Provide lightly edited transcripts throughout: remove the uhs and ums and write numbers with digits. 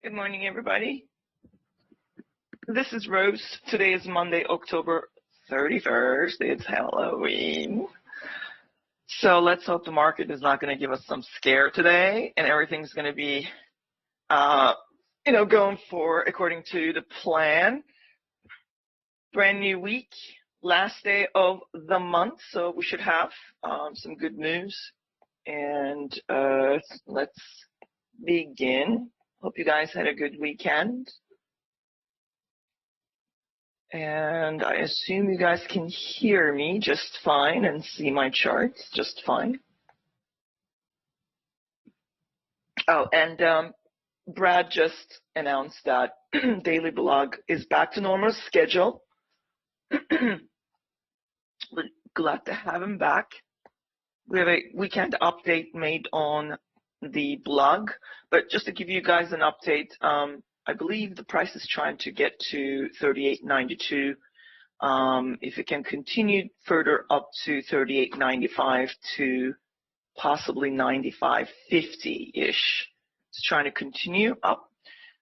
Good morning, everybody. This is Rose. Today is Monday, October 31st. It's Halloween. So let's hope the market is not going to give us some scare today and everything's going to be, going according to the plan. Brand new week, last day of the month. So we should have some good news. And let's begin. Hope you guys had a good weekend. And I assume you guys can hear me just fine and see my charts just fine. Oh, and Brad just announced that Daily Blog is back to normal schedule. We're glad to have him back. We have a weekend update made on the blog, but just to give you guys an update, I believe the price is trying to get to 38.92. If it can continue further up to 38.95 to possibly 95.50-ish, it's trying to continue up.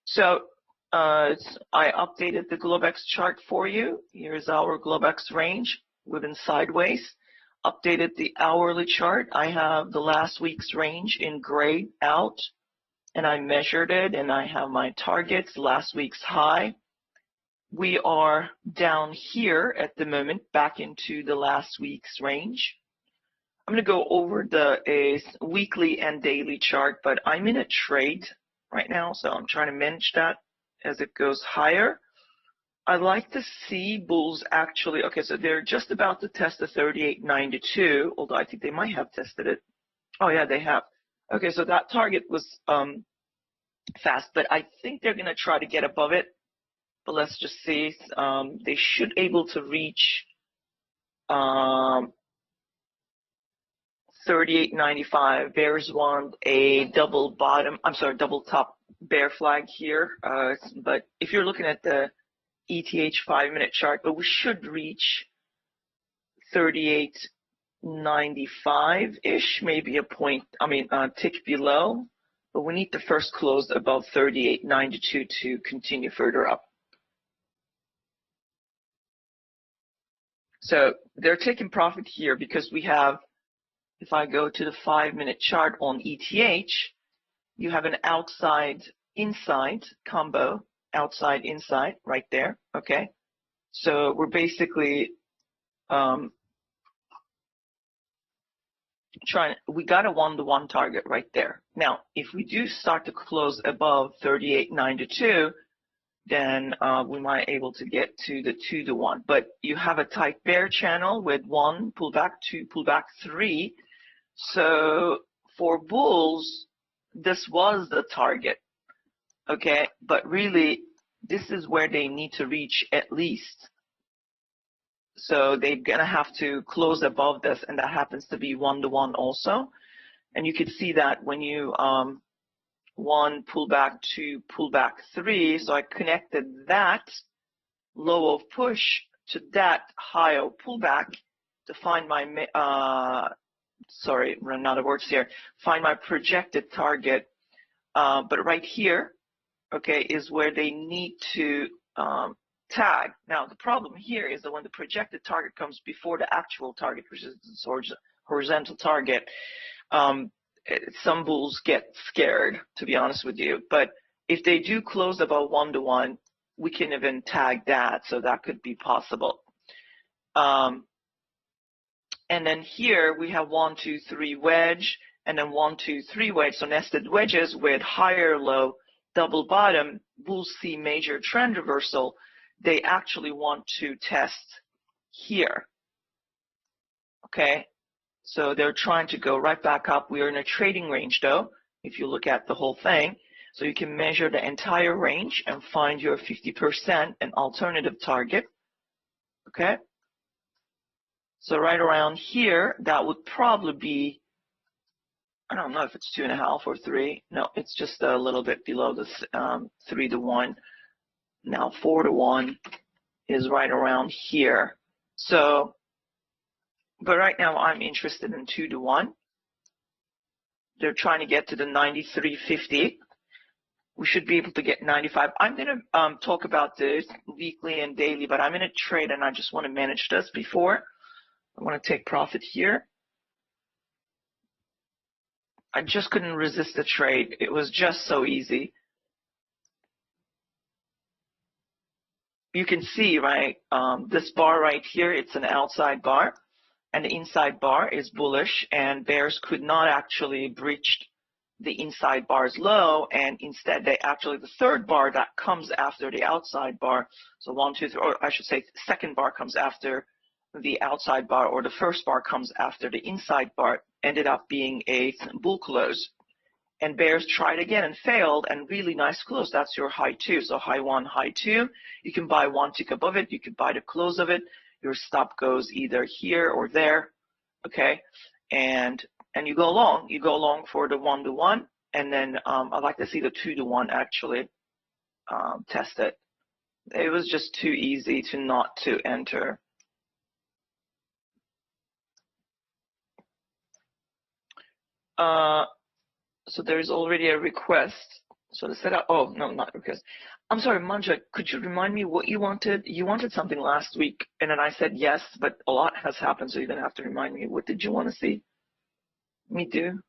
So I updated the Globex chart for you. Here's our Globex range. We've been sideways. Updated the hourly chart. I have the last week's range in gray out, and I measured it, and I have my targets, last week's high. We are down here at the moment, back into the last week's range. I'm going to go over the weekly and daily chart, but I'm in a trade right now, so I'm trying to manage that as it goes higher. I'd like to see bulls actually, okay, so they're just about to test the 38.92, although I think they might have tested it. Oh yeah, they have. Okay, so that target was fast, but I think they're going to try to get above it. But let's just see. They should able to reach 38.95. There's a double top bear flag here. But if you're looking at the ETH 5-minute chart, but we should reach 38.95-ish, maybe a tick below, but we need to first close above 38.92 to continue further up. So they're taking profit here because we have, if I go to the 5-minute chart on ETH, you have an outside-inside combo. Outside, inside, right there, okay? So we're basically we got a 1-to-1 target right there. Now, if we do start to close above 38.92, then we might able to get to the 2-to-1. But you have a tight bear channel with 1 pullback, 2 pullback, 3. So for bulls, this was the target. Okay, but really, this is where they need to reach at least. So they're going to have to close above this, and that happens to be 1-to-1 also. And you can see that when you 1 pullback, 2 pullback, 3. So I connected that low of push to that high of pullback to find my, run out of words here, find my projected target. But right here, okay, is where they need to tag. Now, the problem here is that when the projected target comes before the actual target, which is the horizontal target, some bulls get scared, to be honest with you. But if they do close above 1-to-1, we can even tag that, so that could be possible. And then here we have 1, 2, 3 wedge, and then 1, 2, 3 wedge, so nested wedges with higher low, double bottom. Bulls see major trend reversal. They actually want to test here. Okay, so they're trying to go right back up. We are in a trading range though, if you look at the whole thing. So you can measure the entire range and find your 50% and alternative target. Okay, so right around here, that would probably be, I don't know if it's 2.5 or 3. No, it's just a little bit below this 3-to-1. Now 4-to-1 is right around here. So, but right now I'm interested in 2-to-1. They're trying to get to the 93.50. we should be able to get 95. I'm going to talk about this weekly and daily, but I'm in a trade and I just want to manage this before. I want to take profit here. I just couldn't resist the trade. It was just so easy. You can see, right, this bar right here, it's an outside bar, and the inside bar is bullish, and bears could not actually breach the inside bar's low, and instead they actually, the third bar that comes after the outside bar, so 1, 2, 3, or I should say second bar comes after the outside bar, or the first bar comes after the inside bar, ended up being a bull close. And bears tried again and failed, and really nice close. That's your high 2. So high 1, high 2. You can buy 1 tick above it. You can buy the close of it. Your stop goes either here or there, okay? And you go long. You go long for the 1-to-1, and then I'd like to see the 2-to-1 actually test it. It was just too easy to not to enter. So there's already a request. So the setup, oh, no, not request. I'm sorry, Manja, could you remind me what you wanted? You wanted something last week, and then I said yes, but a lot has happened, so you're going to have to remind me. What did you want to see me do?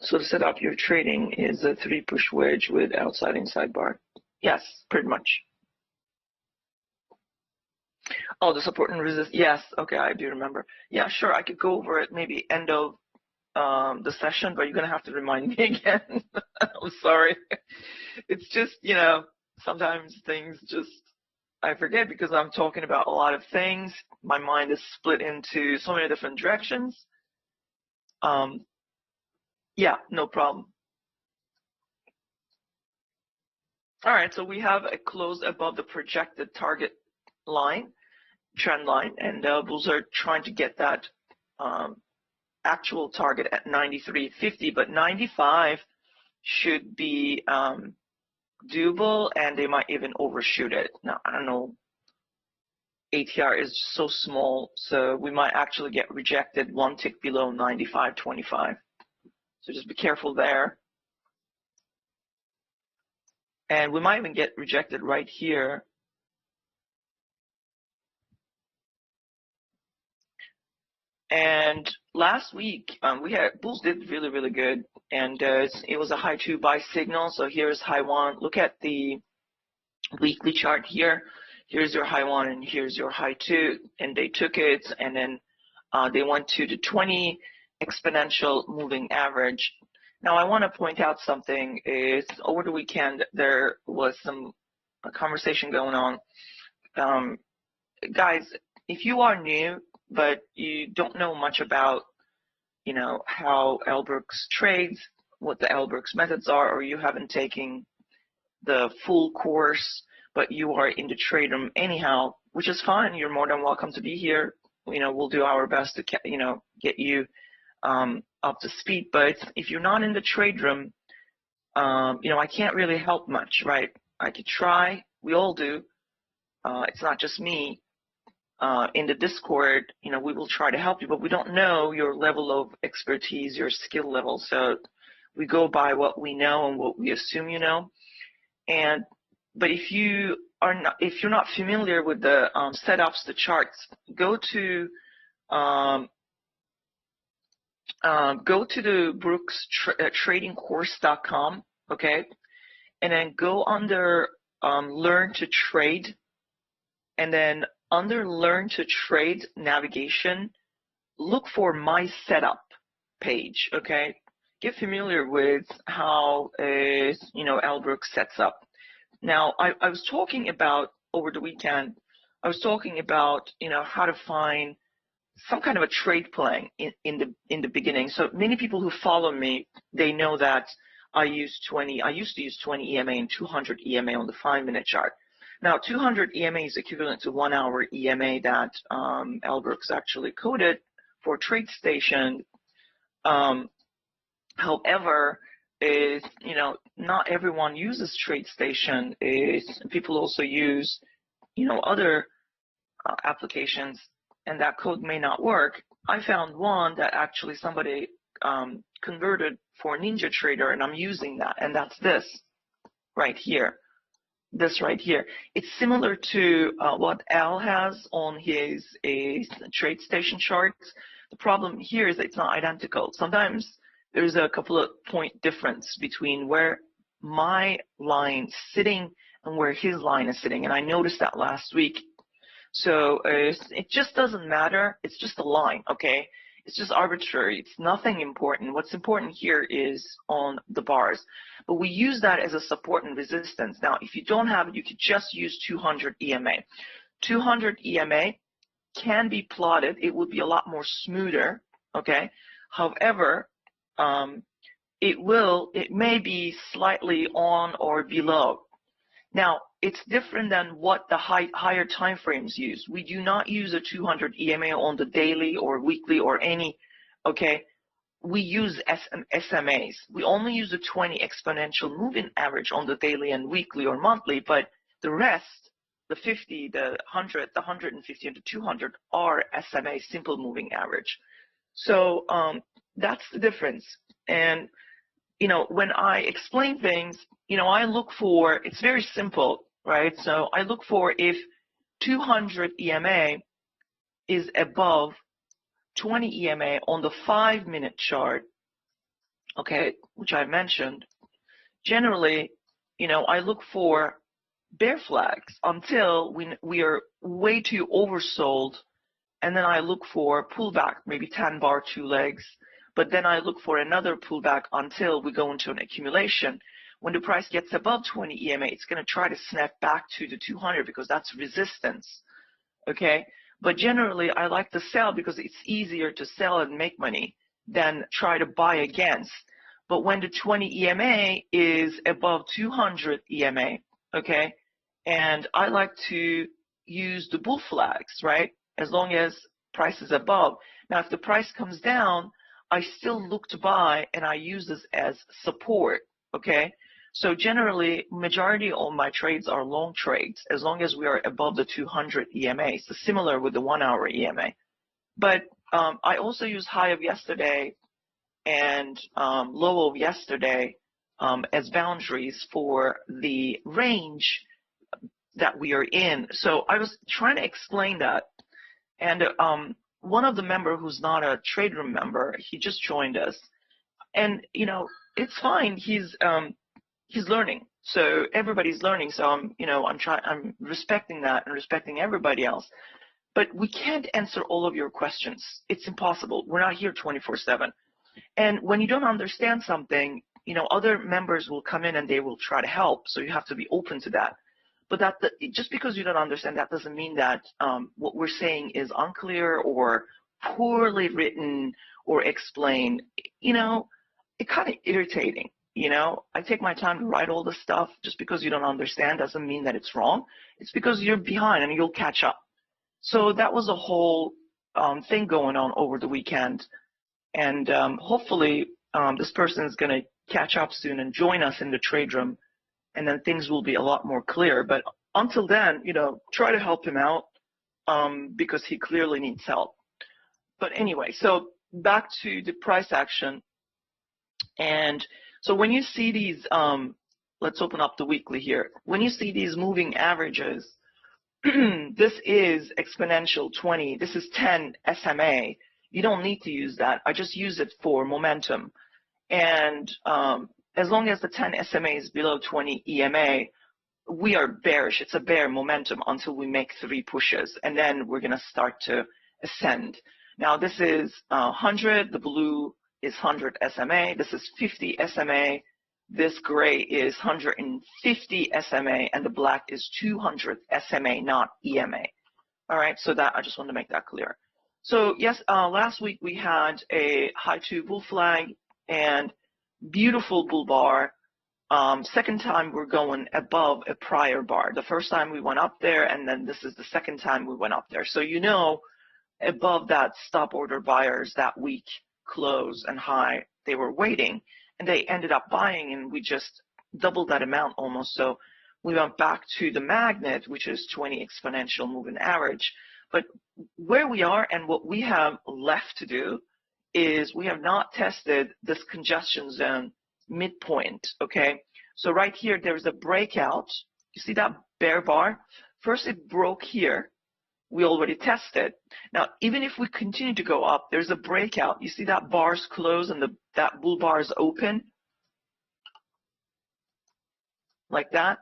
So the setup you're trading is a 3 push wedge with outside inside bar. Yes, pretty much. Oh, the support and resist. Yes, okay, I do remember. Yeah, sure, I could go over it maybe end of the session, but you're going to have to remind me again. I'm sorry. It's just, you know, sometimes things just, I forget because I'm talking about a lot of things. My mind is split into so many different directions. Yeah, no problem. All right, so we have a close above the projected target line, trend line, and bulls are trying to get that actual target at 93.50, but 95 should be doable, and they might even overshoot it. Now, I don't know, ATR is so small, so we might actually get rejected 1 tick below 95.25. So just be careful there. And we might even get rejected right here. And last week, we had bulls did really, really good, and it was a high 2 buy signal. So here's high 1. Look at the weekly chart here. Here's your high 1, and here's your high 2, and they took it, and then they went to the 20 exponential moving average. Now, I want to point out something. Is over the weekend there was some conversation going on. Guys, if you are new but you don't know much about, you know, how L. Brooks trades, what the L. Brooks methods are, or you haven't taken the full course, but you are in the trade room anyhow, which is fine. You're more than welcome to be here. You know, we'll do our best to, you know, get you up to speed. But if you're not in the trade room, you know, I can't really help much, right? I could try. We all do. It's not just me. In the Discord, you know, we will try to help you, but we don't know your level of expertise, your skill level. So we go by what we know and what we assume you know. But if you're not familiar with the setups, the charts, go to the brookstradingcourse.com, okay, and then go under Learn to Trade, and then under Learn to Trade navigation, look for My Setup page, okay? Get familiar with how, you know, L. Brooks sets up. Now, I was talking about, over the weekend, I was talking about, you know, how to find some kind of a trade plan in the beginning. So many people who follow me, they know that I used to use 20 EMA and 200 EMA on the 5-minute chart. Now, 200 EMA is equivalent to 1 hour EMA that L. Brooks actually coded for TradeStation. However, is, you know, not everyone uses TradeStation. People also use, you know, other applications, and that code may not work. I found one that actually somebody converted for NinjaTrader, and I'm using that, and that's this right here. This right here. It's similar to what Al has on his TradeStation charts. The problem here is that it's not identical. Sometimes there's a couple of point difference between where my line's sitting and where his line is sitting, and I noticed that last week. So it just doesn't matter. It's just a line, okay? It's just arbitrary. It's nothing important. What's important here is on the bars. But we use that as a support and resistance. Now, if you don't have it, you could just use 200 EMA. 200 EMA can be plotted. It would be a lot more smoother, okay? However, it may be slightly on or below. Now, it's different than what the higher time frames use. We do not use a 200 EMA on the daily or weekly or any, okay? We use SMAs. We only use a 20 exponential moving average on the daily and weekly or monthly, but the rest, the 50, the 100, the 150, and the 200 are SMA, simple moving average. So that's the difference. And you know, when I explain things, you know, I look for, it's very simple, right? So I look for if 200 EMA is above 20 EMA on the 5-minute chart, okay, which I mentioned, generally, you know, I look for bear flags until we are way too oversold, and then I look for pullback, maybe 10 bar, 2 legs. But then I look for another pullback until we go into an accumulation. When the price gets above 20 EMA, it's going to try to snap back to the 200 because that's resistance, okay? But generally, I like to sell because it's easier to sell and make money than try to buy against. But when the 20 EMA is above 200 EMA, okay, and I like to use the bull flags, right, as long as price is above. Now, if the price comes down, I still look to buy, and I use this as support, okay? So generally, majority of my trades are long trades, as long as we are above the 200 EMA, so similar with the 1-hour EMA. But I also use high of yesterday and low of yesterday as boundaries for the range that we are in. So I was trying to explain that, and one of the members who's not a trade room member, he just joined us, and you know, it's fine. He's learning, so everybody's learning. So I'm respecting that and respecting everybody else. But we can't answer all of your questions. It's impossible. We're not here 24/7. And when you don't understand something, you know, other members will come in and they will try to help. So you have to be open to that. But just because you don't understand, that doesn't mean that what we're saying is unclear or poorly written or explained. You know, it's kind of irritating. You know, I take my time to write all this stuff. Just because you don't understand doesn't mean that it's wrong. It's because you're behind and you'll catch up. So that was a whole thing going on over the weekend. And hopefully this person is going to catch up soon and join us in the trade room. And then things will be a lot more clear. But until then, you know, try to help him out because he clearly needs help. But anyway, so back to the price action. And so when you see these, let's open up the weekly here. When you see these moving averages, this is exponential 20. This is 10 SMA. You don't need to use that. I just use it for momentum. And as long as the 10 SMA is below 20 EMA, we are bearish. It's a bear momentum until we make 3 pushes, and then we're going to start to ascend. Now, this is 100. The blue is 100 SMA. This is 50 SMA. This gray is 150 SMA, and the black is 200 SMA, not EMA. All right, so that I just want to make that clear. So yes, last week we had a high 2 bull flag and beautiful bull bar. Second time we're going above a prior bar. The first time we went up there, and then this is the second time we went up there. So you know, above that stop order buyers that week close and high, they were waiting, and they ended up buying, and we just doubled that amount almost. So we went back to the magnet, which is 20 exponential moving average. But where we are and what we have left to do is we have not tested this congestion zone midpoint, okay? So right here, there's a breakout. You see that bear bar? First, it broke here. We already tested. Now, even if we continue to go up, there's a breakout. You see that bar's closed and that bull bar is open? Like that,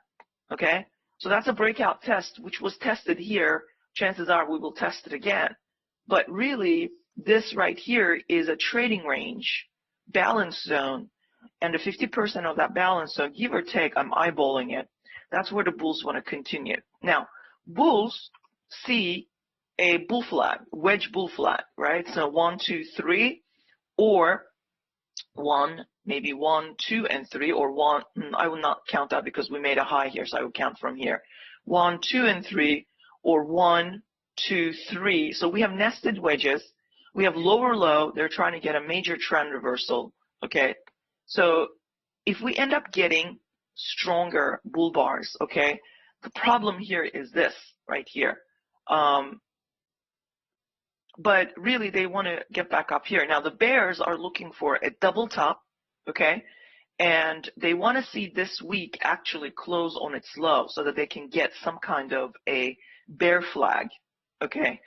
okay? So that's a breakout test, which was tested here. Chances are we will test it again. But really, this right here is a trading range, balance zone, and the 50% of that balance zone, give or take, I'm eyeballing it. That's where the bulls want to continue. Now, bulls see a bull flag, wedge bull flag, right? So 1, 2, 3, or 1, maybe 1, 2, and 3, or 1. I will not count that because we made a high here, so I will count from here. 1, 2, and 3, or 1, 2, 3. So we have nested wedges. We have lower low. They're trying to get a major trend reversal. Okay. So if we end up getting stronger bull bars, okay, the problem here is this right here. But really, they want to get back up here. Now, the bears are looking for a double top, okay, and they want to see this week actually close on its low so that they can get some kind of a bear flag, okay,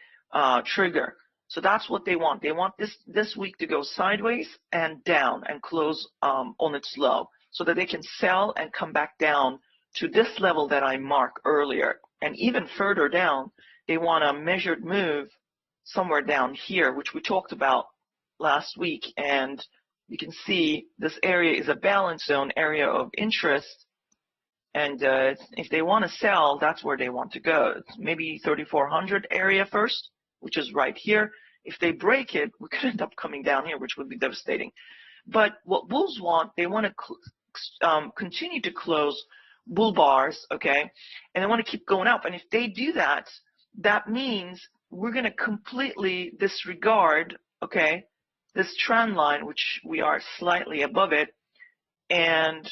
trigger. So that's what they want. They want this week to go sideways and down and close on its low so that they can sell and come back down to this level that I marked earlier. And even further down, they want a measured move somewhere down here, which we talked about last week. And you can see this area is a balance zone, area of interest. And if they want to sell, that's where they want to go. It's maybe 3,400 area first, which is right here. If they break it, we could end up coming down here, which would be devastating. But what bulls want, they want to continue to close bull bars, okay? And they want to keep going up. And if they do that, that means we're going to completely disregard, okay, this trend line, which we are slightly above it, and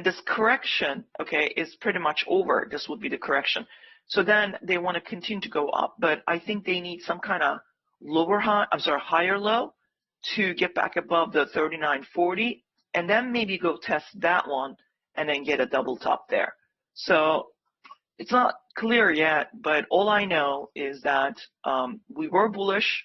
this correction, okay, is pretty much over. This would be the correction. So then they want to continue to go up, but I think they need some kind of higher low to get back above the 39.40, and then maybe go test that one and then get a double top there. So it's not clear yet, but all I know is that we were bullish,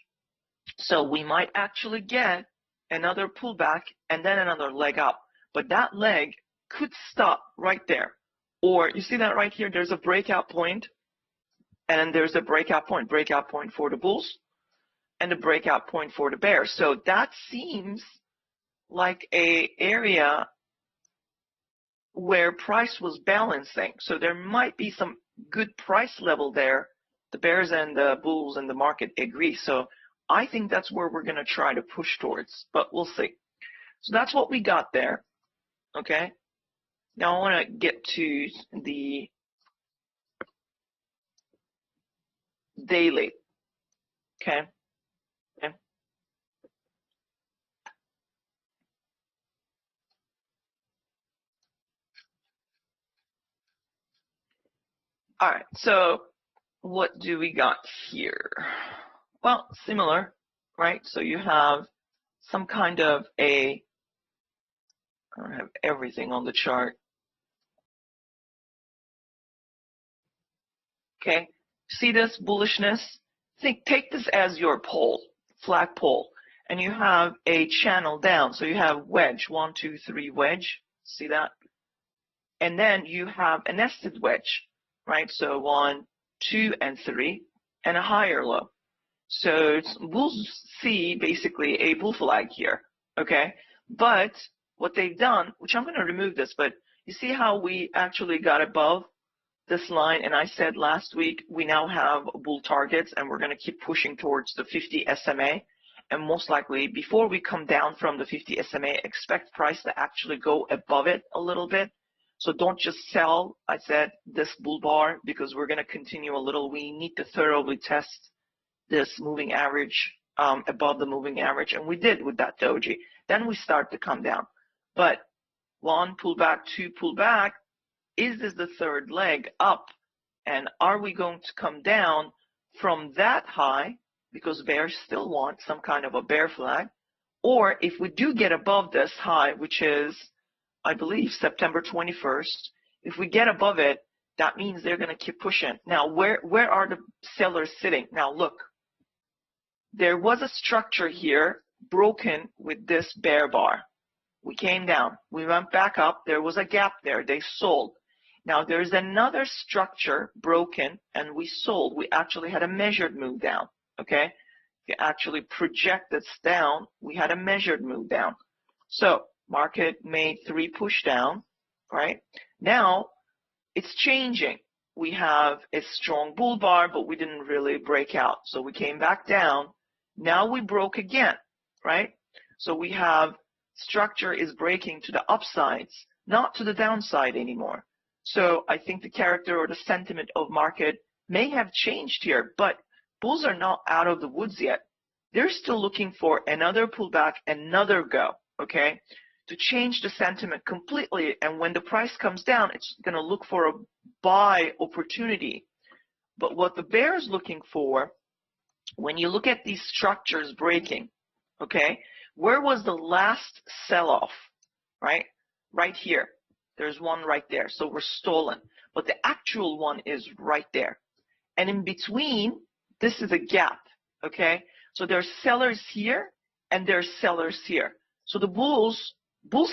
so we might actually get another pullback and then another leg up. But that leg could stop right there. Or you see that right here, there's a breakout point, and there's a breakout point for the bulls, and a breakout point for the bears. So that seems like a area where price was balancing. So there might be some good price level there. The bears and the bulls and the market agree. So I think that's where we're going to try to push towards, but we'll see. So that's what we got there. Okay. Now I want to get to the daily. Okay. All right, so what do we got here? Well, similar, right? So you have some kind of I don't have everything on the chart. Okay, see this bullishness? Take this as your pole, flag pole, and you have a channel down. So you have wedge, 1, 2, 3 wedge. See that? And then you have a nested wedge, right? So 1, 2, and 3, and a higher low. So we'll see basically a bull flag here, okay? But what they've done, which I'm going to remove this, but you see how we actually got above this line, and I said last week we now have bull targets, and we're going to keep pushing towards the 50 SMA, and most likely before we come down from the 50 SMA, expect price to actually go above it a little bit. So don't just sell, I said, this bull bar, because we're going to continue a little. We need to thoroughly test this moving average above the moving average, and we did with that doji. Then we start to come down. But 1 pullback, 2 pullback, is this the third leg up? And are we going to come down from that high because bears still want some kind of a bear flag. Or if we do get above this high, which is, I believe, September 21st, if we get above it, that means they're going to keep pushing. Now, where are the sellers sitting? Now, look, there was a structure here broken with this bear bar. We came down. We went back up. There was a gap there. They sold. Now, there's another structure broken, and we sold. We actually had a measured move down, okay? If you actually project this down, we had a measured move down. So, market made 3 push down, right? Now, it's changing. We have a strong bull bar, but we didn't really break out. So we came back down. Now we broke again, right? So we have structure is breaking to the upsides, not to the downside anymore. So I think the character or the sentiment of market may have changed here, but bulls are not out of the woods yet. They're still looking for another pullback, another go, okay, to change the sentiment completely. And when the price comes down, it's going to look for a buy opportunity. But what the bear is looking for, when you look at these structures breaking, okay, where was the last sell-off, right? Right here. There's one right there. So we're stolen. But the actual one is right there. And in between, this is a gap, okay? So there's sellers here and there's sellers here. So the bulls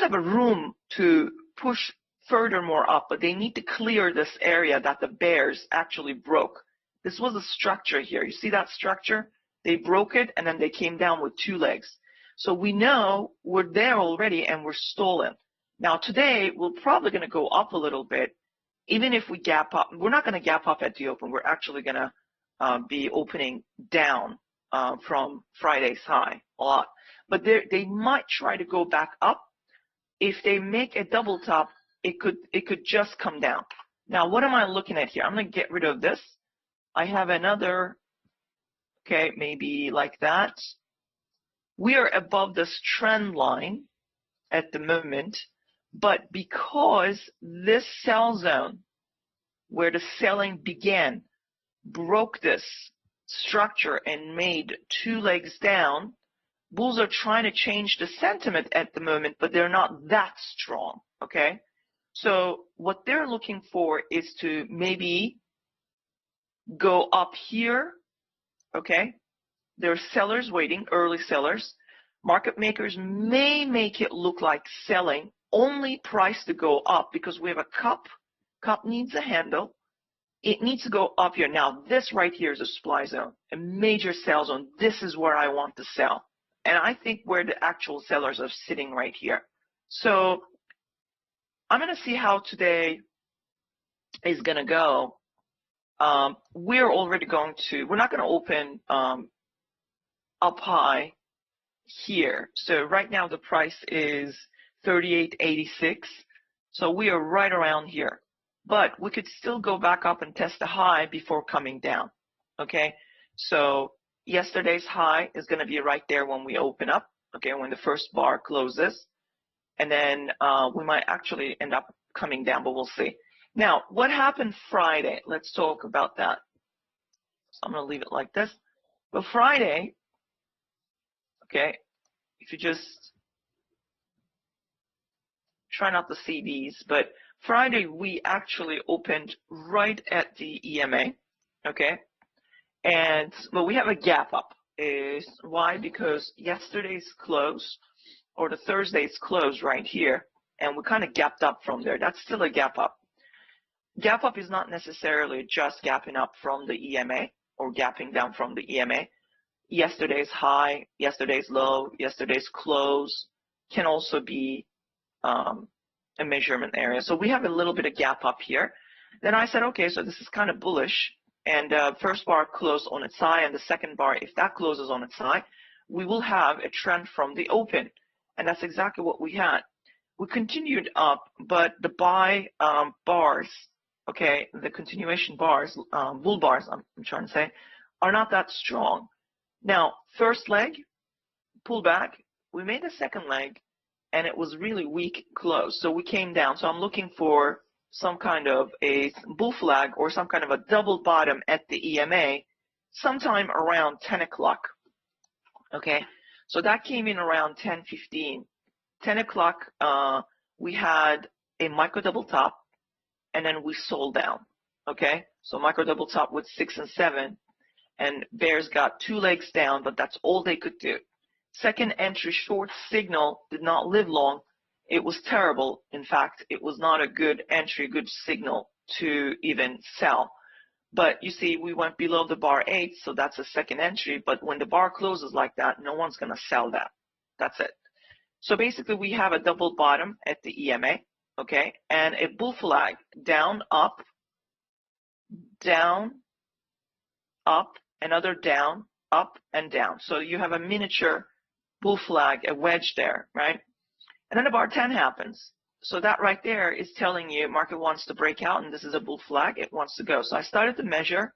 have a room to push furthermore up, but they need to clear this area that the bears actually broke. This was a structure here. You see that structure? They broke it, and then they came down with 2 legs. So we know we're there already, and we're stolen. Now, today, we're probably going to go up a little bit. Even if we gap up, we're not going to gap up at the open. We're actually going to be opening down from Friday's high a lot. But they might try to go back up. If they make a double top, it could just come down. Now, what am I looking at here? I'm going to get rid of this. I have another, okay, maybe like that. We are above this trend line at the moment, but because this sell zone where the selling began broke this structure and made 2 legs down, bulls are trying to change the sentiment at the moment, but they're not that strong, okay? So what they're looking for is to maybe go up here, okay? There are sellers waiting, early sellers. Market makers may make it look like selling, only price to go up because we have a cup. Cup needs a handle. It needs to go up here. Now, this right here is a supply zone, a major sell zone. This is where I want to sell. And I think where the actual sellers are sitting right here. So I'm going to see how today is going to go. We're not going to open up high here. So right now the price is 38.86. So we are right around here. But we could still go back up and test the high before coming down. Okay? So yesterday's high is going to be right there when we open up. Okay, when the first bar closes. And then we might actually end up coming down, but we'll see. Now, what happened Friday? Let's talk about that. So I'm going to leave it like this. But Friday, okay, if you just try not to see these, but Friday we actually opened right at the EMA, okay? But we have a gap up. Why? Because yesterday's close, or the Thursday's close right here, and we kind of gapped up from there. That's still a gap up. Gap up is not necessarily just gapping up from the EMA or gapping down from the EMA. Yesterday's high, yesterday's low, yesterday's close can also be a measurement area. So we have a little bit of gap up here. Then I said, okay, so this is kind of bullish. And first bar closed on its high, and the second bar, if that closes on its high, we will have a trend from the open. And that's exactly what we had. We continued up, but the buy bars, okay, the continuation bars, bull bars, I'm trying to say, are not that strong. Now, first leg, pull back. We made the second leg, and it was really weak close. So we came down. So I'm looking for some kind of a bull flag or some kind of a double bottom at the EMA, sometime around 10 o'clock. Okay, so that came in around 10:15. 10 o'clock, we had a micro double top, and then we sold down. Okay, so micro double top with 6 and 7, and bears got 2 legs down, but that's all they could do. Second entry short signal did not live long. It was terrible. In fact, it was not a good entry, good signal to even sell. But you see, we went below the bar 8, so that's a second entry. But when the bar closes like that, no one's going to sell that. That's it. So basically, we have a double bottom at the EMA, okay, and a bull flag down, up, another down, up, and down. So you have a miniature bull flag, a wedge there, right? And then the bar 10 happens. So that right there is telling you market wants to break out, and this is a bull flag. It wants to go. So I started to measure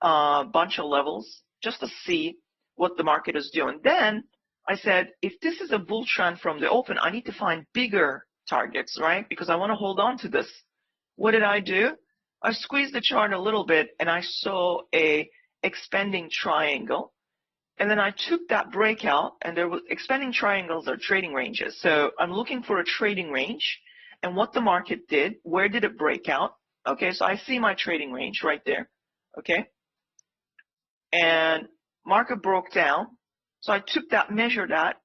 a bunch of levels just to see what the market is doing. Then I said, if this is a bull trend from the open, I need to find bigger targets, right? Because I want to hold on to this. What did I do? I squeezed the chart a little bit, and I saw a expanding triangle. And then I took that breakout, and there was expanding triangles are trading ranges. So I'm looking for a trading range, and what the market did, where did it break out? Okay, so I see my trading range right there. Okay, and market broke down. So I took that, measured that,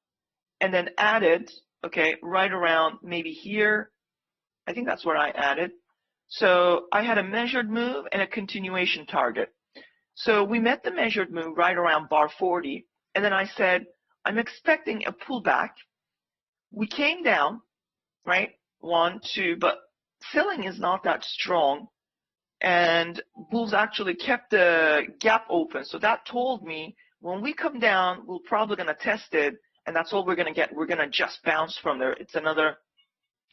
and then added, okay, right around maybe here. I think that's where I added. So I had a measured move and a continuation target. So we met the measured move right around bar 40, and then I said, I'm expecting a pullback. We came down, right? 1, 2, but selling is not that strong, and bulls actually kept the gap open. So that told me when we come down, we're probably going to test it, and that's all we're going to get. We're going to just bounce from there. It's another,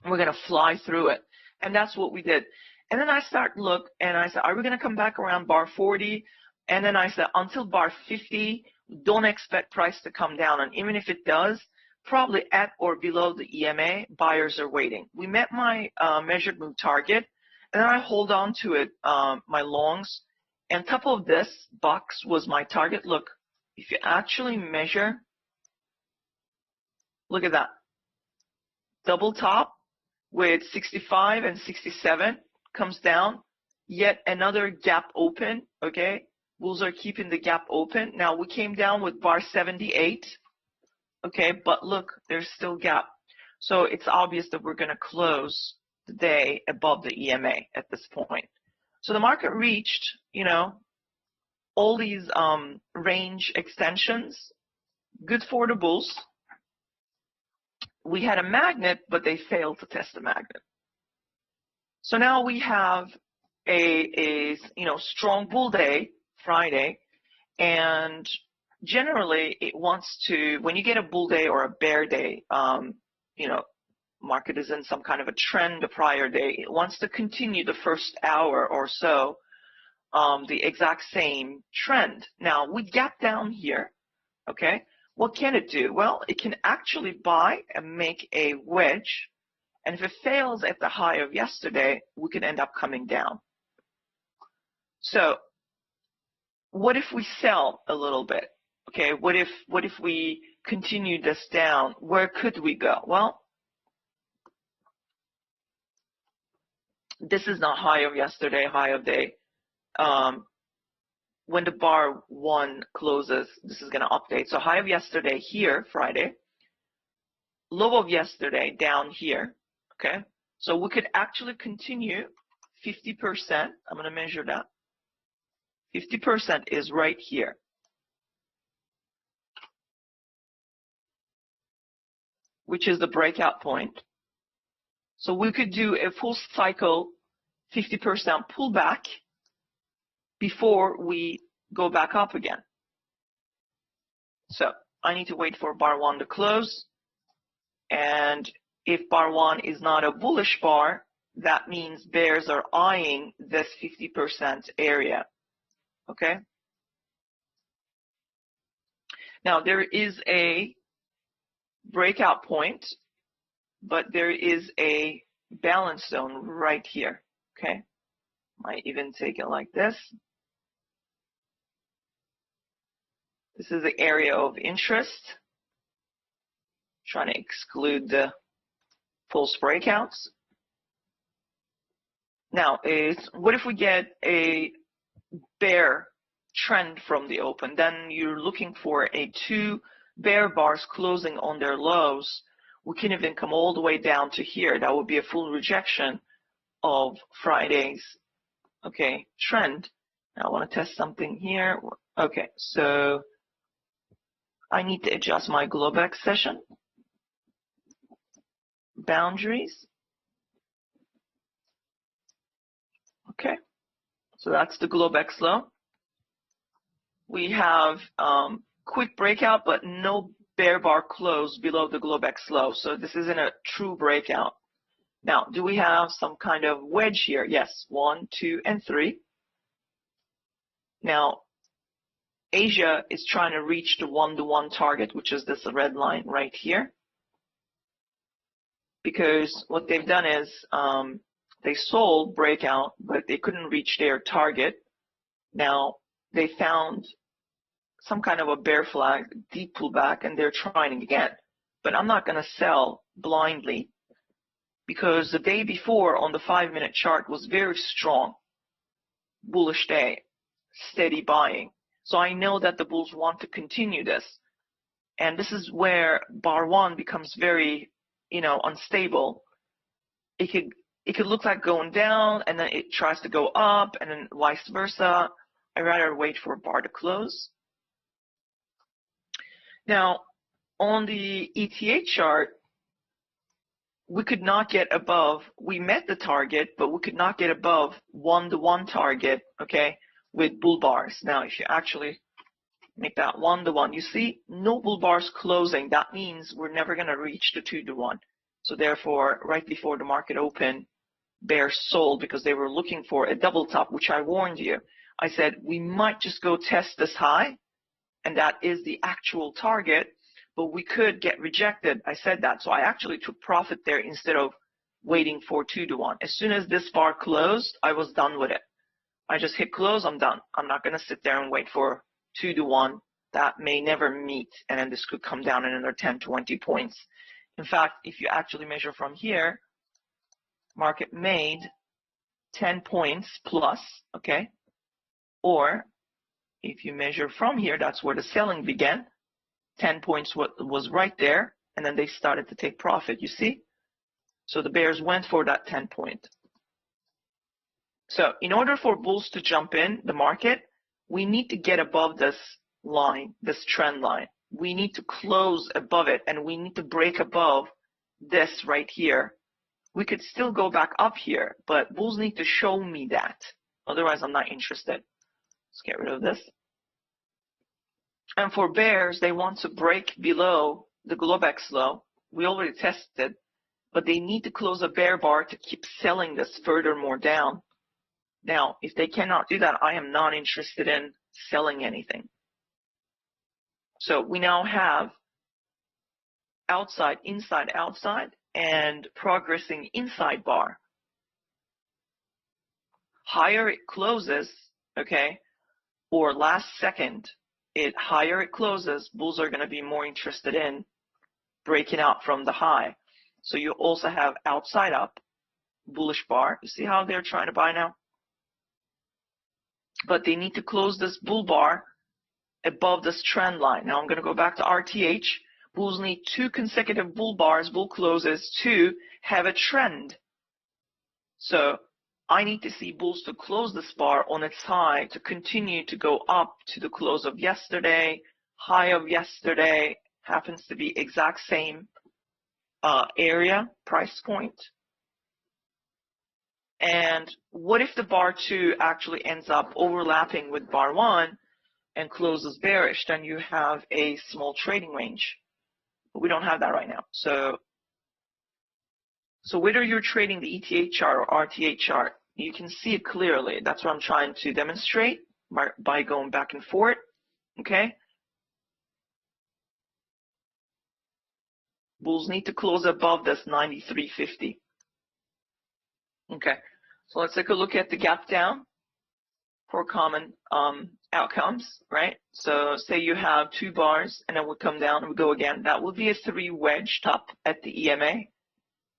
we're going to fly through it. And that's what we did. And then I start to look, and I said, are we going to come back around bar 40? And then I said, until bar 50, don't expect price to come down. And even if it does, probably at or below the EMA, buyers are waiting. We met my measured move target, and then I hold on to it, my longs. And top of this box was my target. Look, if you actually measure, look at that. Double top with 65 and 67 comes down. Yet another gap open, okay? Bulls are keeping the gap open. Now we came down with bar 78, okay, but look, there's still gap. So it's obvious that we're going to close the day above the EMA at this point. So the market reached, you know, all these range extensions, good for the bulls. We had a magnet, but they failed to test the magnet. So now we have a you know, strong bull day, Friday, and generally it wants to, when you get a bull day or a bear day, you know, market is in some kind of a trend the prior day, it wants to continue the first hour or so, the exact same trend. Now we gap down here, okay, what can it do? Well, it can actually buy and make a wedge, and if it fails at the high of yesterday, we could end up coming down. So what if we sell a little bit? Okay, what if we continue this down? Where could we go? Well, this is not high of yesterday, high of day. When the bar 1 closes, this is going to update. So high of yesterday here, Friday. Low of yesterday down here, okay? So we could actually continue 50%. I'm going to measure that. 50% is right here. Which is the breakout point. So we could do a full cycle 50% pullback before we go back up again. So I need to wait for bar 1 to close. And if bar 1 is not a bullish bar, that means bears are eyeing this 50% area. Okay. Now there is a breakout point, but there is a balance zone right here. Okay. Might even take it like this. This is the area of interest. Trying to exclude the false breakouts. Now, what if we get a bear trend from the open? Then you're looking for a 2 bear bars closing on their lows. We can even come all the way down to here. That would be a full rejection of Friday's, okay, trend. Now I want to test something here. Okay, so I need to adjust my Globex session boundaries. Okay, so that's the Globex low. We have quick breakout, but no bear bar close below the Globex low. So this isn't a true breakout. Now, do we have some kind of wedge here? Yes, 1, 2, and 3. Now, Asia is trying to reach the 1-to-1 target, which is this red line right here. Because what they've done is they sold breakout, but they couldn't reach their target. Now, they found some kind of a bear flag, deep pullback, and they're trying again. But I'm not going to sell blindly because the day before on the 5-minute chart was very strong, bullish day, steady buying. So I know that the bulls want to continue this. And this is where bar 1 becomes very, unstable. It could look like going down and then it tries to go up and then vice versa. I'd rather wait for bar to close. Now, on the ETA chart, we could not get above, we met the target, but we could not get above 1-to-1 target, okay, with bull bars. Now, if you actually make that 1-to-1, you see no bull bars closing. That means we're never going to reach the 2-to-1. So therefore, right before the market opened, bears sold because they were looking for a double top, which I warned you. I said, we might just go test this high, and that is the actual target, but we could get rejected. I said that. So I actually took profit there instead of waiting for 2-to-1. As soon as this bar closed, I was done with it. I just hit close, I'm done. I'm not going to sit there and wait for 2-to-1. That may never meet, and then this could come down another 10, 20 points. In fact, if you actually measure from here, market made 10 points plus, okay? Or if you measure from here, that's where the selling began. 10 points was right there, and then they started to take profit, you see? So the bears went for that 10 point. So in order for bulls to jump in the market, we need to get above this line, this trend line. We need to close above it, and we need to break above this right here. We could still go back up here, but bulls need to show me that. Otherwise, I'm not interested. Let's get rid of this. And for bears, they want to break below the Globex low. We already tested, but they need to close a bear bar to keep selling this furthermore down. Now, if they cannot do that, I am not interested in selling anything. So we now have outside, inside, outside, and progressing inside bar. Higher it closes, okay, or last second, higher it closes, bulls are going to be more interested in breaking out from the high. So you also have outside up, bullish bar. You see how they're trying to buy now? But they need to close this bull bar above this trend line. Now I'm going to go back to RTH. Bulls need 2 consecutive bull bars, bull closes, to have a trend. So I need to see bulls to close this bar on its high to continue to go up to the close of yesterday. High of yesterday happens to be exact same area, price point. And what if the bar 2 actually ends up overlapping with bar 1 and closes bearish? Then you have a small trading range. But we don't have that right now. So whether you're trading the ETA chart or RTA chart, you can see it clearly. That's what I'm trying to demonstrate by going back and forth. Okay? Bulls need to close above this 93.50. Okay, so let's take a look at the gap down for common outcomes, right? So say you have 2 bars and then we come down and we go again. That will be a 3 wedge top at the EMA,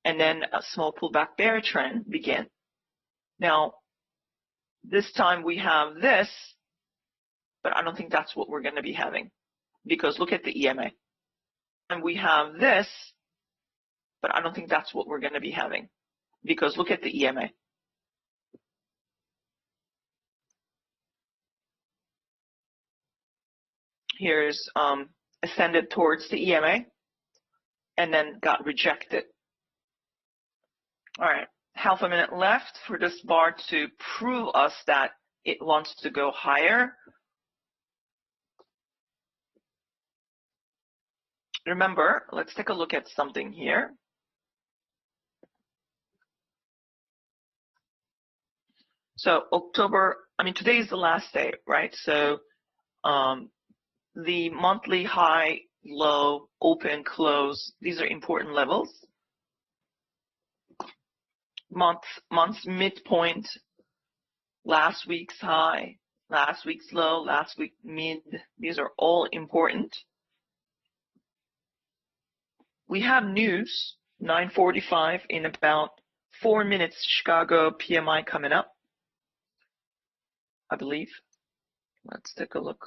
and then a small pullback bear trend begin. Now, this time we have this, but I don't think that's what we're going to be having, because look at the EMA. And we have this, but I don't think that's what we're going to be having, because look at the EMA. Here's ascended towards the EMA and then got rejected. All right, half a minute left for this bar to prove us that it wants to go higher. Remember, let's take a look at something here. So today is the last day, right? So the monthly high, low, open, close, these are important levels. Month's midpoint, last week's high, last week's low, last week mid, these are all important. We have news, 9:45 in about 4 minutes, Chicago PMI coming up, I believe. Let's take a look.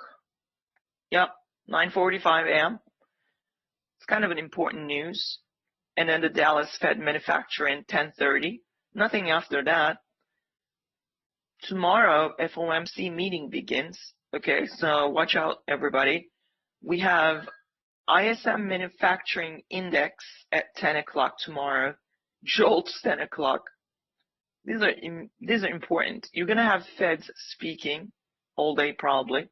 Yep, 9:45 a.m. It's kind of an important news. And then the Dallas Fed manufacturing 10:30. Nothing after that. Tomorrow, FOMC meeting begins. Okay, so watch out, everybody. We have ISM manufacturing index at 10 o'clock tomorrow. JOLTS 10 o'clock. These are important. You're going to have Feds speaking all day probably.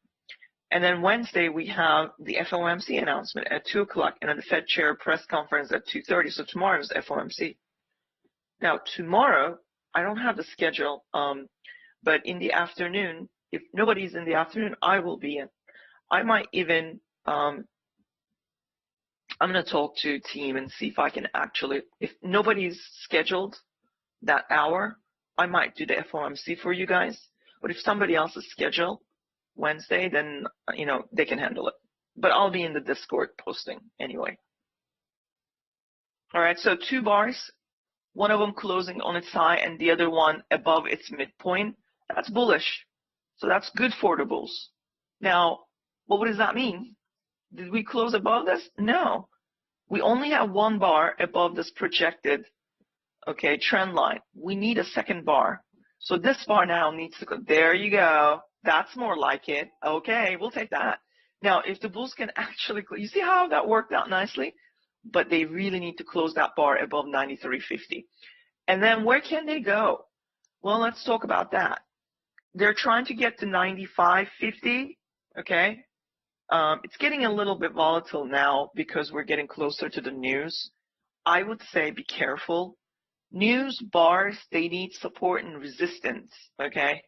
And then Wednesday, we have the FOMC announcement at 2 o'clock, and then the Fed chair press conference at 2:30. So tomorrow is FOMC. Now, tomorrow, I don't have the schedule, but in the afternoon, if nobody's in the afternoon, I will be in. I might even, I'm going to talk to team and see if I can actually, if nobody's scheduled that hour, I might do the FOMC for you guys. But if somebody else is scheduled Wednesday, then, they can handle it. But I'll be in the Discord posting anyway. All right, so 2 bars, one of them closing on its high and the other one above its midpoint. That's bullish. So that's good for the bulls. Now, what does that mean? Did we close above this? No. We only have 1 bar above this projected, trend line. We need a second bar. So this bar now needs to go. There you go. That's more like it. Okay, we'll take that. Now, if the bulls can actually, you see how that worked out nicely? But they really need to close that bar above 93.50. And then where can they go? Well, let's talk about that. They're trying to get to 95.50, okay? It's getting a little bit volatile now because we're getting closer to the news. I would say be careful. News bars, they need support and resistance, okay?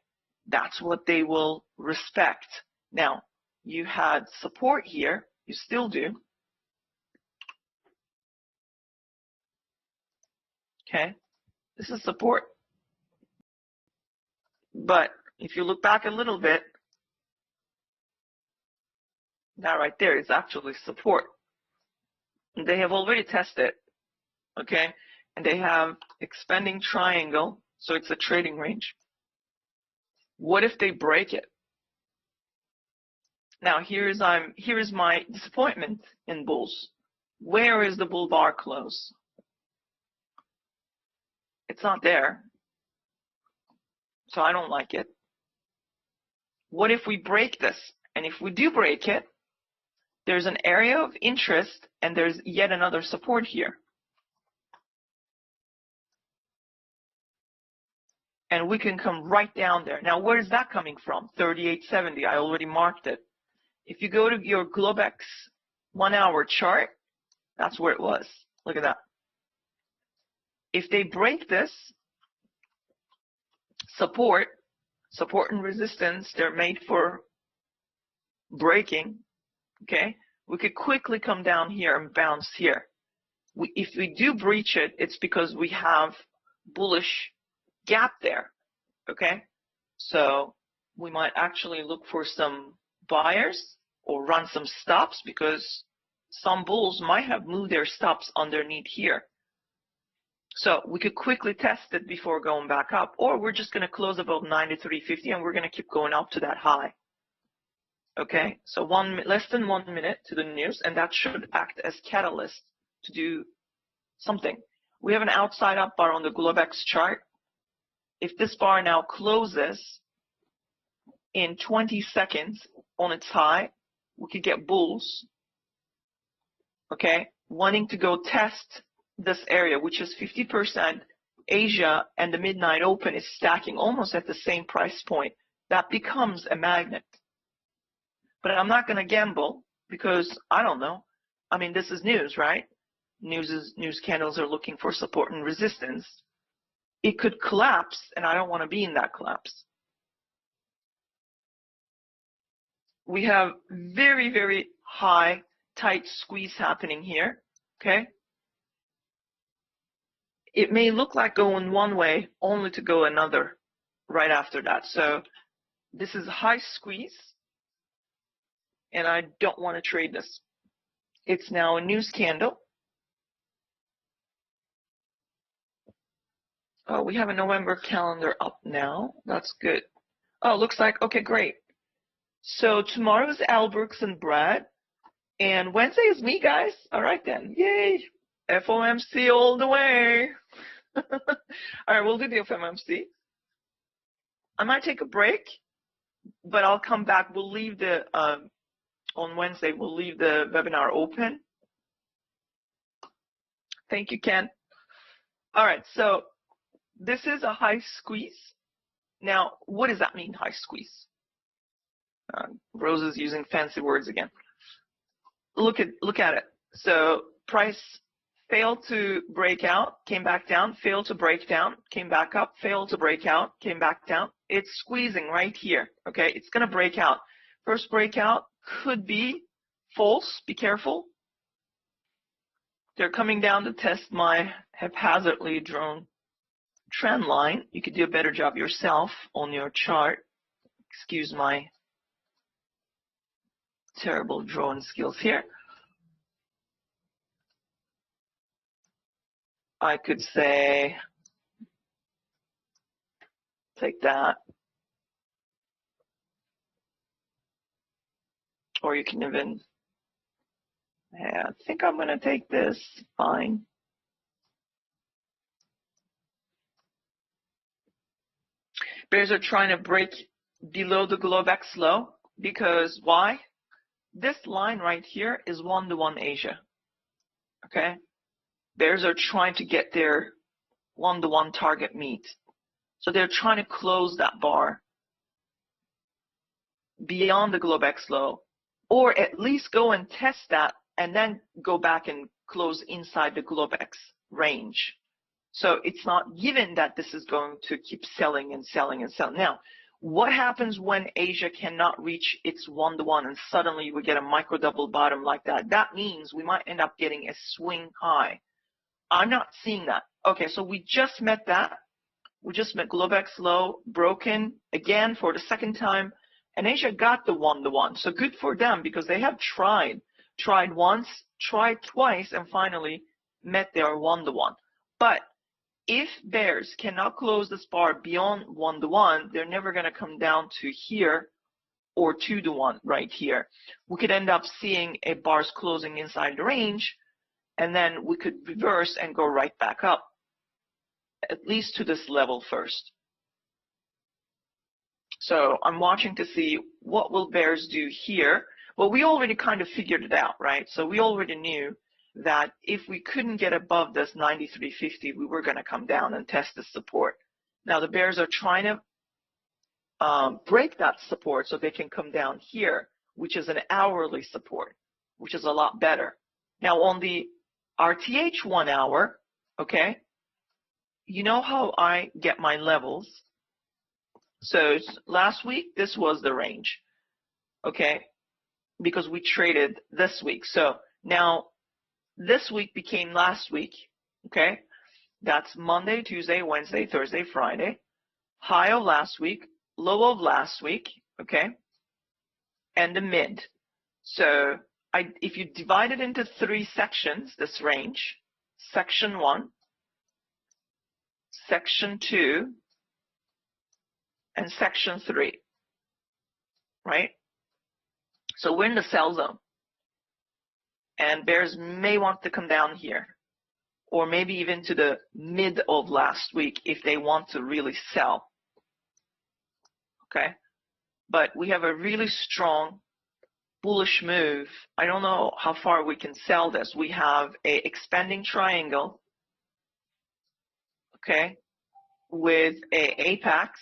That's what they will respect. Now, you had support here. You still do. Okay? This is support. But if you look back a little bit, that right there is actually support. And they have already tested, okay? And they have expanding triangle, so it's a trading range. What if they break it? Now, here is my disappointment in bulls. Where is the bull bar close? It's not there. So I don't like it. What if we break this? And if we do break it, there's an area of interest and there's yet another support here. And we can come right down there. Now, where is that coming from? 38.70. I already marked it. If you go to your Globex 1 hour chart, that's where it was. Look at that. If they break this, support and resistance, they're made for breaking, okay? We could quickly come down here and bounce here. If we do breach it, it's because we have bullish gap there, okay? So we might actually look for some buyers or run some stops, because some bulls might have moved their stops underneath here. So we could quickly test it before going back up, or we're just going to close above 93.50 and we're going to keep going up to that high. Okay, so less than 1 minute to the news, and that should act as catalyst to do something. We have an outside up bar on the Globex chart. If this bar now closes in 20 seconds on its high, we could get bulls, okay, wanting to go test this area, which is 50% Asia, and the midnight open is stacking almost at the same price point. That becomes a magnet. But I'm not going to gamble, because I don't know. I mean, this is news, right? News candles are looking for support and resistance. It could collapse, and I don't want to be in that collapse. We have very, very high, tight squeeze happening here, okay? It may look like going one way, only to go another right after that. So this is a high squeeze, and I don't want to trade this. It's now a news candle. Oh, we have a November calendar up now. That's good. Oh, looks like, okay, great. So tomorrow is Al Brooks and Brad, and Wednesday is me, guys. All right then, yay. FOMC all the way. All right, we'll do the FOMC. I might take a break, but I'll come back. We'll leave the, on Wednesday, we'll leave the webinar open. Thank you, Ken. All right, so this is a high squeeze. Now, what does that mean, high squeeze? Rose is using fancy words again. Look at it. So price failed to break out, came back down, failed to break down, came back up, failed to break out, came back down. It's squeezing right here, okay? It's going to break out. First breakout could be false. Be careful. They're coming down to test my haphazardly drawn trend line. You could do a better job yourself on your chart. Excuse my terrible drawing skills here. I could say, take that. Or you can even, yeah, I think I'm going to take this. Fine. Bears are trying to break below the Globex low, because why? This line right here is 1-to-1 Asia. Okay? Bears are trying to get their 1-to-1 target meet. So they're trying to close that bar beyond the Globex low, or at least go and test that and then go back and close inside the Globex range. So it's not given that this is going to keep selling and selling and selling. Now, what happens when Asia cannot reach its 1-to-1 and suddenly we get a micro double bottom like that? That means we might end up getting a swing high. I'm not seeing that. Okay, so we just met that. We just met Globex low, broken again for the second time, and Asia got the 1-to-1. So good for them, because they have tried once, tried twice, and finally met their 1-to-1. But if bears cannot close this bar beyond 1-to-1, they're never going to come down to here or 2-to-1 right here. We could end up seeing a bars closing inside the range, and then we could reverse and go right back up, at least to this level first. So I'm watching to see what will bears do here. Well, we already kind of figured it out, right? So we already knew that if we couldn't get above this 93.50, we were going to come down and test the support. Now the bears are trying to break that support so they can come down here, which is an hourly support, which is a lot better. Now on the RTH 1 hour, okay, you know how I get my levels. So last week, this was the range, okay, because we traded this week. So now this week became last week, okay? That's Monday, Tuesday, Wednesday, Thursday, Friday. High of last week, low of last week, okay, and the mid. So if you divide it into 3 sections, this range, section 1, section 2, and section 3, right? So we're in the sell zone. And bears may want to come down here, or maybe even to the mid of last week if they want to really sell. Okay? But we have a really strong bullish move. I don't know how far we can sell this. We have a expanding triangle, okay, with a apex.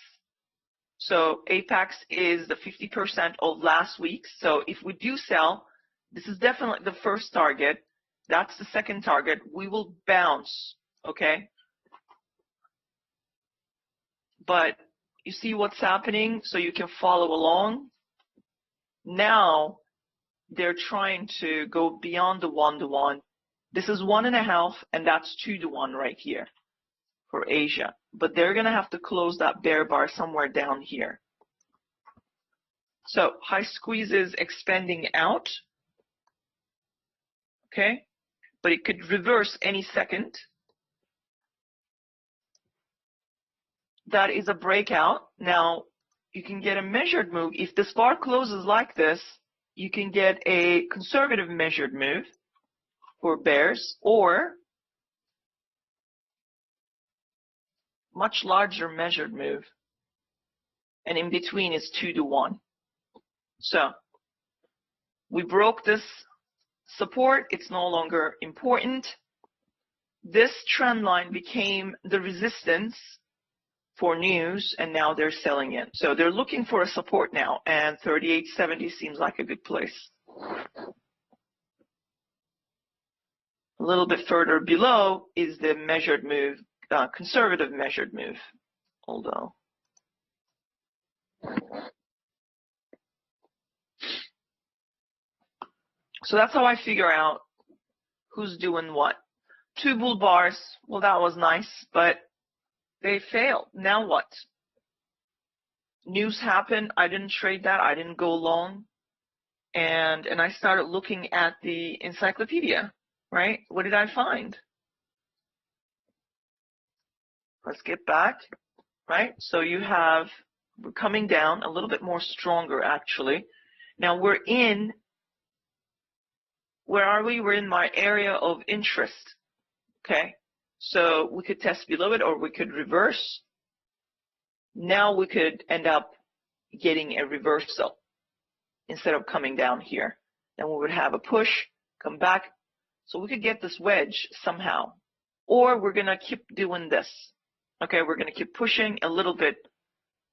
So apex is the 50% of last week. So if we do sell, this is definitely the first target. That's the second target. We will bounce, okay? But you see what's happening, so you can follow along. Now they're trying to go beyond the 1-to-1. This is 1.5, and that's 2-to-1 right here for Asia. But they're going to have to close that bear bar somewhere down here. So high squeeze is expanding out, okay? But it could reverse any second. That is a breakout. Now, you can get a measured move. If this bar closes like this, you can get a conservative measured move for bears, or much larger measured move. And in between is 2-to-1. So we broke this support. It's no longer important. This trend line became the resistance for news, and now they're selling in. So they're looking for a support now, and 38.70 seems like a good place. A little bit further below is the measured move, conservative measured move, although. So that's how I figure out who's doing what. 2 bull bars, well, that was nice, but they failed. Now what? News happened. I didn't trade that. I didn't go long. And I started looking at the encyclopedia, right? What did I find? Let's get back, right? So you have, we're coming down a little bit more stronger, actually. Now we're in, where are we? We're in my area of interest, okay? So we could test below it, or we could reverse. Now we could end up getting a reversal instead of coming down here. Then we would have a push, come back. So we could get this wedge somehow. Or we're going to keep doing this. Okay, we're going to keep pushing a little bit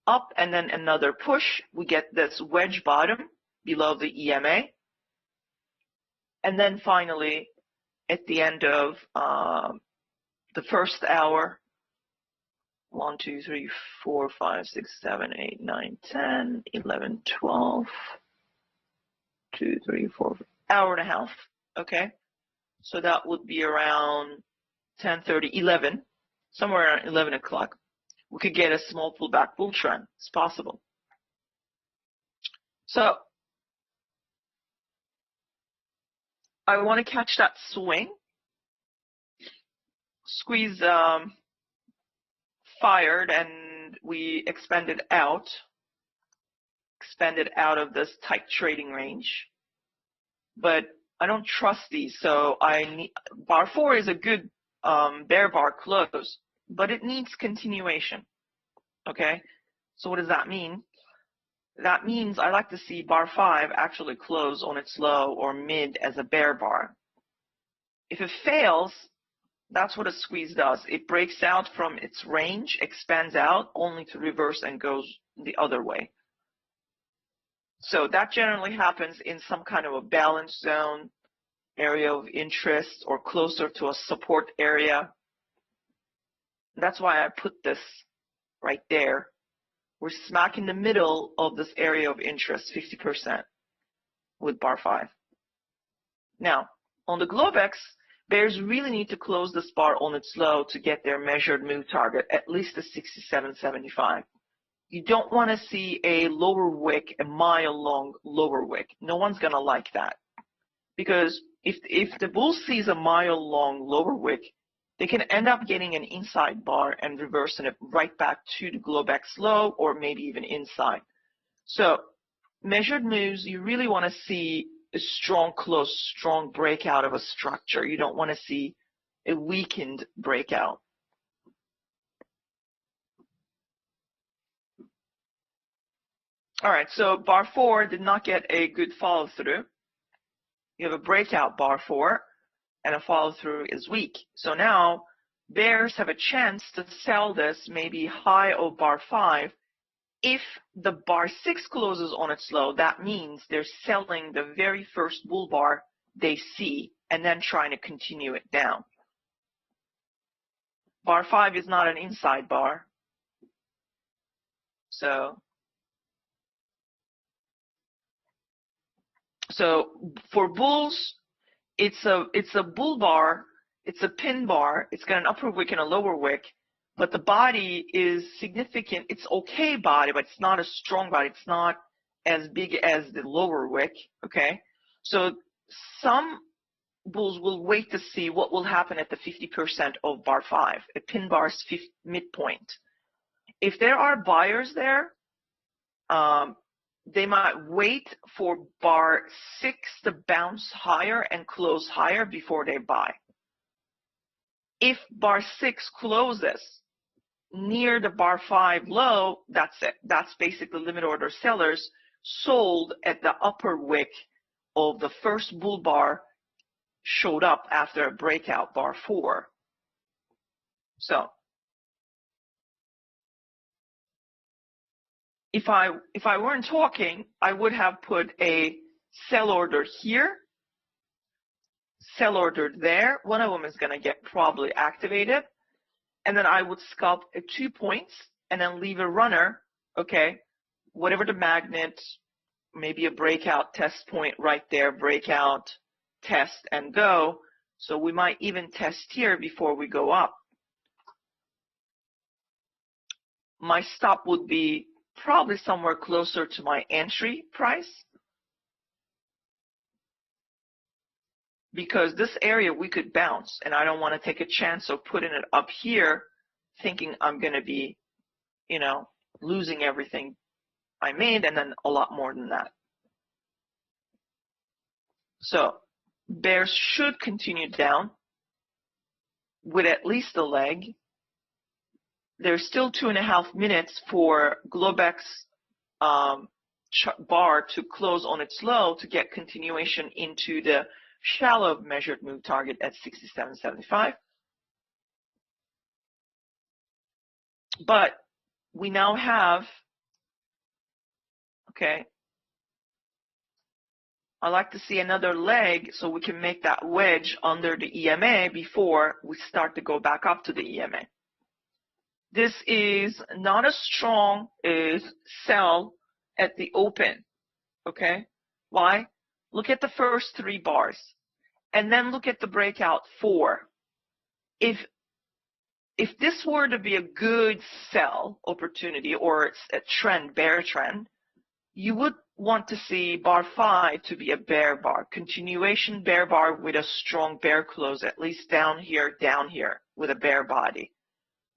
up, and then another push. We get this wedge bottom below the EMA. And then finally, at the end of the first hour, 1, 2, 3, 4, 5, 6, 7, 8, 9, 10, 11, 12, 2, 3, 4, hour and a half. Okay, so that would be around 10:30, 11, somewhere around 11 o'clock. We could get a small pullback bull trend. It's possible. So I want to catch that swing. Squeeze fired, and we expanded out of this tight trading range. But I don't trust these, so I need, bar 4 is a good bear bar close, but it needs continuation. Okay, so what does that mean? That means I like to see bar 5 actually close on its low or mid as a bear bar. If it fails, that's what a squeeze does. It breaks out from its range, expands out, only to reverse and goes the other way. So that generally happens in some kind of a balance zone, area of interest, or closer to a support area. That's why I put this right there. We're smack in the middle of this area of interest, 50% with bar 5. Now, on the Globex, bears really need to close this bar on its low to get their measured move target, at least the 67.75. You don't want to see a lower wick, a mile long lower wick. No one's going to like that. Because if the bull sees a mile long lower wick, they can end up getting an inside bar and reversing it right back to the Globex low or maybe even inside. So measured moves, you really want to see a strong close, strong breakout of a structure. You don't want to see a weakened breakout. All right, so bar 4 did not get a good follow through. You have a breakout bar 4 and a follow through is weak. So now bears have a chance to sell this maybe high of bar 5. If the bar 6 closes on its low, that means they're selling the very first bull bar they see and then trying to continue it down. Bar 5 is not an inside bar. So for bulls, it's a bull bar, it's a pin bar, it's got an upper wick and a lower wick, but the body is significant. It's okay body, but it's not a strong body. It's not as big as the lower wick, okay? So some bulls will wait to see what will happen at the 50% of bar 5, a pin bar's midpoint. If there are buyers there, they might wait for bar 6 to bounce higher and close higher before they buy. If bar 6 closes near the bar 5 low, that's it. That's basically limit order sellers sold at the upper wick of the first bull bar showed up after a breakout bar 4. So if I weren't talking, I would have put a sell order here, sell order there. One of them is going to get probably activated. And then I would scalp at 2 points and then leave a runner, okay, whatever the magnet, maybe a breakout test point right there, breakout, test, and go. So we might even test here before we go up. My stop would be probably somewhere closer to my entry price, because this area we could bounce, and I don't want to take a chance of putting it up here thinking I'm going to be, you know, losing everything I made and then a lot more than that. So bears should continue down with at least a leg. There's still 2.5 minutes for Globex bar to close on its low to get continuation into the shallow measured move target at 67.75. But we now have, okay, I like to see another leg so we can make that wedge under the EMA before we start to go back up to the EMA. This is not as strong as sell at the open, okay? Why? Look at the first 3 bars, and then look at the breakout 4. If this were to be a good sell opportunity or it's a trend, bear trend, you would want to see bar 5 to be a bear bar, continuation bear bar with a strong bear close, at least down here with a bear body.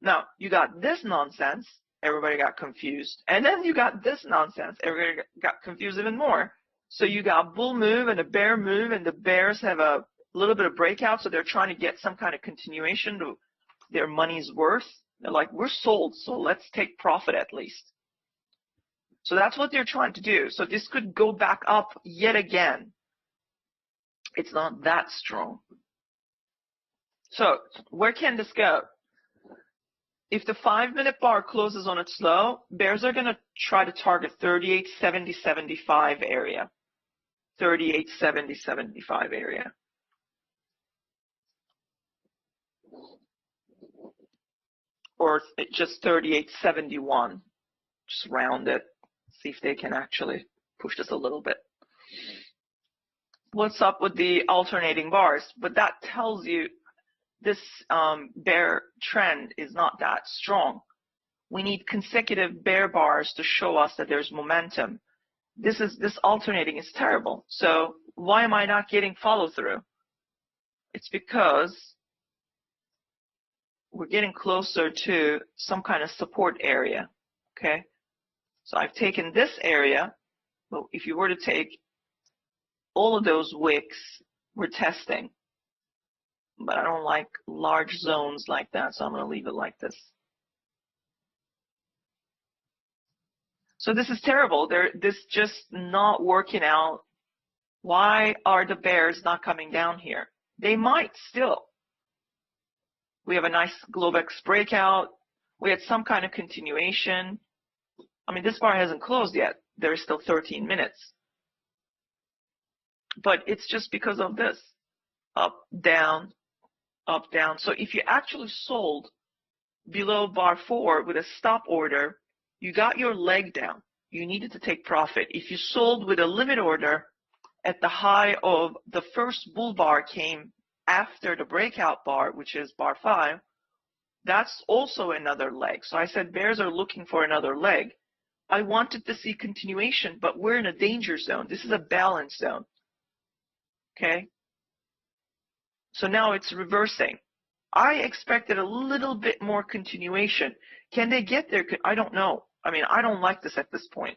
Now, you got this nonsense, everybody got confused, and then you got this nonsense, everybody got confused even more. So you got bull move and a bear move, and the bears have a little bit of breakout, so they're trying to get some kind of continuation to their money's worth. They're like, we're sold, so let's take profit at least. So that's what they're trying to do. So this could go back up yet again. It's not that strong. So where can this go? If the 5-minute bar closes on its low, bears are going to try to target 38.70-75 area. 38.70-75 area. Or just 38.71. Just round it. See if they can actually push this a little bit. What's up with the alternating bars? But that tells you this bear trend is not that strong. We need consecutive bear bars to show us that there's momentum. This alternating is terrible. So why am I not getting follow through? It's because we're getting closer to some kind of support area. Okay. So I've taken this area. Well, if you were to take all of those wicks, we're testing. But I don't like large zones like that, so I'm going to leave it like this. So this is terrible. This just not working out. Why are the bears not coming down here? They might still. We have a nice Globex breakout. We had some kind of continuation. I mean, this bar hasn't closed yet. There is still 13 minutes. But it's just because of this. Up, down, up, down. So if you actually sold below bar 4 with a stop order, you got your leg down. You needed to take profit. If you sold with a limit order at the high of the first bull bar came after the breakout bar, which is bar 5, that's also another leg. So I said bears are looking for another leg. I wanted to see continuation, but we're in a danger zone. This is a balance zone. Okay? So now it's reversing. I expected a little bit more continuation. Can they get there? I don't know. I mean, I don't like this at this point.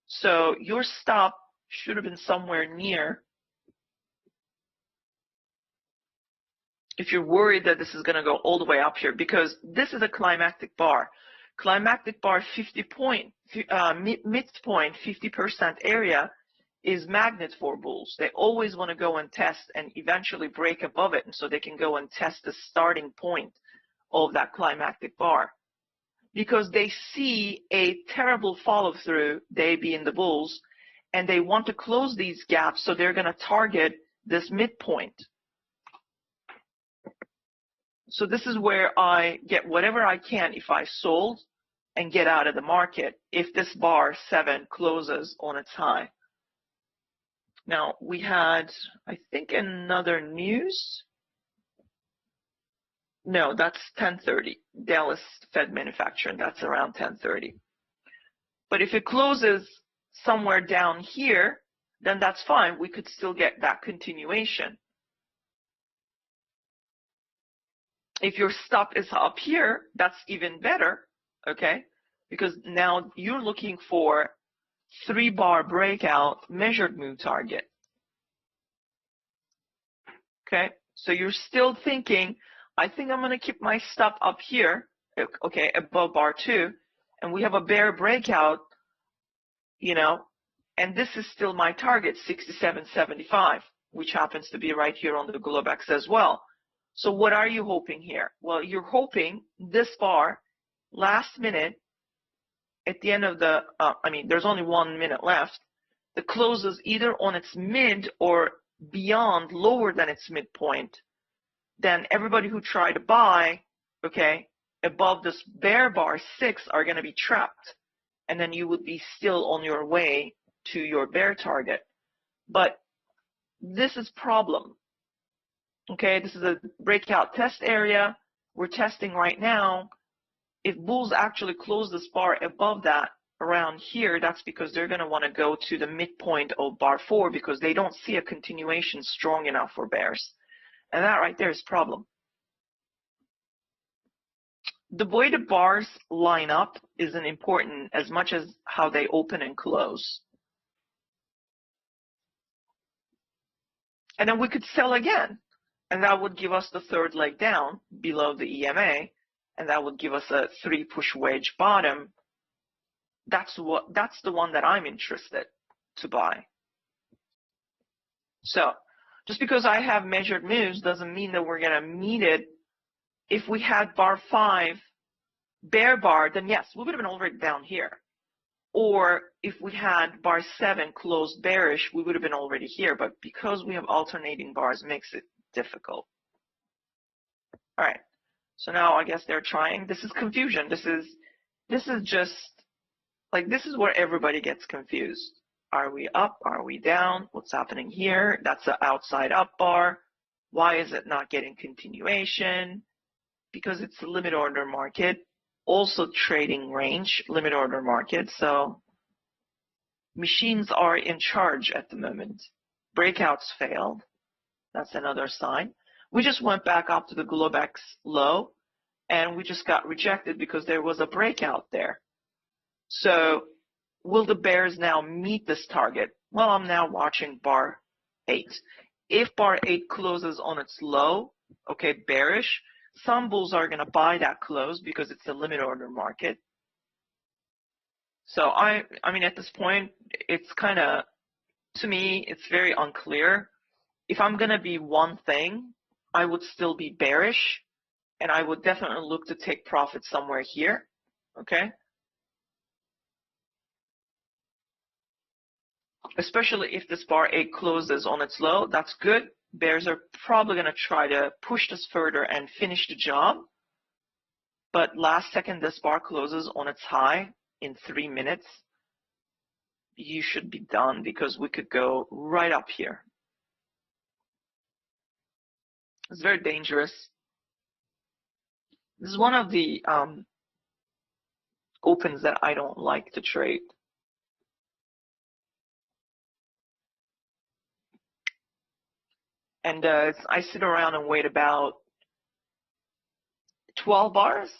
So your stop should have been somewhere near. If you're worried that this is going to go all the way up here, because this is a climactic bar. Climactic bar 50 point, midpoint 50% area is magnet for bulls. They always want to go and test and eventually break above it, and so they can go and test the starting point of that climactic bar. Because they see a terrible follow through, they being the bulls, and they want to close these gaps, so they're going to target this midpoint. So this is where I get whatever I can if I sold and get out of the market if this bar 7 closes on its high. Now we had, I think, another news. No, that's 10:30. Dallas Fed manufacturing, that's around 10:30. But if it closes somewhere down here, then that's fine. We could still get that continuation. If your stop is up here, that's even better, okay? Because now you're looking for 3-bar breakout measured move target. Okay, so you're still thinking, I think I'm going to keep my stop up here, okay, above bar 2, and we have a bear breakout, you know, and this is still my target, 67.75, which happens to be right here on the Globex as well. So what are you hoping here? Well, you're hoping this bar, last minute, at the end of the, there's only 1 minute left, it closes either on its mid or beyond, lower than its midpoint. Then everybody who tried to buy, okay, above this bear bar 6 are going to be trapped. And then you would be still on your way to your bear target. But this is problem. Okay, this is a breakout test area. We're testing right now. If bulls actually close this bar above that around here, that's because they're going to want to go to the midpoint of bar 4 because they don't see a continuation strong enough for bears. And that right there is problem. The way the bars line up isn't important as much as how they open and close. And then we could sell again. And that would give us the 3rd leg down below the EMA. And that would give us a 3 push wedge bottom. That's the one that I'm interested to buy. So just because I have measured moves doesn't mean that we're going to meet it. If we had bar 5 bear bar, then yes, we would have been already down here. Or if we had bar 7 closed bearish, we would have been already here. But because we have alternating bars, it makes it difficult. All right. So now I guess they're trying. This is confusion. This is just like, this is where everybody gets confused. Are we up? Are we down? What's happening here? That's an outside up bar. Why is it not getting continuation? Because it's a limit order market. also trading range, limit order market. So machines are in charge at the moment. Breakouts failed. That's another sign. We just went back up to the Globex low, and we just got rejected because there was a breakout there. So will the bears now meet this target? Well, I'm now watching bar 8. If bar 8 closes on its low, okay, bearish, some bulls are going to buy that close because it's a limit order market. So I mean, at this point, it's kind of, to me, it's very unclear. If I'm going to be one thing, I would still be bearish, and I would definitely look to take profit somewhere here, okay? Especially if this bar 8 closes on its low, that's good. Bears are probably going to try to push this further and finish the job. But last second this bar closes on its high in 3 minutes, you should be done because we could go right up here. It's very dangerous. This is one of the opens that I don't like to trade. And I sit around and wait about 12 bars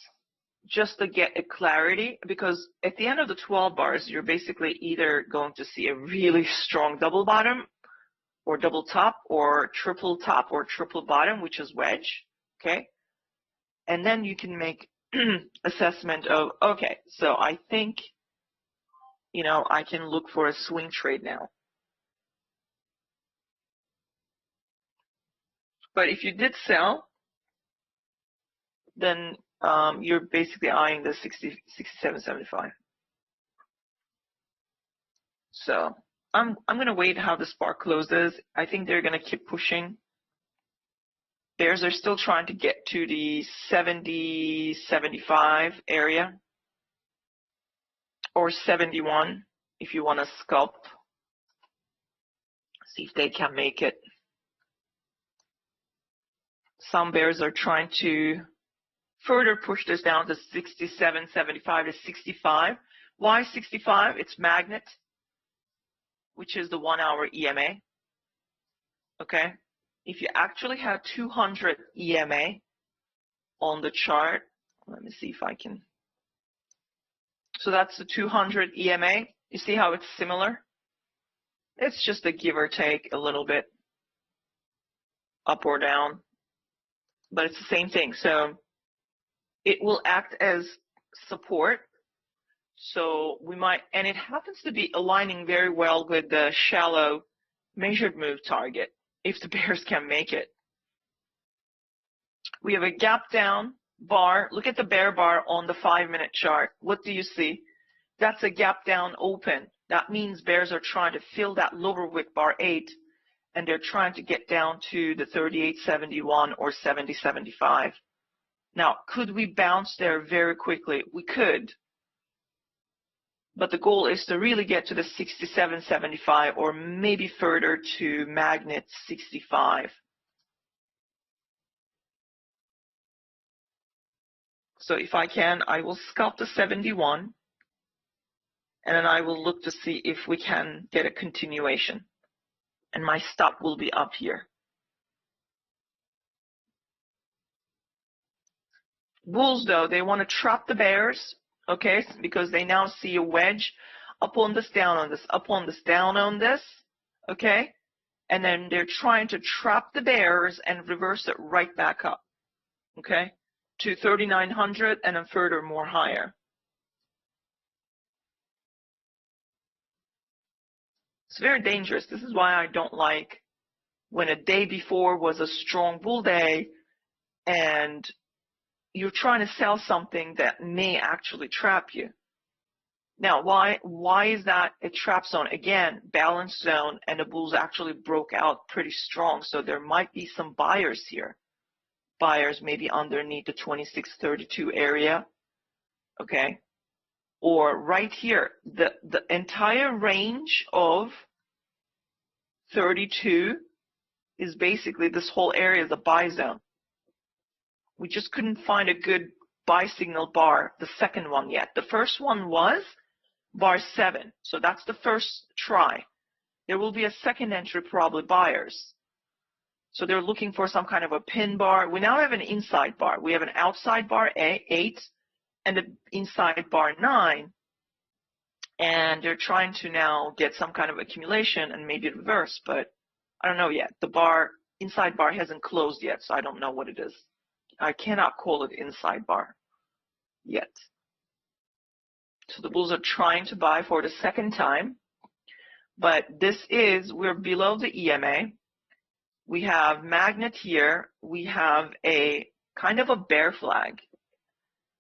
just to get a clarity, because at the end of the 12 bars, you're basically either going to see a really strong double bottom or double top or triple bottom, which is wedge, okay? And then you can make assessment of, okay, so I think, you know, I can look for a swing trade now. But if you did sell, then you're basically eyeing the 67.75. So I'm going to wait how this bar closes. I think they're going to keep pushing. Bears are still trying to get to the 70.75 area, or 71 if you want to scalp. See if they can make it. Some bears are trying to further push this down to 67.75 to 65. Why 65? It's magnet, which is the 1 hour EMA. Okay. If you actually have 200 EMA on the chart, let me see if I can. So that's the 200 EMA. You see how it's similar? It's just a give or take a little bit up or down, but it's the same thing. So it will act as support. So we might, and it happens to be aligning very well with the shallow measured move target, if the bears can make it. We have a gap down bar. Look at the bear bar on the 5-minute chart. What do you see? That's a gap down open. That means bears are trying to fill that lower wick bar 8, and they're trying to get down to the 38.71 or 70.75. Now, could we bounce there very quickly? We could. But the goal is to really get to the 67.75 or maybe further to magnet 65. So if I can, I will scalp the 71, and then I will look to see if we can get a continuation. And my stop will be up here. Bulls, though, they want to trap the bears, okay, because they now see a wedge up on this, down on this, up on this, down on this, okay? And then they're trying to trap the bears and reverse it right back up, okay, to 3,900 and then further more higher. It's very dangerous. This is why I don't like when a day before was a strong bull day and you're trying to sell something that may actually trap you. Now, why is that a trap zone? Again, balance zone, and the bulls actually broke out pretty strong, so there might be some buyers here. Buyers maybe underneath the 26.32 area, okay? Or right here, the entire range of 32 is basically, this whole area is a buy zone. We just couldn't find a good buy signal bar, the second one yet. The first one was bar 7. So that's the first try. There will be a second entry, probably buyers. So they're looking for some kind of a pin bar. We now have an inside bar. We have an outside bar 8 and an inside bar 9. And they're trying to now get some kind of accumulation and maybe reverse, but I don't know yet. The bar, inside bar hasn't closed yet, so I don't know what it is. I cannot call it inside bar yet. So the bulls are trying to buy for the second time, but we're below the EMA. We have magnet here. We have a kind of a bear flag,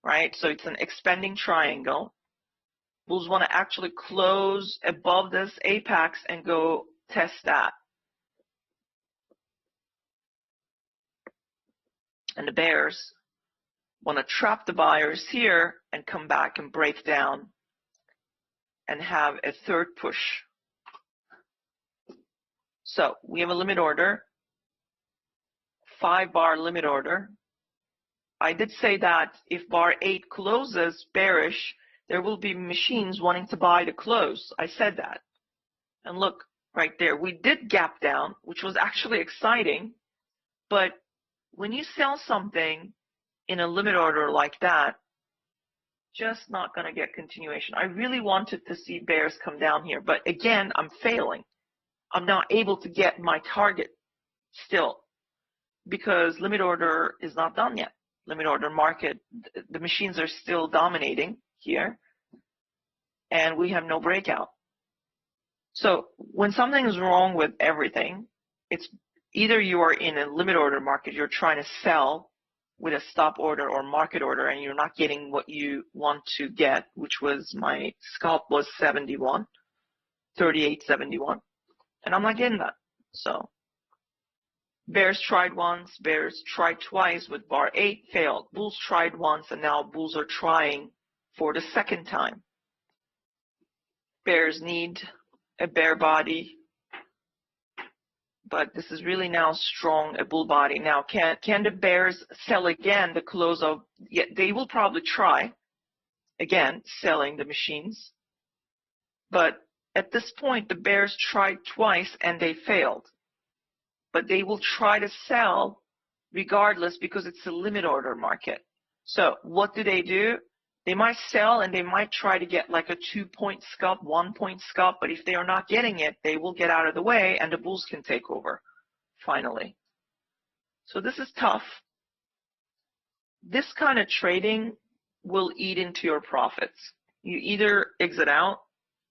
right? So it's an expanding triangle. Bulls want to actually close above this apex and go test that. And the bears want to trap the buyers here and come back and break down and have a third push. So we have a limit order, 5-bar limit order. I did say that if bar 8 closes bearish, there will be machines wanting to buy the close. I said that. And look, right there, we did gap down, which was actually exciting. But when you sell something in a limit order like that, just not going to get continuation. I really wanted to see bears come down here. But again, I'm failing. I'm not able to get my target still because limit order is not done yet. Limit order market, the machines are still dominating here, and we have no breakout. So when something is wrong with everything, it's either you are in a limit order market, you're trying to sell with a stop order or market order, and you're not getting what you want to get, which was my scalp was 71, 38.71, and I'm not getting that. So bears tried once, bears tried twice with bar 8, failed. Bulls tried once, and now bulls are trying for the second time. Bears need a bear body, but this is really now strong, a bull body. Now, can the bears sell again the close of, yeah, they will probably try again selling the machines, but at this point the bears tried twice and they failed. But they will try to sell regardless because it's a limit order market. So what do? They might sell and they might try to get like a 2-point scalp, 1-point scalp, but if they are not getting it, they will get out of the way and the bulls can take over finally. So this is tough. This kind of trading will eat into your profits. You either exit out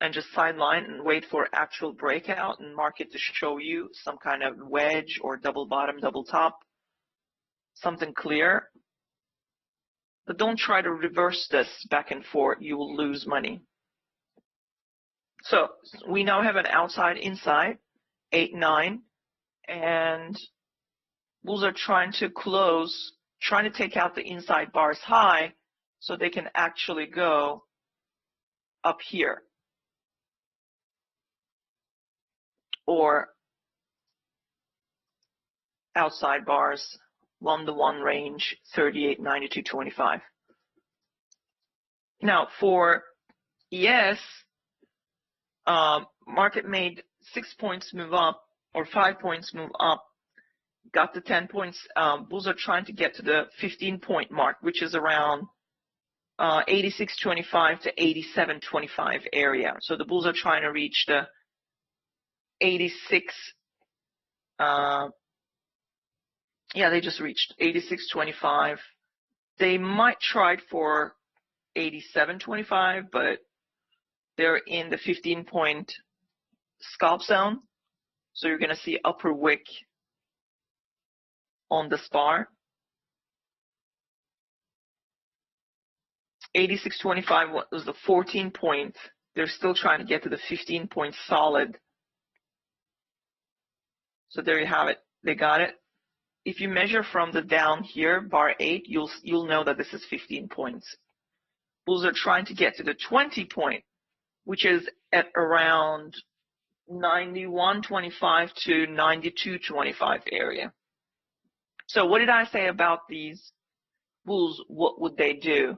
and just sideline and wait for actual breakout and market to show you some kind of wedge or double bottom, double top, something clear. But don't try to reverse this back and forth. You will lose money. So we now have an outside, inside, 8, 9, and bulls are trying to close, trying to take out the inside bars high so they can actually go up here. Or outside bars, 1-to-1 range, 38.9225. Now for ES, market made 6 points move up or 5 points move up, got to 10 points. Bulls are trying to get to the 15-point mark, which is around 86.25 to 87.25 area. So the bulls are trying to reach the 86. They just reached 86.25. They might try for 87.25, but they're in the 15-point scalp zone. So you're going to see upper wick on the bar. 86.25 was the 14-point. They're still trying to get to the 15-point solid. So there you have it. They got it. If you measure from the down here, bar 8, you'll know that this is 15 points. Bulls are trying to get to the 20-point, which is at around 91.25 to 92.25 area. So what did I say about these bulls, what would they do?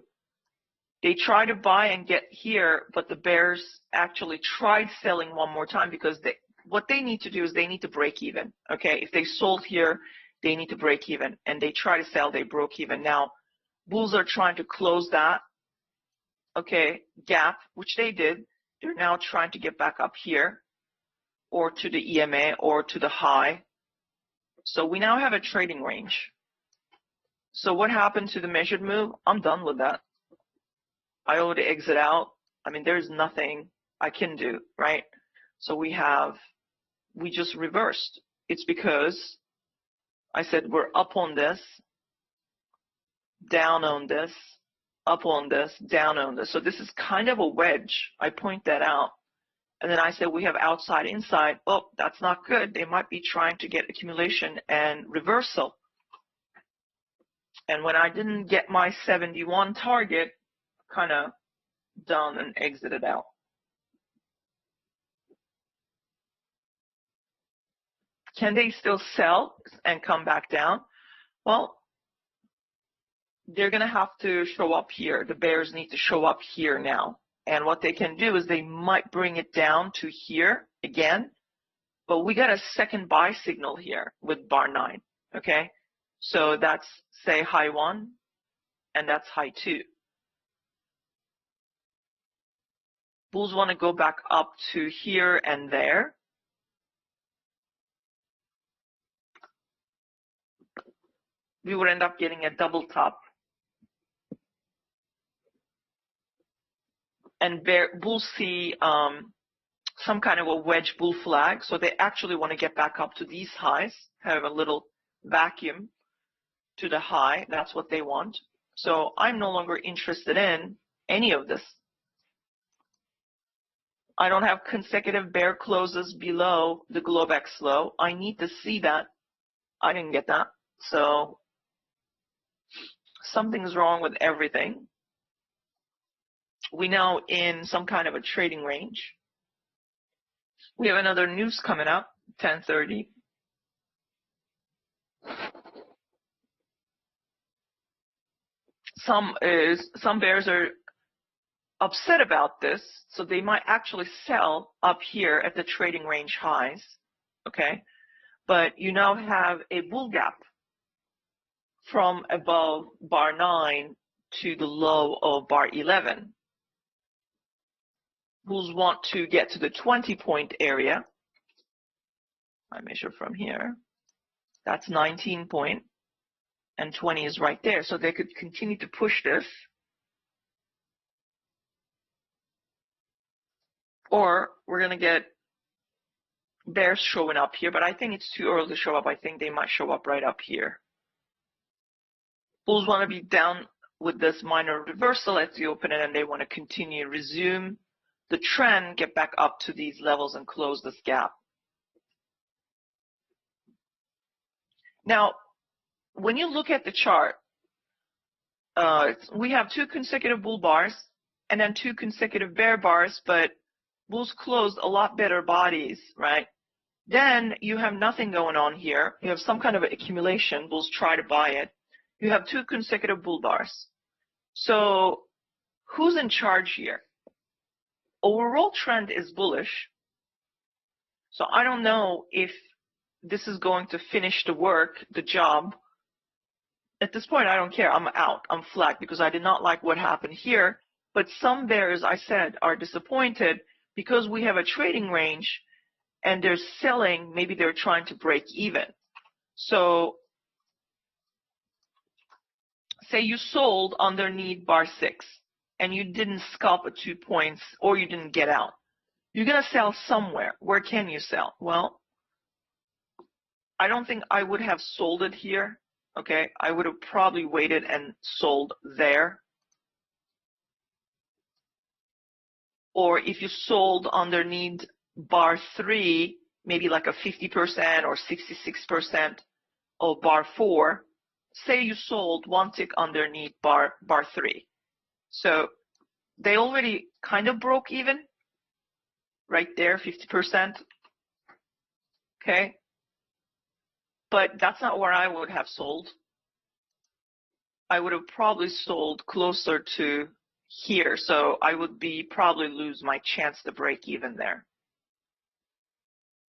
They try to buy and get here, but the bears actually tried selling one more time because what they need to do is they need to break even. Okay, if they sold here, they need to break even, and they try to sell, they broke even. Now, bulls are trying to close that, okay, gap, which they did. They're now trying to get back up here, or to the EMA, or to the high. So we now have a trading range. So what happened to the measured move? I'm done with that. I already exit out. I mean, there's nothing I can do, right? So we just reversed. It's because I said we're up on this, down on this, up on this, down on this. So this is kind of a wedge. I point that out. And then I said we have outside, inside. Oh, that's not good. They might be trying to get accumulation and reversal. And when I didn't get my 71 target, kind of done and exited out. Can they still sell and come back down? Well, they're going to have to show up here. The bears need to show up here now. And what they can do is they might bring it down to here again. But we got a second buy signal here with bar 9. Okay? So that's, say, high 1, and that's high 2. Bulls want to go back up to here and there. We would end up getting a double top. And bulls see some kind of a wedge bull flag, so they actually want to get back up to these highs, have a little vacuum to the high. That's what they want. So I'm no longer interested in any of this. I don't have consecutive bear closes below the Globex low. I need to see that. I didn't get that. So something's wrong with everything. We now in some kind of a trading range. We have another news coming up, 10:30. Some bears are upset about this, so they might actually sell up here at the trading range highs, okay? But you now have a bull gap from above bar 9 to the low of bar 11. Bulls want to get to the 20-point area. I measure from here. That's 19 point, and 20 is right there. So they could continue to push this. Or we're going to get bears showing up here, but I think it's too early to show up. I think they might show up right up here. Bulls want to be down with this minor reversal at the opening, and they want to continue, resume the trend, get back up to these levels and close this gap. Now, when you look at the chart, we have 2 consecutive bull bars and then 2 consecutive bear bars, but bulls closed a lot better bodies, right? Then you have nothing going on here. You have some kind of accumulation. Bulls try to buy it. You have 2 consecutive bull bars. So who's in charge here? Overall trend is bullish. So I don't know if this is going to finish the work, the job. At this point, I don't care. I'm out. I'm flat because I did not like what happened here. But some bears, I said, are disappointed because we have a trading range and they're selling. Maybe they're trying to break even. So say you sold underneath bar 6 and you didn't scalp at 2 points or you didn't get out. You're going to sell somewhere. Where can you sell? Well, I don't think I would have sold it here. Okay, I would have probably waited and sold there. Or if you sold underneath bar 3, maybe like a 50% or 66% of bar 4, say you sold one tick underneath bar 3. So they already kind of broke even right there, 50%. Okay. But that's not where I would have sold. I would have probably sold closer to here. So I would probably lose my chance to break even there.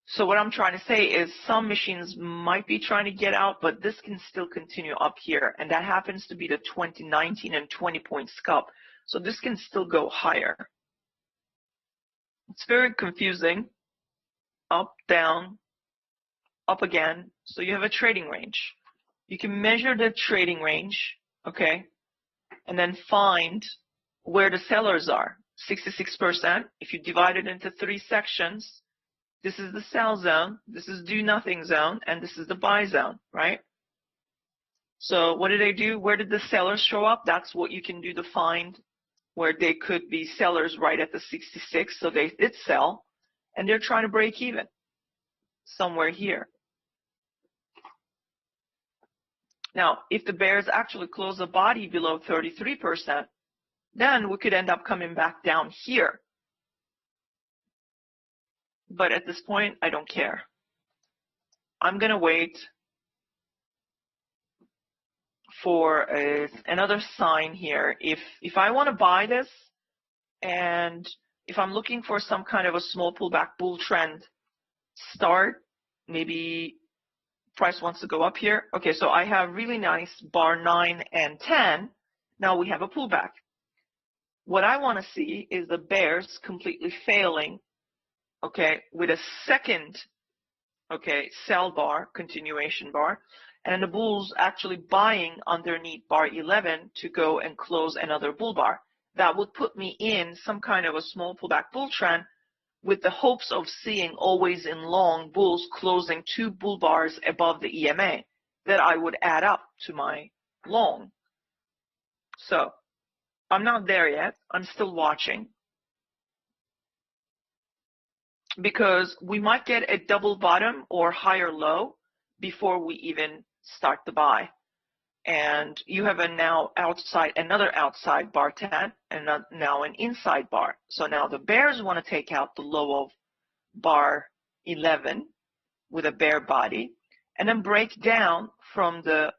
So what I'm trying to say is some machines might be trying to get out, but this can still continue up here. And that happens to be the 2019 and 20-point scalp. So this can still go higher. It's very confusing. Up, down, up again. So you have a trading range. You can measure the trading range, okay, and then find where the sellers are. 66%. If you divide it into 3 sections, this is the sell zone, this is do nothing zone, and this is the buy zone, right? So what did they do? Where did the sellers show up? That's what you can do to find where they could be sellers right at the 66. So they did sell, and they're trying to break even somewhere here. Now, if the bears actually close the body below 33%, then we could end up coming back down here. But at this point, I don't care. I'm going to wait for another sign here. If I want to buy this, and if I'm looking for some kind of a small pullback bull trend start, maybe price wants to go up here. Okay, so I have really nice bar 9 and 10. Now we have a pullback. What I want to see is the bears completely failing, okay, with a second, okay, sell bar, continuation bar, and the bulls actually buying underneath bar 11 to go and close another bull bar. That would put me in some kind of a small pullback bull trend with the hopes of seeing always in long bulls closing 2 bull bars above the EMA that I would add up to my long. So I'm not there yet. I'm still watching, because we might get a double bottom or higher low before we even start the buy. And you have another outside bar 10 and now an inside bar. So now the bears want to take out the low of bar 11 with a bear body and then break down from the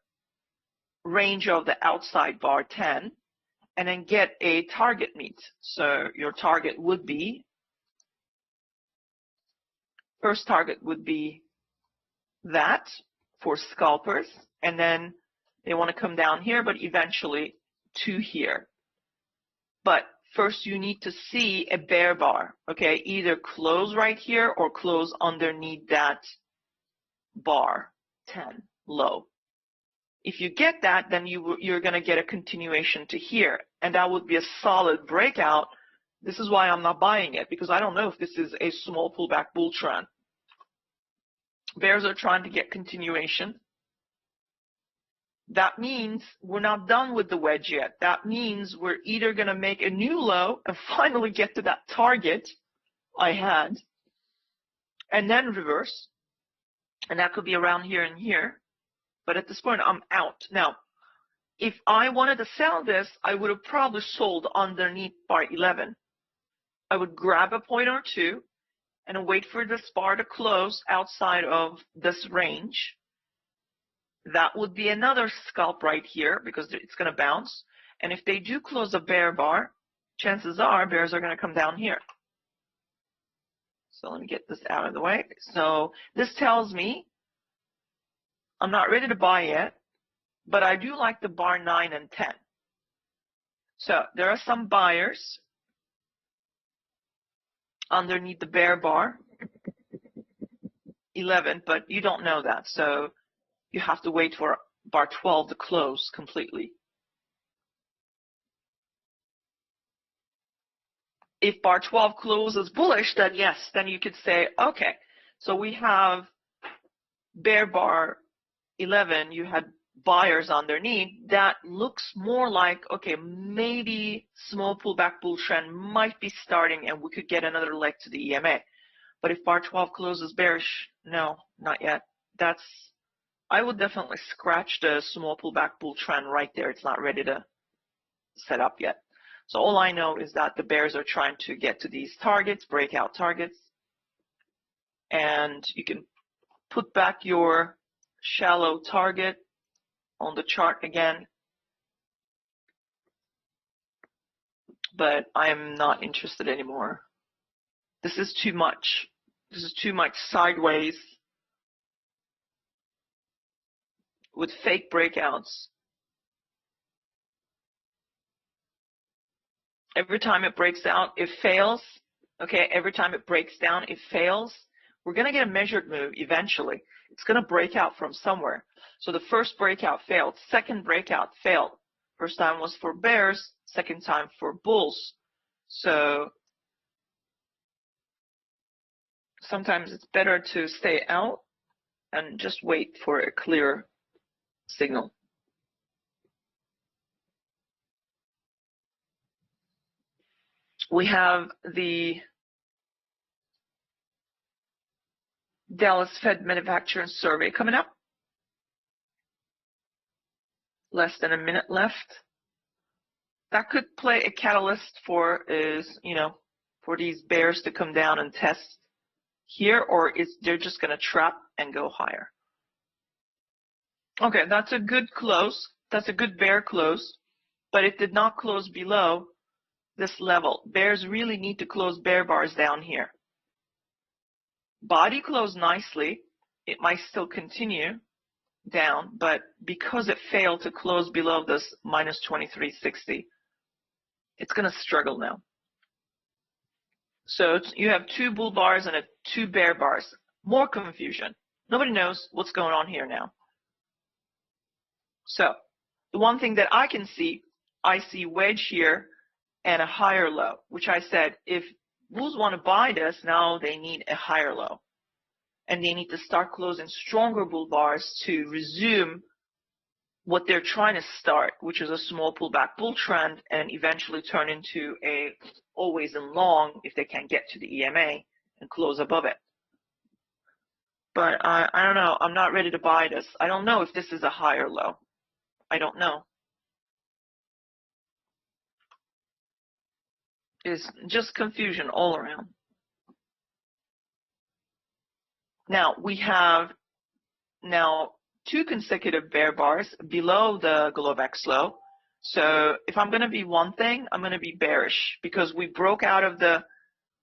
range of the outside bar 10 and then get a target meet. So your target would be, first target would be that for scalpers, and then they want to come down here, but eventually to here. But first you need to see a bear bar, okay? Either close right here or close underneath that bar 10 low. If you get that, then you're going to get a continuation to here, and that would be a solid breakout. This is why I'm not buying it, because I don't know if this is a small pullback bull trend. Bears are trying to get continuation. That means we're not done with the wedge yet. That means we're either going to make a new low and finally get to that target I had, and then reverse. And that could be around here and here. But at this point, I'm out. Now, if I wanted to sell this, I would have probably sold underneath bar 11. I would grab a point or two and wait for this bar to close outside of this range. That would be another scalp right here because it's going to bounce. And if they do close a bear bar, chances are bears are going to come down here. So let me get this out of the way. So this tells me I'm not ready to buy yet, but I do like the bar 9 and 10. So there are some buyers underneath the bear bar 11, but you don't know that. So you have to wait for bar 12 to close completely. If bar 12 closes bullish, then yes, then you could say, okay, so we have bear bar 11, you had buyers underneath. That looks more like, okay, maybe small pullback bull trend might be starting and we could get another leg to the EMA. But if bar 12 closes bearish, no, not yet. I would definitely scratch the small pullback bull trend right there. It's not ready to set up yet. So all I know is that the bears are trying to get to these targets, breakout targets. And you can put back your shallow target on the chart again but I'm not interested anymore. This is too much. This is too much sideways with fake breakouts. Every time it breaks out, it fails. Okay, every time it breaks down, it fails. We're going to get a measured move eventually. It's going to break out from somewhere. So the first breakout failed. Second breakout failed. First time was for bears. Second time for bulls. So sometimes it's better to stay out and just wait for a clear signal. We have the Dallas Fed Manufacturing Survey coming up. Less than a minute left. That could play a catalyst for for these bears to come down and test here, or they're just going to trap and go higher. Okay, that's a good close. That's a good bear close, but it did not close below this level. Bears really need to close bear bars down here. Body closed nicely. It might still continue down, but because it failed to close below this minus 2360, it's going to struggle now. So you have two bull bars and two bear bars. More confusion. Nobody knows what's going on here now. So the one thing that I can see, I see wedge here and a higher low, which I said if bulls want to buy this, now they need a higher low. And they need to start closing stronger bull bars to resume what they're trying to start, which is a small pullback bull trend, and eventually turn into a always in long if they can get to the EMA and close above it. But I don't know. I'm not ready to buy this. I don't know if this is a higher low. I don't know. It's just confusion all around. Now we have two consecutive bear bars below the Globex low. So if I'm going to be one thing, I'm going to be bearish because we broke out of the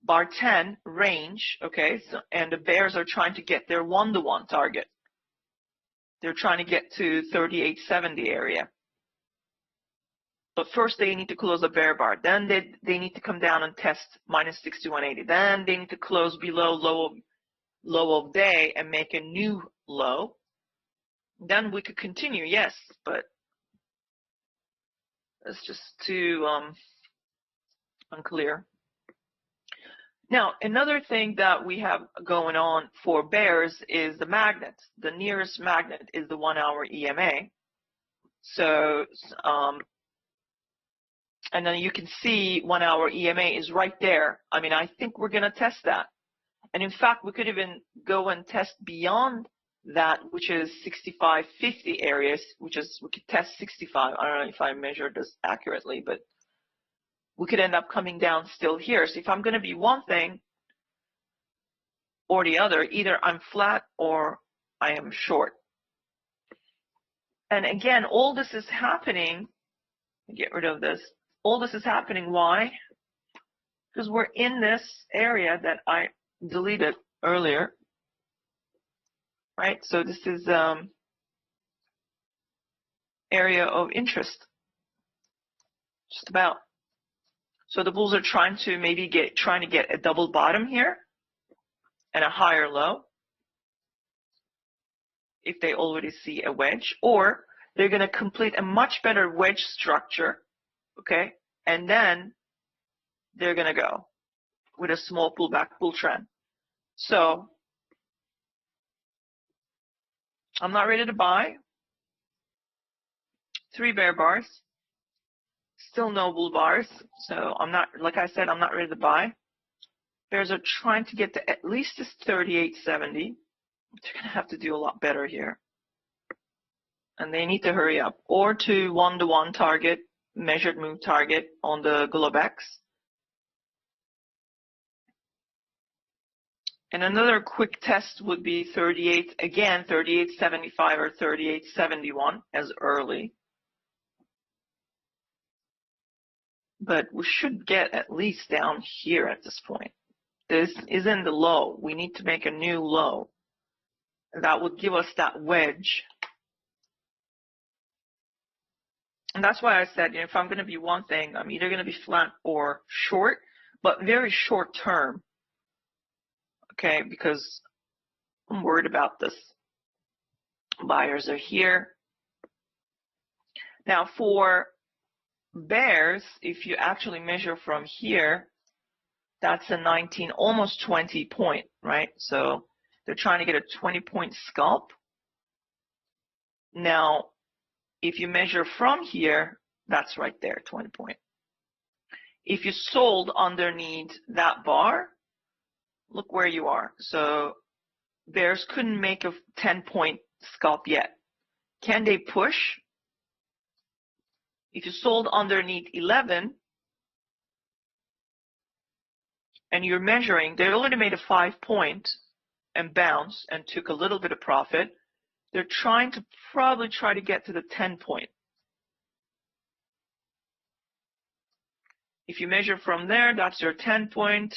bar 10 range, okay, and the bears are trying to get their one-to-one target. They're trying to get to 3870 area. But first they need to close a bear bar. Then they need to come down and test minus 6180. Then they need to close below low of day and make a new low. Then we could continue, yes, but it's just too unclear. Now, another thing that we have going on for bears is the magnet. The nearest magnet is the 1 hour EMA. So, and then you can see 1 hour EMA is right there. I mean, I think we're going to test that. And in fact, we could even go and test beyond that, which is 6550 areas, which is, we could test 65. I don't know if I measured this accurately, but we could end up coming down still here. So if I'm going to be one thing or the other, either I'm flat or I am short. And again, all this is happening, get rid of this. All this is happening, why? Because we're in this area that I deleted earlier, right? So this is area of interest, just about. So the bulls are trying to maybe get a double bottom here and a higher low if they already see a wedge, or they're going to complete a much better wedge structure, okay? And then they're going to go with a small pullback bull trend. So I'm not ready to buy. 3 bear bars. Still no bull bars. So I'm not, like I said, I'm not ready to buy. Bears are trying to get to at least this 3870. They're going to have to do a lot better here. And they need to hurry up. Or to 1-to-1 target, measured move target on the Globex. And another quick test would be 3875 or 3871 as early. but we should get at least down here at this point. This isn't the low. We need to make a new low. That would give us that wedge. And that's why I said, if I'm going to be one thing, I'm either going to be flat or short, but very short term. Okay, because I'm worried about this. Buyers are here. Now for bears, if you actually measure from here, that's a 19, almost 20 point, right? So they're trying to get a 20-point scalp. Now, if you measure from here, that's right there, 20 point. If you sold underneath that bar, look where you are. So bears couldn't make a 10-point scalp yet. Can they push? If you sold underneath 11 and you're measuring, they already made a 5-point and bounced and took a little bit of profit. They're trying to probably try to get to the 10-point. If you measure from there, that's your 10-point.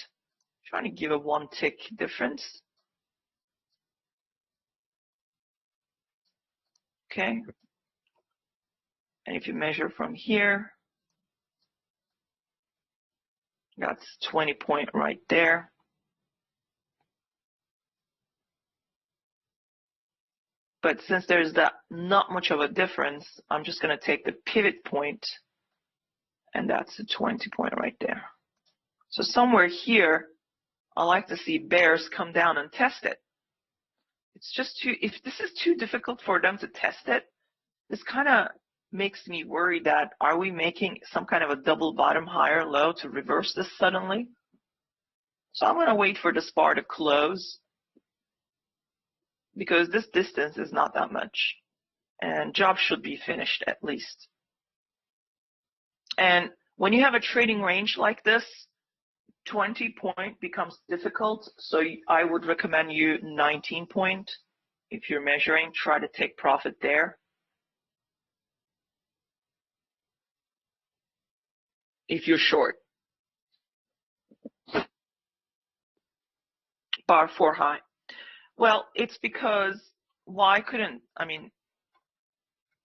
Trying to give a 1-tick difference. Okay. And if you measure from here, that's 20-point right there. But since there's not much of a difference, I'm just going to take the pivot point, and that's the 20-point right there. So somewhere here, I like to see bears come down and test it. It's just if this is too difficult for them to test it, this kind of makes me worry that are we making some kind of a double bottom higher low to reverse this suddenly? So I'm going to wait for this bar to close because this distance is not that much and job should be finished at least. And when you have a trading range like this, 20-point becomes difficult. So I would recommend you 19-point. If you're measuring, try to take profit there. If you're short. Bar 4 high. Well, it's because why couldn't,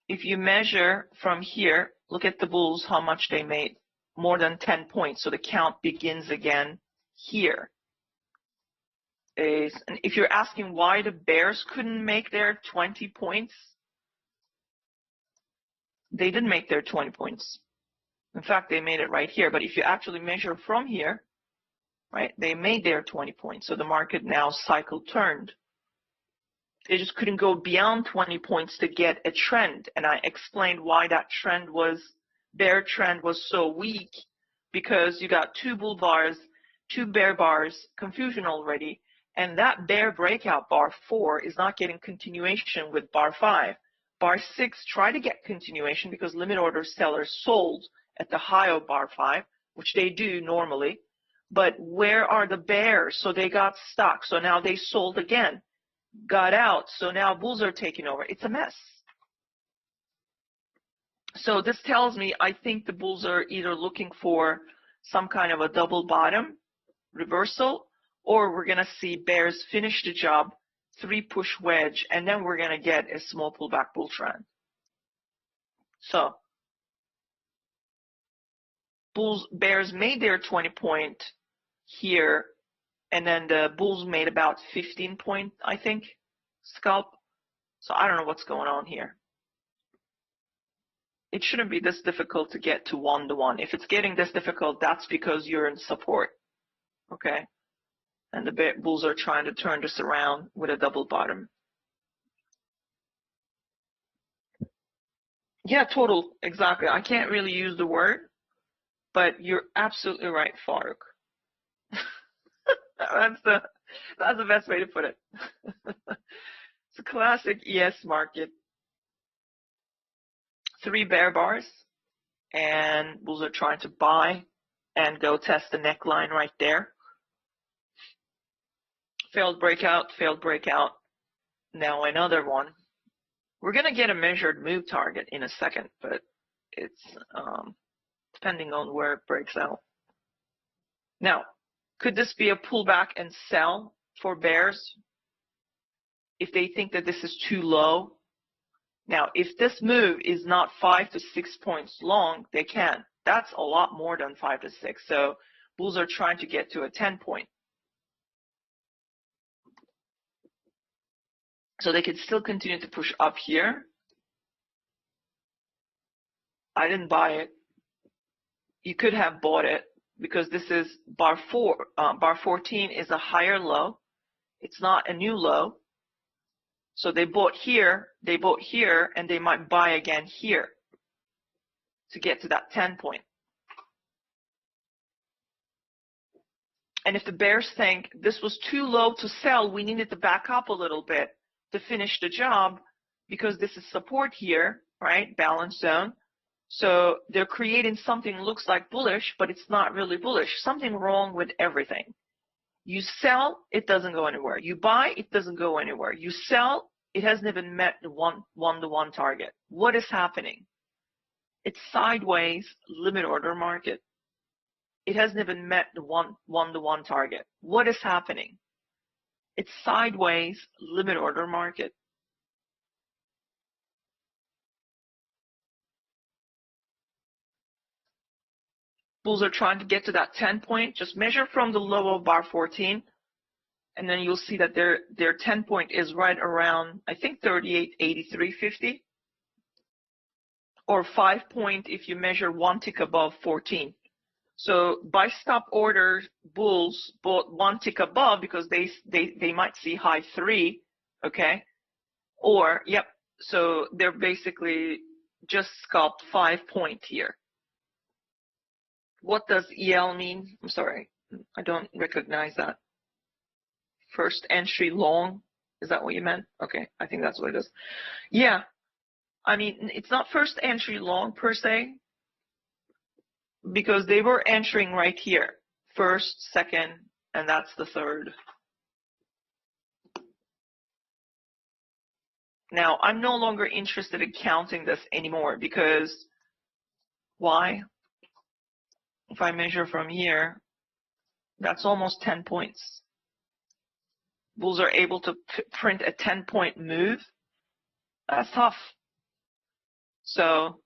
if you measure from here, look at the bulls, how much they made, more than 10 points. So the count begins again here. And if you're asking why the bears couldn't make their 20 points, they didn't make their 20 points. In fact, they made it right here. But if you actually measure from here, right, they made their 20 points. So the market now cycle turned. They just couldn't go beyond 20 points to get a trend. And I explained why that trend bear trend was so weak, because you got 2 bull bars, 2 bear bars, confusion already. And that bear breakout bar 4 is not getting continuation with bar 5. Bar 6 try to get continuation because limit order sellers sold at the high of bar 5, which they do normally. But where are the bears? So they got stuck. So now they sold again, got out. So now bulls are taking over. It's a mess. So this tells me I think the bulls are either looking for some kind of a double bottom reversal, or we're going to see bears finish the job, 3 push wedge, and then we're going to get a small pullback bull trend. So bears made their 20-point here, and then the bulls made about 15-point, I think, scalp. So I don't know what's going on here. It shouldn't be this difficult to get to 1-to-1. If it's getting this difficult, that's because you're in support. Okay? And the bulls are trying to turn this around with a double bottom. Yeah, total, exactly. I can't really use the word, but you're absolutely right, Farooq. That's the best way to put it. It's a classic ES market. 3 bear bars, and bulls are trying to buy and go test the neckline right there. Failed breakout, failed breakout. Now another one. We're going to get a measured move target in a second, but it's depending on where it breaks out. Now, could this be a pullback and sell for bears if they think that this is too low? Now, if this move is not 5 to 6 points long, they can. That's a lot more than 5 to 6. So bulls are trying to get to a 10 point. So they could still continue to push up here. I didn't buy it. You could have bought it because this is bar 14 is a higher low. It's not a new low. So they bought here, and they might buy again here to get to that 10 point. And if the bears think this was too low to sell, we needed to back up a little bit to finish the job because this is support here, right? Balance zone. So they're creating something looks like bullish, but it's not really bullish. Something wrong with everything. You sell, it doesn't go anywhere. You buy, it doesn't go anywhere. You sell, it hasn't even met the one-to-one target. What is happening? It's sideways limit order market. It hasn't even met the one-to-one target. What is happening? It's sideways limit order market. Bulls are trying to get to that 10 point. Just measure from the low of bar 14, and then you'll see that their 10 point is right around, I think, 38.8350, or 5 point if you measure one tick above 14. So buy stop orders, bulls bought one tick above because they might see high 3, okay? Or, yep, so they're basically just scalped 5 point here. What does EL mean? I'm sorry, I don't recognize that. First entry long, is that what you meant? Okay, I think that's what it is. Yeah, I mean, it's not first entry long per se, because they were entering right here. First, second, and that's the third. Now, I'm no longer interested in counting this anymore because why? If I measure from here, that's almost 10 points. Bulls are able to print a 10-point move. That's tough. So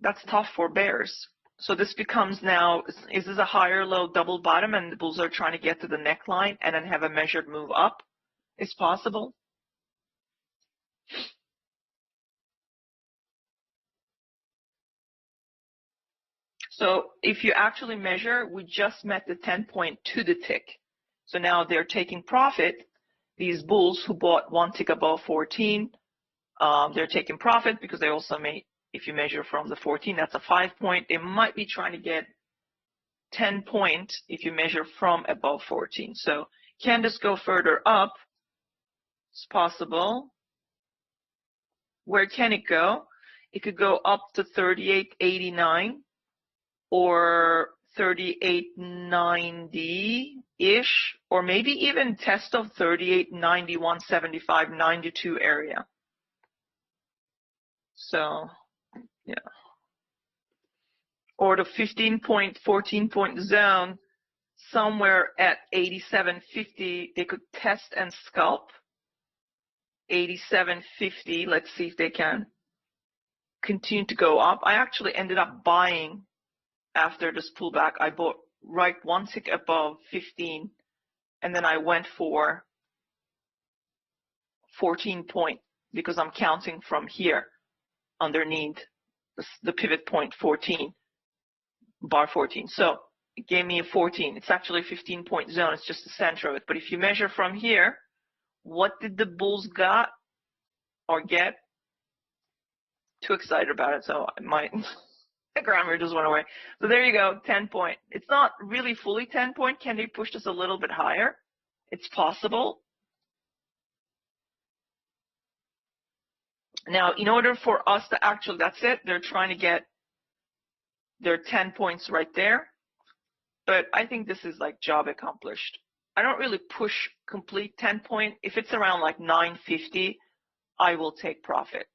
that's tough for bears. So this becomes now, is this a higher low double bottom and the bulls are trying to get to the neckline and then have a measured move up? It's possible. So if you actually measure, we just met the 10 point to the tick. So now they're taking profit. These bulls who bought one tick above 14, they're taking profit because they also made, if you measure from the 14, that's a 5 point. They might be trying to get 10 point if you measure from above 14. So can this go further up? It's possible. Where can it go? It could go up to 38.89 or 38.90-ish, or maybe even test of 38.90, 175, 92 area. So, yeah. Or the 15-point, 14-point zone, somewhere at 87.50, they could test and scalp. 87.50, let's see if they can continue to go up. I actually ended up buying after this pullback. I bought right one tick above 15, and then I went for 14 point because I'm counting from here underneath the pivot point 14, bar 14. So it gave me a 14. It's actually a 15-point zone. It's just the center of it. But if you measure from here, what did the bulls got or get? Too excited about it, so my grammar just went away. So there you go, 10 point. It's not really fully 10 point. Can they push this a little bit higher? It's possible. Now, in order for us to actually, that's it. They're trying to get their 10 points right there. But I think this is like job accomplished. I don't really push complete 10 point. If it's around like 950, I will take profit.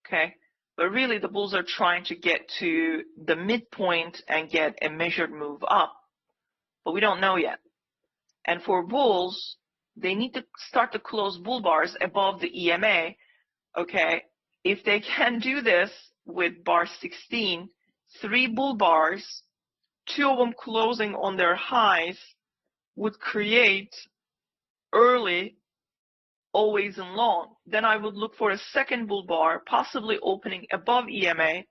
Okay. But really, the bulls are trying to get to the midpoint and get a measured move up. But we don't know yet. And for bulls, they need to start to close bull bars above the EMA. Okay, if they can do this with bar 16, 3 bull bars, 2 of them closing on their highs, would create early always and long. Then I would look for a second bull bar, possibly opening above EMA.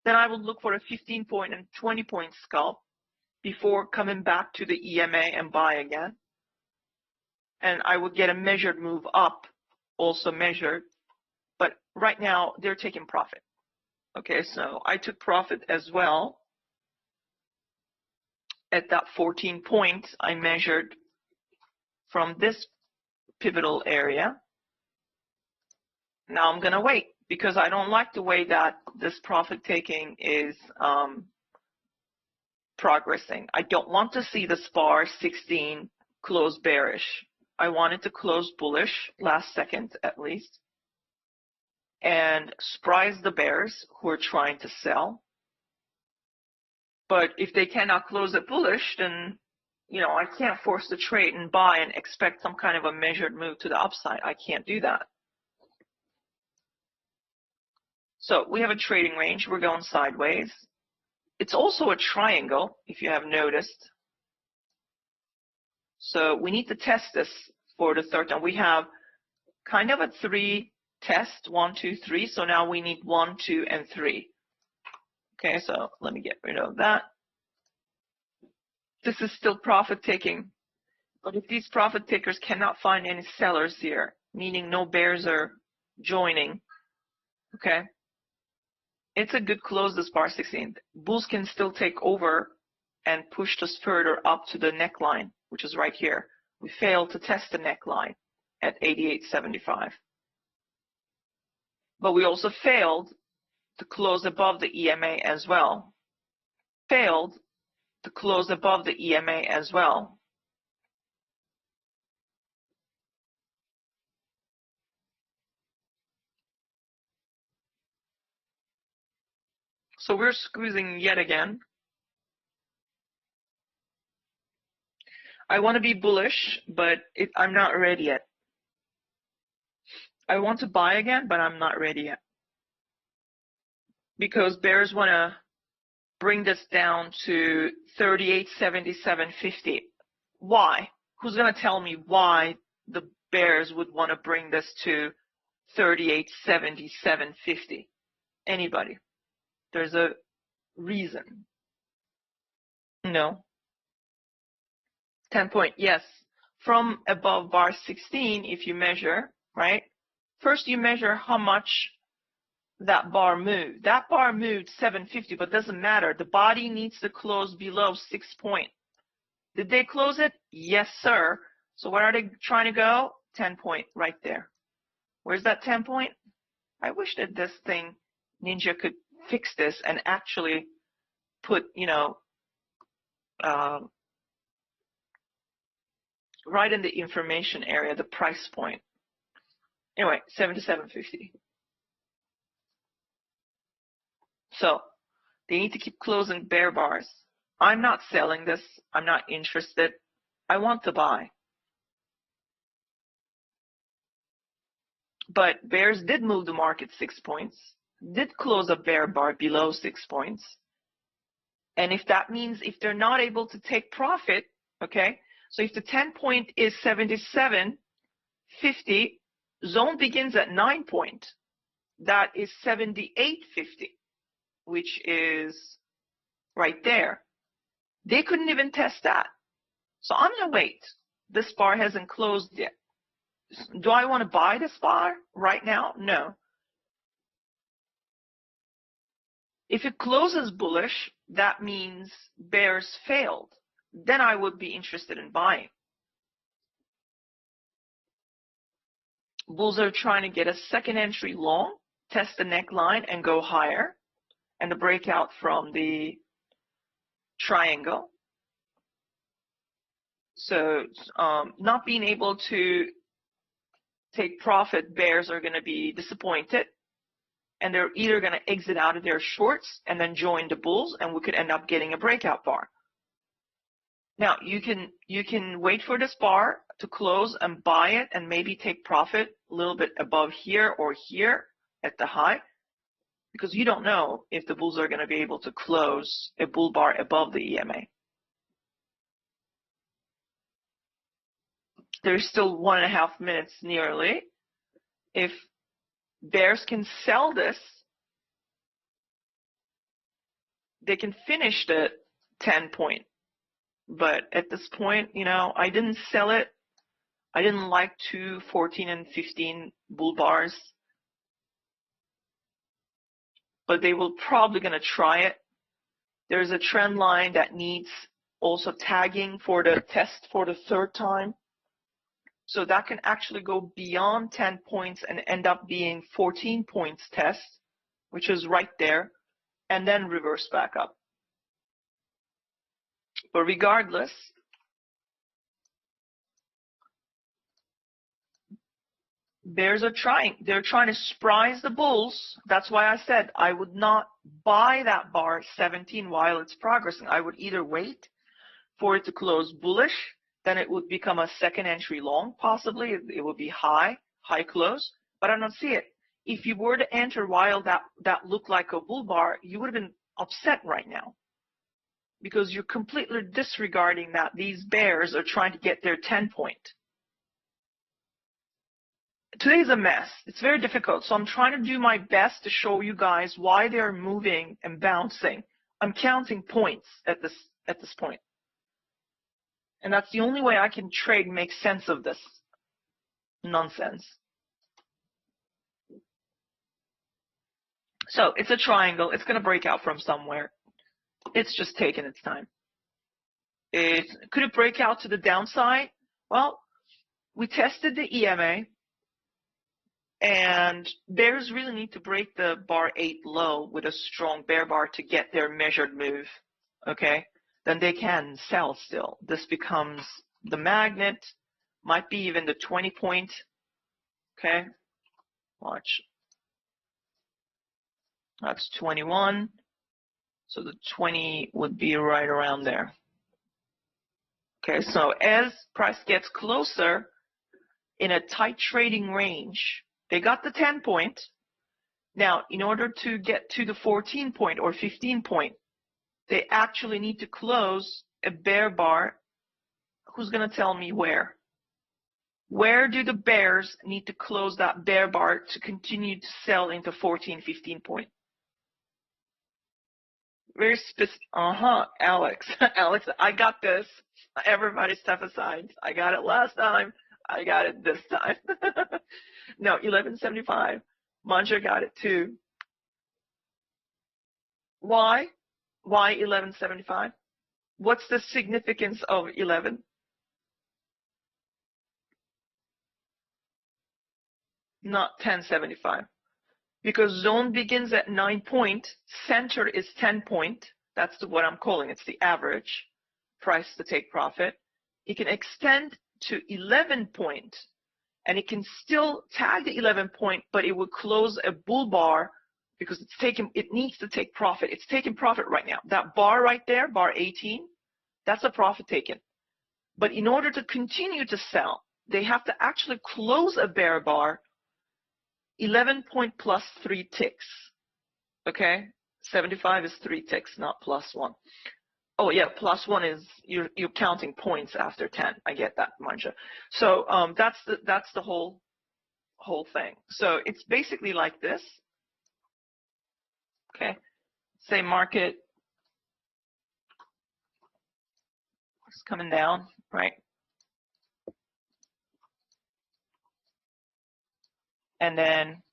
Then I would look for a 15-point and 20-point scalp before coming back to the EMA and buy again. And I would get a measured move up, also measured. But right now, they're taking profit. Okay, so I took profit as well. At that 14 points, I measured from this pivotal area. Now I'm going to wait because I don't like the way that this profit taking is progressing. I don't want to see the bar 16 close bearish. I want it to close bullish, last second at least, and surprise the bears who are trying to sell. But if they cannot close it bullish, then I can't force the trade and buy and expect some kind of a measured move to the upside. I can't do that. So we have a trading range. We're going sideways. It's also a triangle, if you have noticed. So we need to test this for the third time. We have kind of a 3 test, 1, 2, 3. So now we need 1, 2, and 3. Okay, so let me get rid of that. This is still profit taking. But if these profit takers cannot find any sellers here, meaning no bears are joining, okay, it's a good close this bar 16. Bulls can still take over and push us further up to the neckline, which is right here. We failed to test the neckline at 88.75. But we also failed to close above the EMA as well. Failed to close above the EMA as well. So we're squeezing yet again. I want to be bullish, but I'm not ready yet. I want to buy again, but I'm not ready yet. Because bears want to bring this down to 38.7750. Why? Who's going to tell me why the bears would want to bring this to 38.7750? Anybody? There's a reason. No. 10 point, yes. From above bar 16, if you measure, right? First you measure how much that bar moved. That bar moved 750, but doesn't matter. The body needs to close below 6 point. Did they close it? Yes, sir. So where are they trying to go? 10 point right there. Where's that 10 point? I wish that this thing, Ninja, could fix this and actually put, right in the information area, the price point. Anyway, 77.50. So they need to keep closing bear bars. I'm not selling this. I'm not interested. I want to buy. But bears did move the market 6 points, did close a bear bar below 6 points. And if that means if they're not able to take profit, okay, so if the 10 point is 77.50, zone begins at 9 point. That is 78.50, which is right there. They couldn't even test that. So I'm going to wait. This bar hasn't closed yet. Do I want to buy this bar right now? No. If it closes bullish, that means bears failed. Then I would be interested in buying. Bulls are trying to get a second entry long, test the neckline, and go higher, and the breakout from the triangle. So not being able to take profit, bears are going to be disappointed. and they're either going to exit out of their shorts and then join the bulls, and we could end up getting a breakout bar. Now, you can wait for this bar to close and buy it and maybe take profit a little bit above here or here at the high, because you don't know if the bulls are going to be able to close a bull bar above the EMA. There's still 1.5 minutes nearly. If bears can sell this, they can finish the 10 point. But at this point, you know, I didn't sell it. I didn't like 2, 14, and 15 bull bars. But they will probably going to try it. There's a trend line that needs also tagging for the test for the 3rd time. So that can actually go beyond 10 points and end up being 14 points test, which is right there, and then reverse back up. But regardless, bears are trying. They're trying to surprise the bulls. That's why I said I would not buy that bar 17 while it's progressing. I would either wait for it to close bullish, then it would become a second entry long, possibly. It would be high close, but I don't see it. If you were to enter while that looked like a bull bar, you would have been upset right now, because you're completely disregarding that these bears are trying to get their 10 point. Today's a mess. It's very difficult, so I'm trying to do my best to show you guys why they're moving and bouncing. I'm counting points at this point. And that's the only way I can trade and make sense of this nonsense. So it's a triangle. It's going to break out from somewhere. It's just taking its time. Could it break out to the downside? Well, we tested the EMA, and bears really need to break the bar 8 low with a strong bear bar to get their measured move. Okay? Then they can sell still. This becomes the magnet, might be even the 20 point. Okay, watch. That's 21. So the 20 would be right around there. Okay, so as price gets closer in a tight trading range, they got the 10 point. Now, in order to get to the 14 point or 15 point, they actually need to close a bear bar. Who's going to tell me where? Where do the bears need to close that bear bar to continue to sell into 14, 15 point? Very specific. Alex. Alex, I got this. Everybody step aside. I got it last time. I got it this time. No, 1175. Manja got it too. Why? Why 1175? What's the significance of 11? Not 1075. Because zone begins at 9 point, center is 10 point. That's what I'm calling. It's the average price to take profit. It can extend to 11 point, and it can still tag the 11 point, but it will close a bull bar because it needs to take profit. It's taking profit right now. That bar right there, bar 18, that's a profit taken. But in order to continue to sell, they have to actually close a bear bar 11 point plus 3 ticks. Okay? 75 is 3 ticks, not plus 1. Oh yeah, plus 1 is you're counting points after 10. I get that, Manja. So that's the whole thing. So it's basically like this. Okay, say market is coming down, right? And then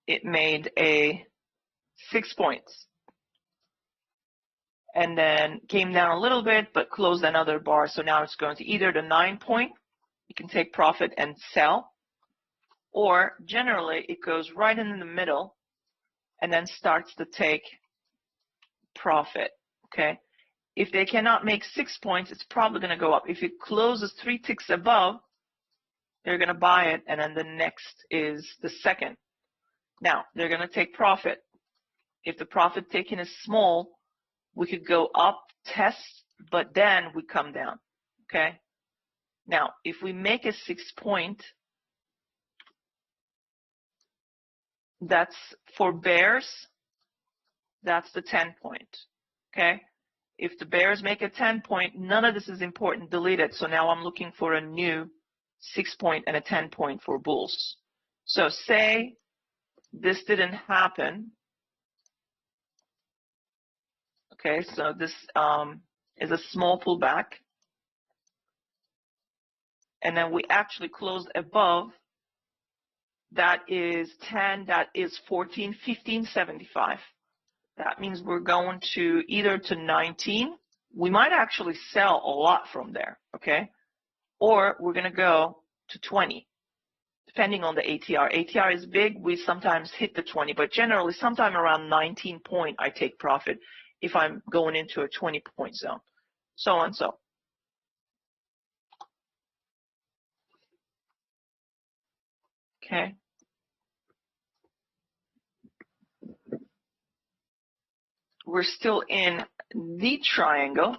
it made a 6 points. And then came down a little bit, but closed another bar. So now it's going to either the 9 point, you can take profit and sell, or generally it goes right in the middle and then starts to take profit. Okay. If they cannot make 6 points, it's probably going to go up. If it closes 3 ticks above, they're going to buy it, and then the next is the second Now, they're going to take profit. If the profit taken is small, we could go up, test, but then we come down, okay? Now, if we make a 6 point, that's for bears, that's the 10 point, okay? If the bears make a 10 point, none of this is important, delete it. So now I'm looking for a new 6 point and a 10 point for bulls. So say this didn't happen. Okay, so this is a small pullback. And then we actually closed above. That is 10, that is 14, 15, 75. That means we're going to either to 19. We might actually sell a lot from there, okay? Or we're going to go to 20, depending on the ATR. ATR is big. We sometimes hit the 20, but generally sometime around 19 point, I take profit if I'm going into a 20 point zone, so on and so. Okay. We're still in the triangle,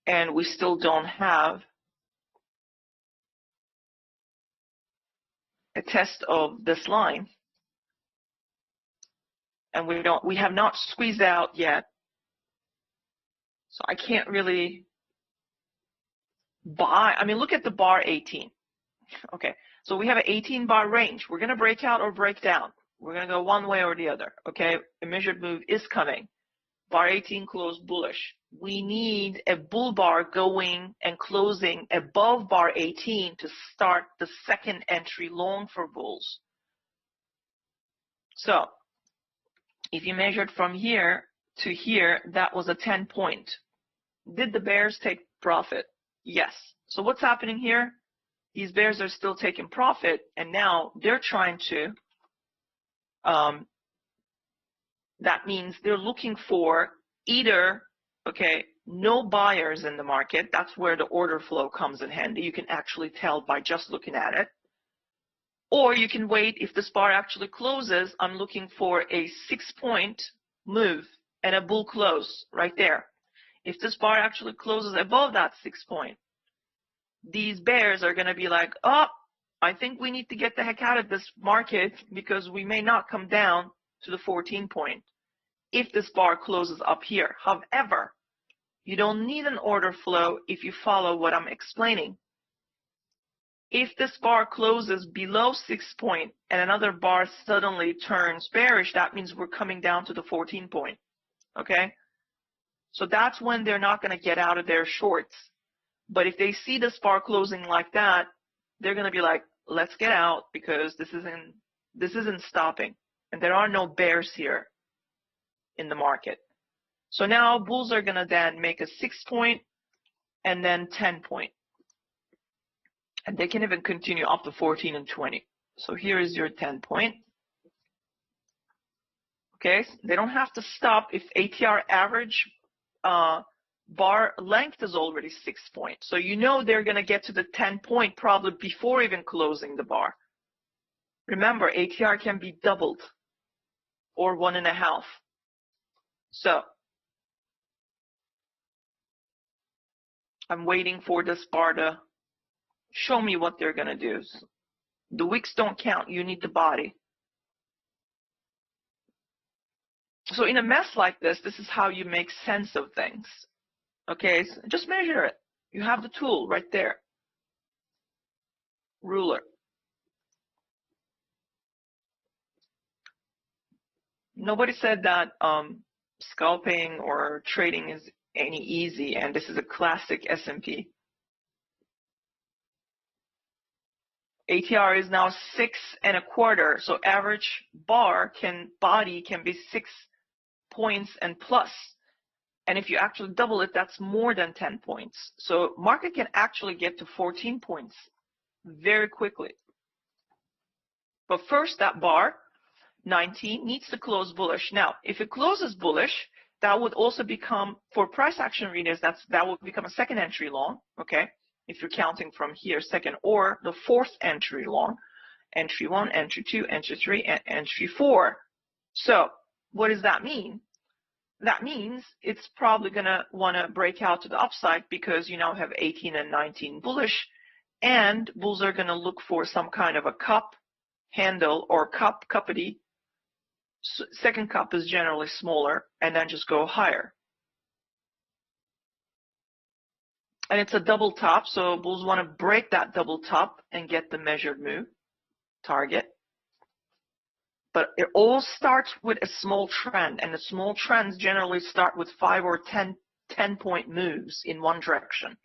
and we still don't have a test of this line, and we have not squeezed out yet, so I can't really buy. I mean, look at the bar 18. Okay, so we have an 18 bar range. We're going to break out or break down. We're going to go one way or the other. Okay, a measured move is coming. Bar 18 closed bullish. We need a bull bar going and closing above bar 18 to start the second entry long for bulls. So if you measured from here to here, that was a 10 point. Did the bears take profit? Yes. So what's happening here? These bears are still taking profit, and now they're trying to, that means they're looking for either, okay, no buyers in the market. That's where the order flow comes in handy. You can actually tell by just looking at it. Or you can wait. If this bar actually closes, I'm looking for a 6 point move and a bull close right there. If this bar actually closes above that 6 point, these bears are going to be like, oh, I think we need to get the heck out of this market because we may not come down to the 14 point if this bar closes up here. However, you don't need an order flow if you follow what I'm explaining. If this bar closes below 6 point and another bar suddenly turns bearish, that means we're coming down to the 14 point, okay? So that's when they're not going to get out of their shorts. But if they see this bar closing like that, they're going to be like, let's get out because this isn't stopping. And there are no bears here in the market. So now bulls are going to then make a 6 point and then 10 point. And they can even continue up to 14 and 20. So here is your 10 point. Okay, so they don't have to stop if ATR average bar length is already 6 points. So you know they're going to get to the 10 point probably before even closing the bar. Remember, ATR can be doubled or 1.5. So I'm waiting for this bar to show me what they're going to do. The wicks don't count. You need the body. So in a mess like this, this is how you make sense of things. Okay, so just measure it. You have the tool right there. Ruler. Nobody said that scalping or trading is any easy, and this is a classic S&P. ATR is now 6.25, so average body can be 6 points and plus. And if you actually double it, that's more than 10 points. So market can actually get to 14 points very quickly. But first, that bar 19 needs to close bullish. Now, if it closes bullish, that would also become, for price action readers, that would become a second entry long, okay? If you're counting from here, second or the fourth entry long. entry 1, entry 2, entry 3, and entry 4. So what does that mean? That means it's probably going to want to break out to the upside because you now have 18 and 19 bullish, and bulls are going to look for some kind of a cup handle or cuppity. Second cup is generally smaller, and then just go higher. And it's a double top, so bulls want to break that double top and get the measured move target. But it all starts with a small trend, and the small trends generally start with 5 or 10-point moves in one direction.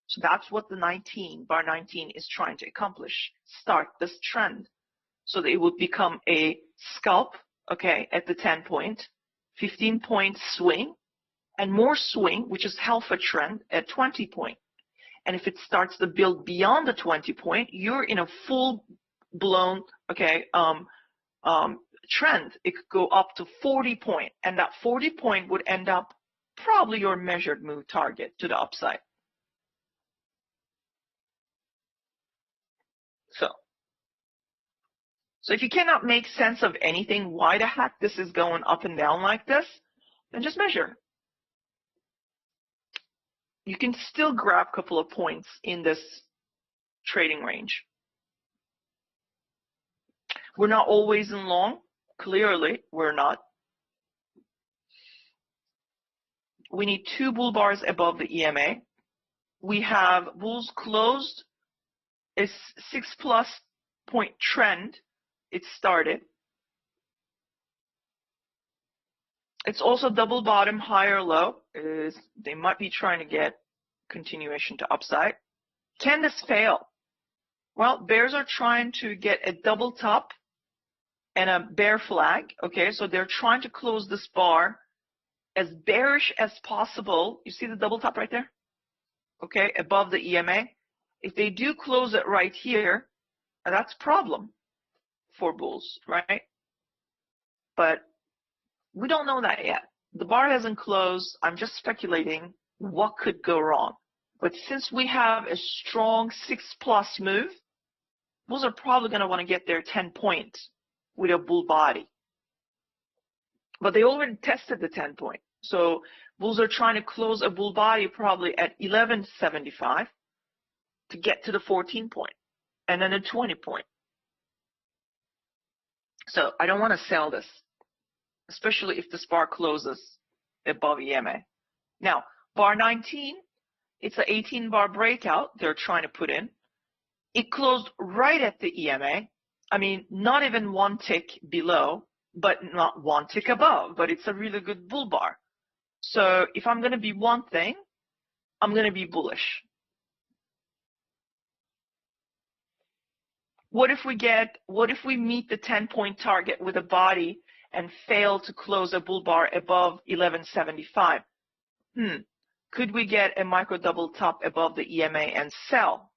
So that's what the bar 19 is trying to accomplish. Start this trend so that it would become a scalp, okay, at the 10-point, 15-point swing, and more swing, which is half a trend at 20-point. And if it starts to build beyond the 20-point, you're in a full-blown, okay, trend. It could go up to 40-point, and that 40-point would end up probably your measured move target to the upside. So if you cannot make sense of anything, why the heck this is going up and down like this, then just measure. You can still grab a couple of points in this trading range. We're not always in long. Clearly, we're not. We need 2 bull bars above the EMA. We have bulls closed a 6+ point trend. It started. It's also double bottom, higher low. They might be trying to get continuation to upside. Can this fail? Well, bears are trying to get a double top and a bear flag. Okay, so they're trying to close this bar as bearish as possible. You see the double top right there? Okay, above the EMA. If they do close it right here, that's a problem for bulls, right? But we don't know that yet. The bar hasn't closed. I'm just speculating what could go wrong. But since we have a strong 6+ move, bulls are probably going to want to get their 10 points with a bull body. But they already tested the 10 point. So bulls are trying to close a bull body probably at 1175 to get to the 14 point and then a 20 point. So I don't want to sell this, especially if this bar closes above EMA. Now, bar 19, it's an 18-bar breakout they're trying to put in. It closed right at the EMA. I mean, not even one tick below, but not one tick above, but it's a really good bull bar. So if I'm going to be one thing, I'm going to be bullish. What if we meet the 10-point target with a body and fail to close a bull bar above 1175? Could we get a micro double top above the EMA and sell?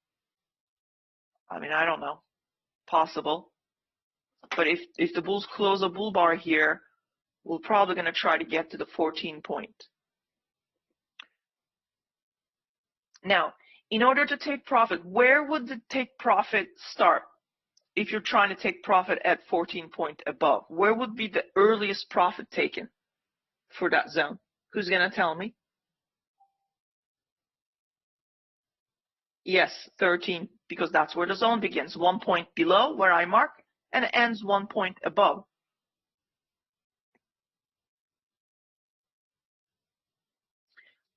I mean, I don't know. Possible. But if the bulls close a bull bar here, we're probably going to try to get to the 14 point. Now, in order to take profit, where would the take profit start? If you're trying to take profit at 14 point above, where would be the earliest profit taken for that zone? Who's going to tell me? Yes, 13, because that's where the zone begins. 1 point below where I mark, and it ends 1 point above.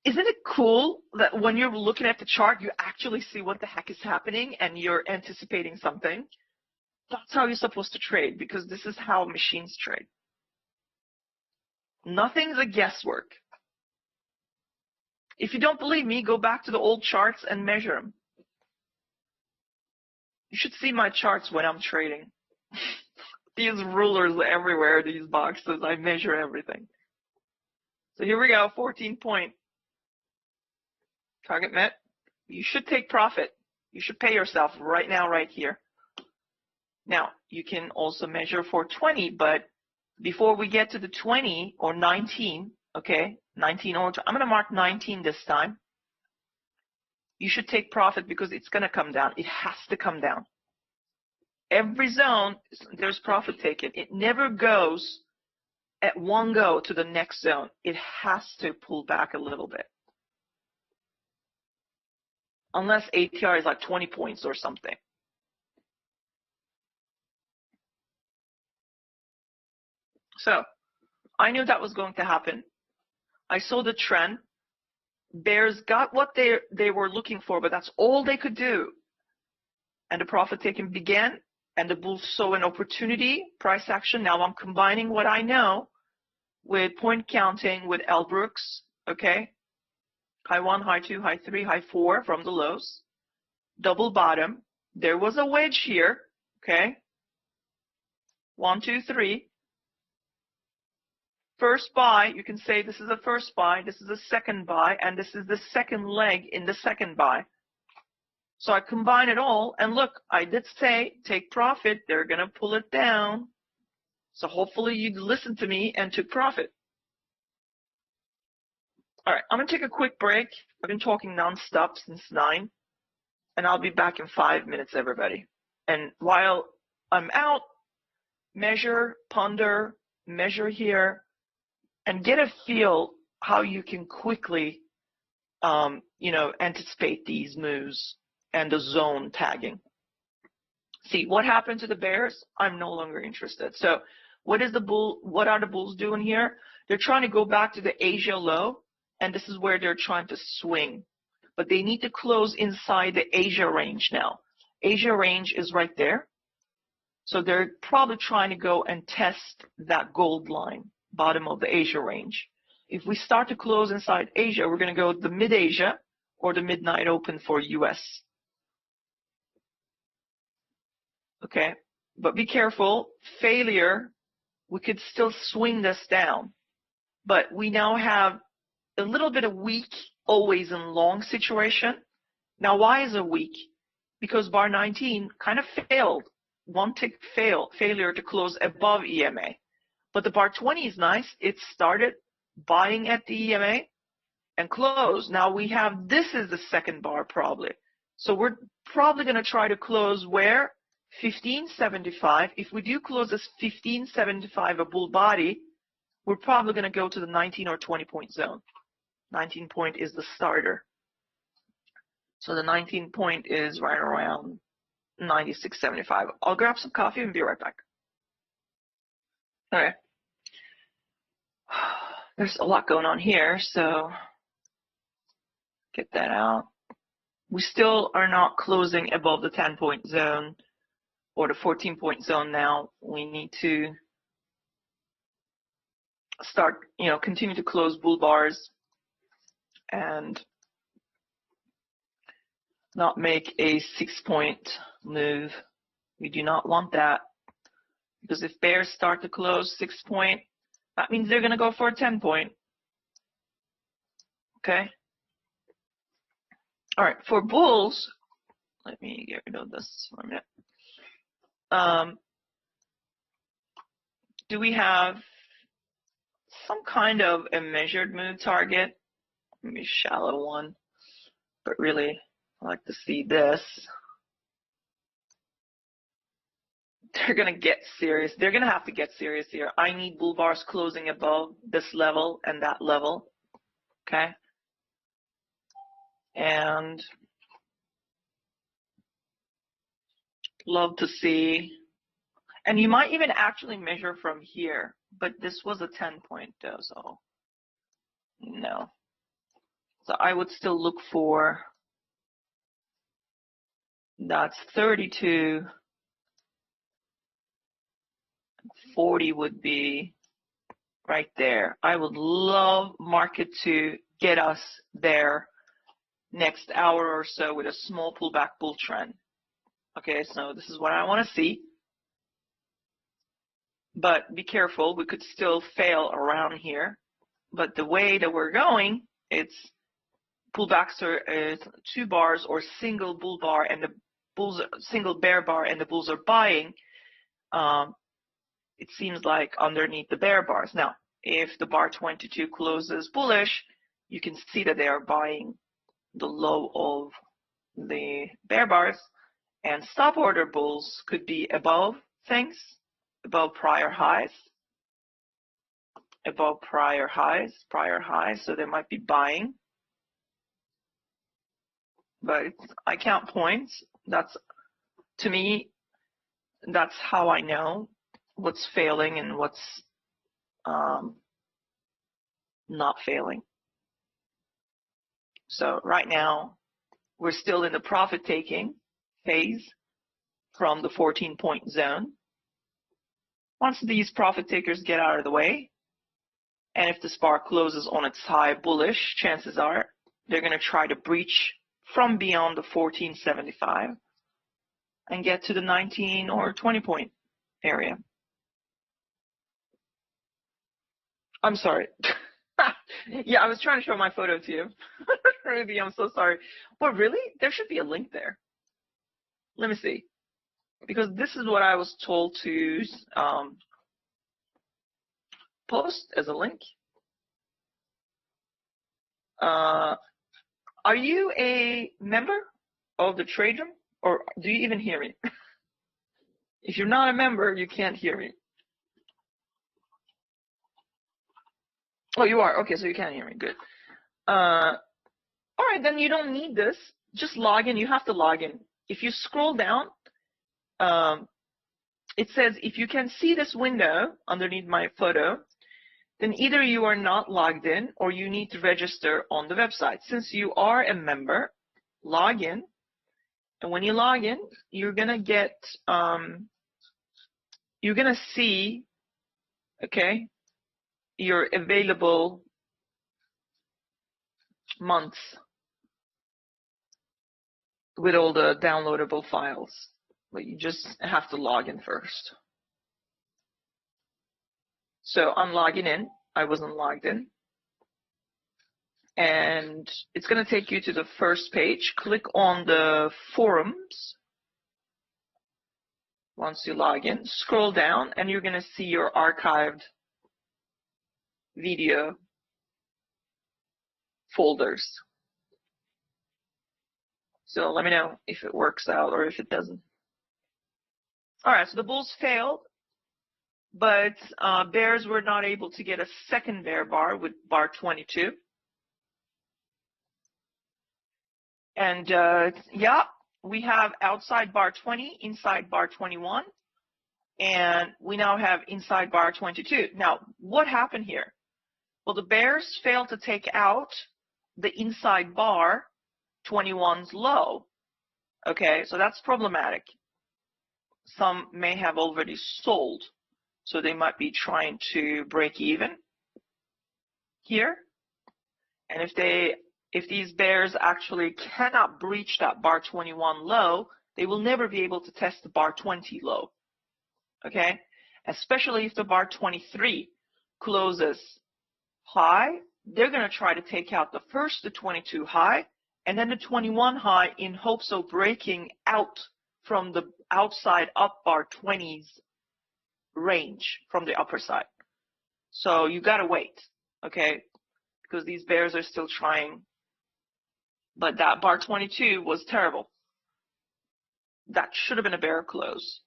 Isn't it cool that when you're looking at the chart, you actually see what the heck is happening and you're anticipating something? That's how you're supposed to trade, because this is how machines trade. Nothing's a guesswork. If you don't believe me, go back to the old charts and measure them. You should see my charts when I'm trading. These rulers everywhere, these boxes, I measure everything. So here we go, 14 point. Target met. You should take profit. You should pay yourself right now, right here. Now, you can also measure for 20, but before we get to the 20 or 19, okay, 19 or I'm going to mark 19 this time. You should take profit because it's going to come down. It has to come down. Every zone, there's profit taken. It never goes at one go to the next zone. It has to pull back a little bit. Unless ATR is like 20 points or something. So I knew that was going to happen. I saw the trend. Bears got what they were looking for, but that's all they could do. And the profit taking began, and the bulls saw an opportunity, price action. Now I'm combining what I know with point counting with L. Brooks, okay? High 1, high 2, high 3, high 4 from the lows. Double bottom. There was a wedge here, okay? 1, 2, 3. First buy, you can say this is a first buy, this is a second buy, and this is the second leg in the second buy. So I combine it all, and look, I did say take profit. They're going to pull it down. So hopefully you listened to me and took profit. All right, I'm going to take a quick break. I've been talking nonstop since 9, and I'll be back in 5 minutes, everybody. And while I'm out, measure, ponder, measure here, and get a feel how you can quickly, anticipate these moves and the zone tagging. See, what happened to the bears? I'm no longer interested. So what are the bulls doing here? They're trying to go back to the Asia low, and this is where they're trying to swing. But they need to close inside the Asia range now. Asia range is right there. So they're probably trying to go and test that gold line, bottom of the Asia range. If we start to close inside Asia, we're going to go the mid-Asia or the midnight open for US. Okay, but be careful. Failure, we could still swing this down. But we now have a little bit of weak, always in long situation. Now, why is it weak? Because bar 19 kind of failed. One tick failure to close above EMA. But the bar 20 is nice. It started buying at the EMA and closed. Now we have, this is the second bar probably. So we're probably going to try to close where? 1575. If we do close this 1575, a bull body, we're probably going to go to the 19 or 20 point zone. 19 point is the starter. So the 19 point is right around 96.75. I'll grab some coffee and be right back. Okay. There's a lot going on here, so get that out. We still are not closing above the 10 point zone or the 14 point zone now. We need to start, continue to close bull bars and not make a 6 point move. We do not want that, because if bears start to close 6 point, that means they're going to go for a 10 point. Okay. All right. For bulls, let me get rid of this for a minute. Do we have some kind of a measured move target? Maybe a shallow one, but really I like to see this. They're going to get serious. They're going to have to get serious here. I need bull bars closing above this level and that level. Okay. And love to see. And you might even actually measure from here, but this was a 10 point though, so no. So I would still look for, that's 32. 40 would be right there. I would love market to get us there next hour or so with a small pullback bull trend. Okay, so this is what I want to see. But be careful, we could still fail around here. But the way that we're going, it's pullbacks are 2 bars or single bull bar and the bulls, single bear bar and the bulls are buying. It seems like underneath the bear bars. Now, if the bar 22 closes bullish, you can see that they are buying the low of the bear bars, And stop order bulls could be above things, above prior highs, above prior highs, so they might be buying. But I count points. That's, to me, that's how I know what's failing and what's not failing. So right now, we're still in the profit taking phase from the 14-point zone. Once these profit takers get out of the way, and if the SPAR closes on its high bullish, chances are they're going to try to breach from beyond the 1475 and get to the 19 or 20 point area. I'm sorry. Yeah, I was trying to show my photo to you. Ruby, I'm so sorry. But really, there should be a link there. Let me see. Because this is what I was told to post as a link. Are you a member of the trade room, or do you even hear me? If you're not a member, you can't hear me. Oh, you are? Okay, so you can hear me. Good. All right, then you don't need this. Just log in. You have to log in. If you scroll down, it says if you can see this window underneath my photo, then either you are not logged in or you need to register on the website. Since you are a member, log in. And when you log in, you're going to get, you're going to see, okay, your available months with all the downloadable files. But you just have to log in first. So I'm logging in. I wasn't logged in. And it's going to take you to the first page. Click on the forums. Once you log in, scroll down, and you're going to see your archived video folders. So let me know if it works out or if it doesn't. All right, so the bulls failed, but bears were not able to get a second bear bar with bar 22. And yeah, we have outside bar 20, inside bar 21, and we now have inside bar 22. Now, what happened here? Well, the bears failed to take out the inside bar 21's low. Okay, so that's problematic. Some may have already sold, so they might be trying to break even here. And if these bears actually cannot breach that bar 21 low, they will never be able to test the bar 20 low. Okay, especially if the bar 23 closes high, they're going to try to take out the first, the 22 high, and then the 21 high in hopes of breaking out from the outside up bar 20's range from the upper side. So you got to wait, okay, because these bears are still trying. But that bar 22 was terrible. That should have been a bear close.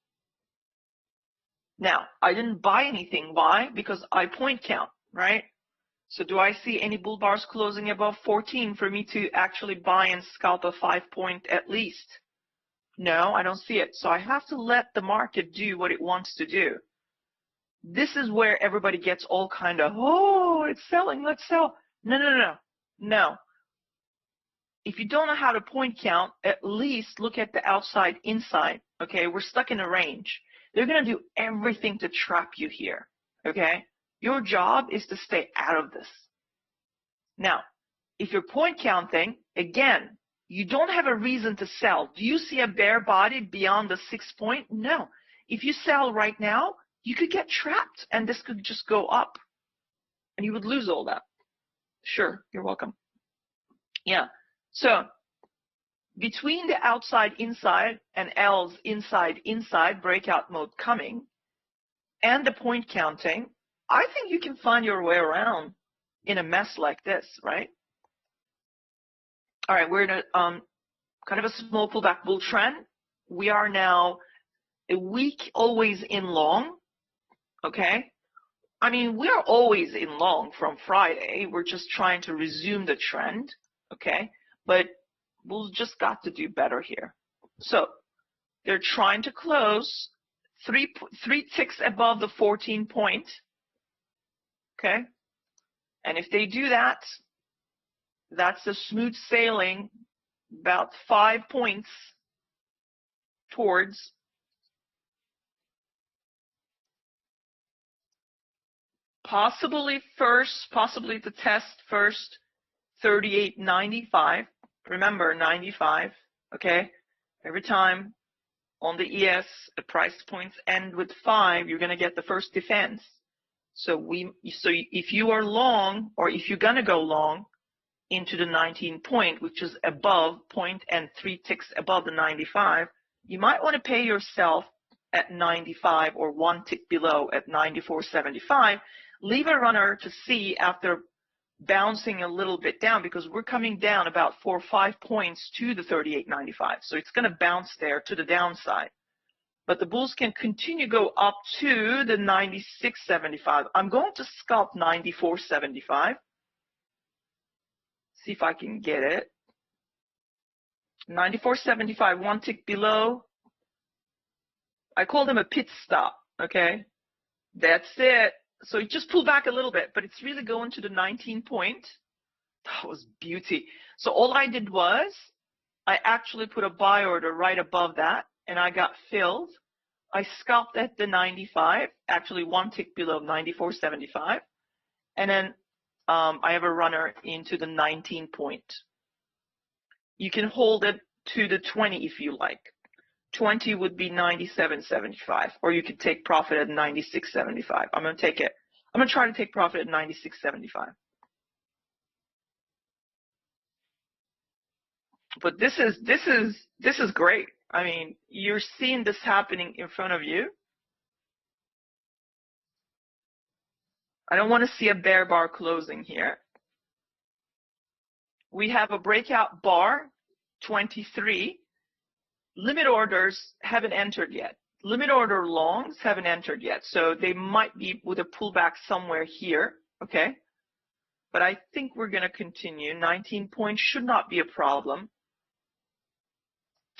Now, I didn't buy anything. Why? Because I point count, right? So do I see any bull bars closing above 14 for me to actually buy and scalp a 5-point at least? No, I don't see it. So I have to let the market do what it wants to do. This is where everybody gets all kind of, oh, it's selling, let's sell. No. If you don't know how to point count, at least look at the outside, inside. Okay, we're stuck in a range. They're going to do everything to trap you here. Okay, your job is to stay out of this. Now, if you're point counting, again, you don't have a reason to sell. Do you see a bear body beyond the 6 point? No. If you sell right now, you could get trapped and this could just go up and you would lose all that. Sure, you're welcome. Yeah. So between the outside, inside and L's inside breakout mode coming and the point counting, I think you can find your way around in a mess like this, right? All right, we're in a kind of a small pullback bull trend. We are now a week always in long, okay? I mean, we're always in long from Friday. We're just trying to resume the trend, okay? But we'll just got to do better here. So they're trying to close three ticks above the 14 point, okay? And if they do that, that's a smooth sailing about 5 points towards possibly to test first 38.95. Remember 95, okay? Every time on the ES, the price points end with 5, you're going to get the first defense. So if you are long, or if you're going to go long into the 19 point, which is above point and 3 ticks above the 95, you might want to pay yourself at 95 or 1 tick below at 94.75. Leave a runner to see after bouncing a little bit down, because we're coming down about 4 or 5 points to the 38.95. So it's going to bounce there to the downside. But the bulls can continue go up to the 96.75. I'm going to scalp 94.75. See if I can get it. 94.75, 1 tick below. I call them a pit stop, okay? That's it. So it just pulled back a little bit, but it's really going to the 19 point. That was beauty. So all I did was I actually put a buy order right above that, and I got filled. I scalped at the 95, actually 1 tick below 94.75. And then I have a runner into the 19 point. You can hold it to the 20 if you like. 20 would be 97.75, or you could take profit at 96.75. I'm going to take it. I'm going to try to take profit at 96.75. But this is great. I mean, you're seeing this happening in front of you. I don't want to see a bear bar closing here. We have a breakout bar, 23. Limit orders haven't entered yet. Limit order longs haven't entered yet. So they might be with a pullback somewhere here, okay? But I think we're going to continue. 19 points should not be a problem.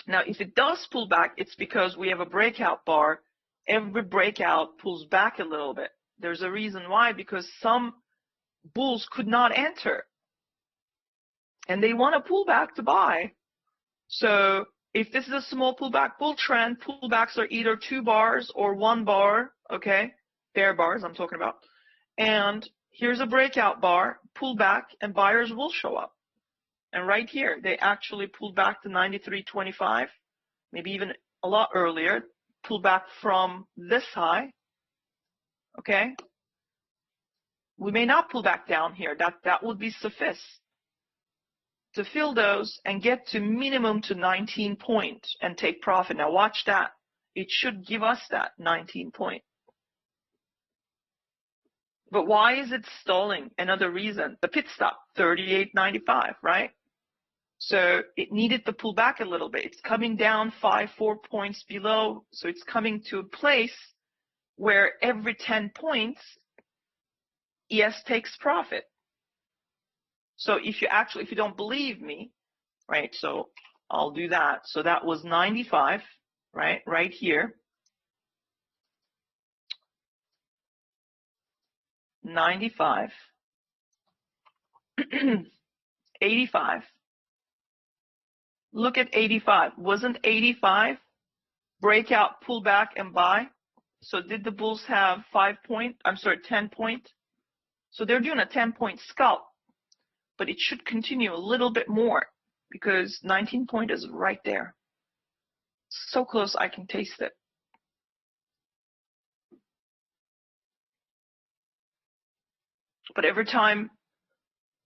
Now, if it does pull back, it's because we have a breakout bar. Every breakout pulls back a little bit. There's a reason why, because some bulls could not enter. And they want to pull back to buy. So if this is a small pullback bull trend, pullbacks are either 2 bars or 1 bar, okay? Bear bars I'm talking about. And here's a breakout bar, pullback, and buyers will show up. And right here, they actually pulled back to 93.25, maybe even a lot earlier, pulled back from this high, okay? We may not pull back down here. That would be suffice to fill those and get to minimum to 19 point and take profit. Now watch that. It should give us that 19 point. But why is it stalling? Another reason, the pit stop, 38.95, right? So it needed to pull back a little bit. It's coming down 4 points below. So it's coming to a place where every 10 points, ES takes profit. So if you don't believe me, right, so I'll do that. So that was 95, right here. 95, 85. Look at 85. Wasn't 85 breakout, pull back, and buy? So did the bulls have 10 point? So they're doing a 10-point scalp. But it should continue a little bit more because 19 point is right there. So close I can taste it. But every time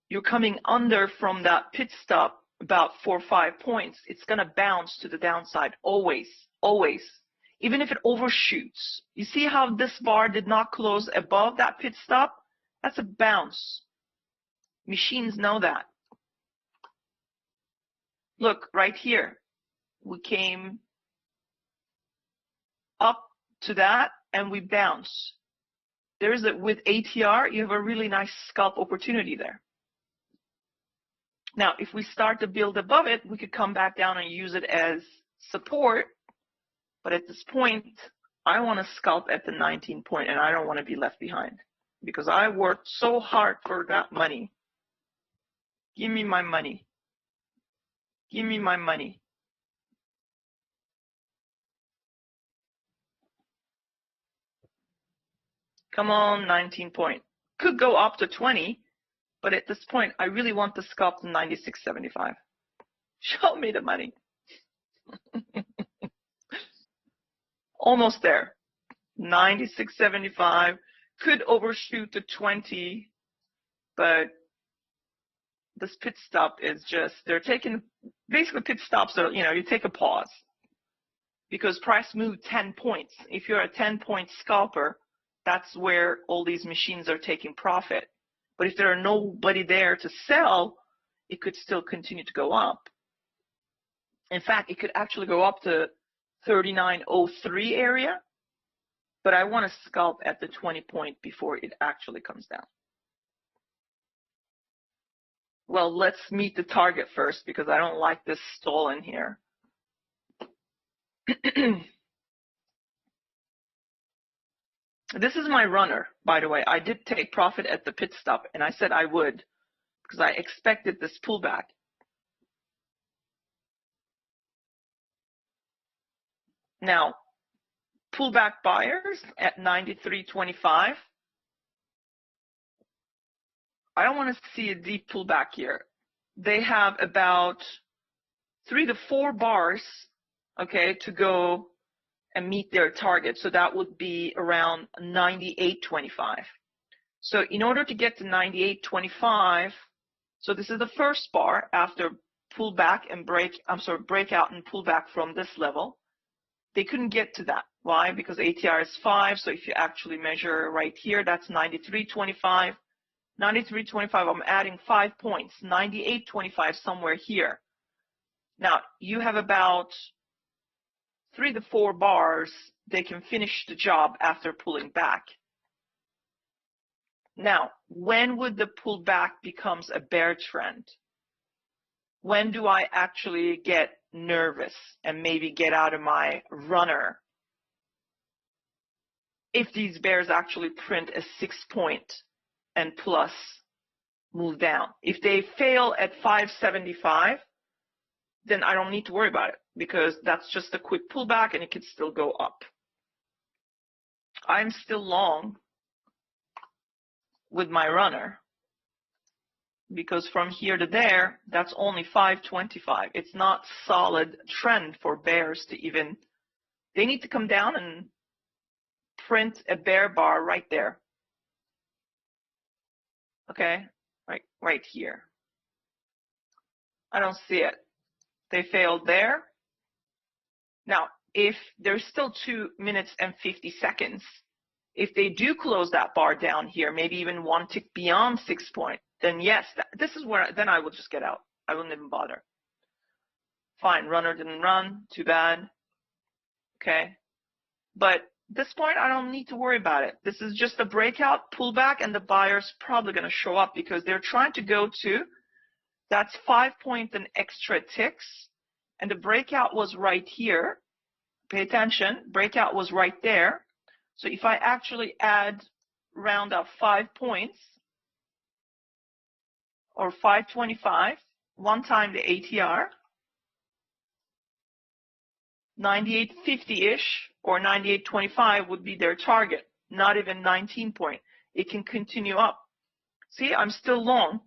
you're coming under from that pit stop about 4 or 5 points, it's going to bounce to the downside always, always. Even if it overshoots. You see how this bar did not close above that pit stop? That's a bounce. Machines know that. Look, right here, we came up to that and we bounce. There's a, with ATR, you have a really nice scalp opportunity there. Now, if we start to build above it, we could come back down and use it as support. But at this point, I want to scalp at the 19 point and I don't want to be left behind because I worked so hard for that money. Give me my money. Give me my money. Come on, 19 point. Could go up to 20, but at this point, I really want the scalp to 96.75. Show me the money. Almost there. 96.75. Could overshoot to 20, but this pit stop is just, they're taking, basically pit stops are, you take a pause because price moved 10 points. If you're a 10-point scalper, that's where all these machines are taking profit. But if there are nobody there to sell, it could still continue to go up. In fact, it could actually go up to 39.03 area, but I want to scalp at the 20 point before it actually comes down. Well, let's meet the target first because I don't like this stall in here. This is my runner, by the way. I did take profit at the pit stop, and I said I would because I expected this pullback. Now, pullback buyers at 93.25. I don't want to see a deep pullback here. They have about 3 to 4 bars, okay, to go and meet their target. So that would be around 98.25. So in order to get to 98.25, so this is the first bar after pullback and breakout and pullback from this level. They couldn't get to that. Why? Because ATR is 5. So if you actually measure right here, that's 93.25. 93.25, I'm adding 5 points. 98.25 somewhere here. Now, you have about 3 to 4 bars. They can finish the job after pulling back. Now, when would the pullback becomes a bear trend? When do I actually get nervous and maybe get out of my runner? If these bears actually print a 6 point and plus move down. If they fail at 575, then I don't need to worry about it because that's just a quick pullback and it could still go up. I'm still long with my runner because from here to there, that's only 525. It's not solid trend for bears to even, they need to come down and print a bear bar right there. Okay, right here. I don't see it. They failed there. Now, if there's still 2 minutes and 50 seconds, if they do close that bar down here, maybe even one tick beyond 6 point, then yes, this is where, then I will just get out. I wouldn't even bother. Fine, runner didn't run, too bad. Okay, but this point, I don't need to worry about it. This is just a breakout pullback, and the buyer's probably going to show up because they're trying to go to, that's 5 point and extra ticks, and the breakout was right here. Pay attention, breakout was right there. So if I actually round up 5 points, or 525, one time the ATR, 98.50-ish or 98.25 would be their target, not even 19 point. It can continue up. See, I'm still long.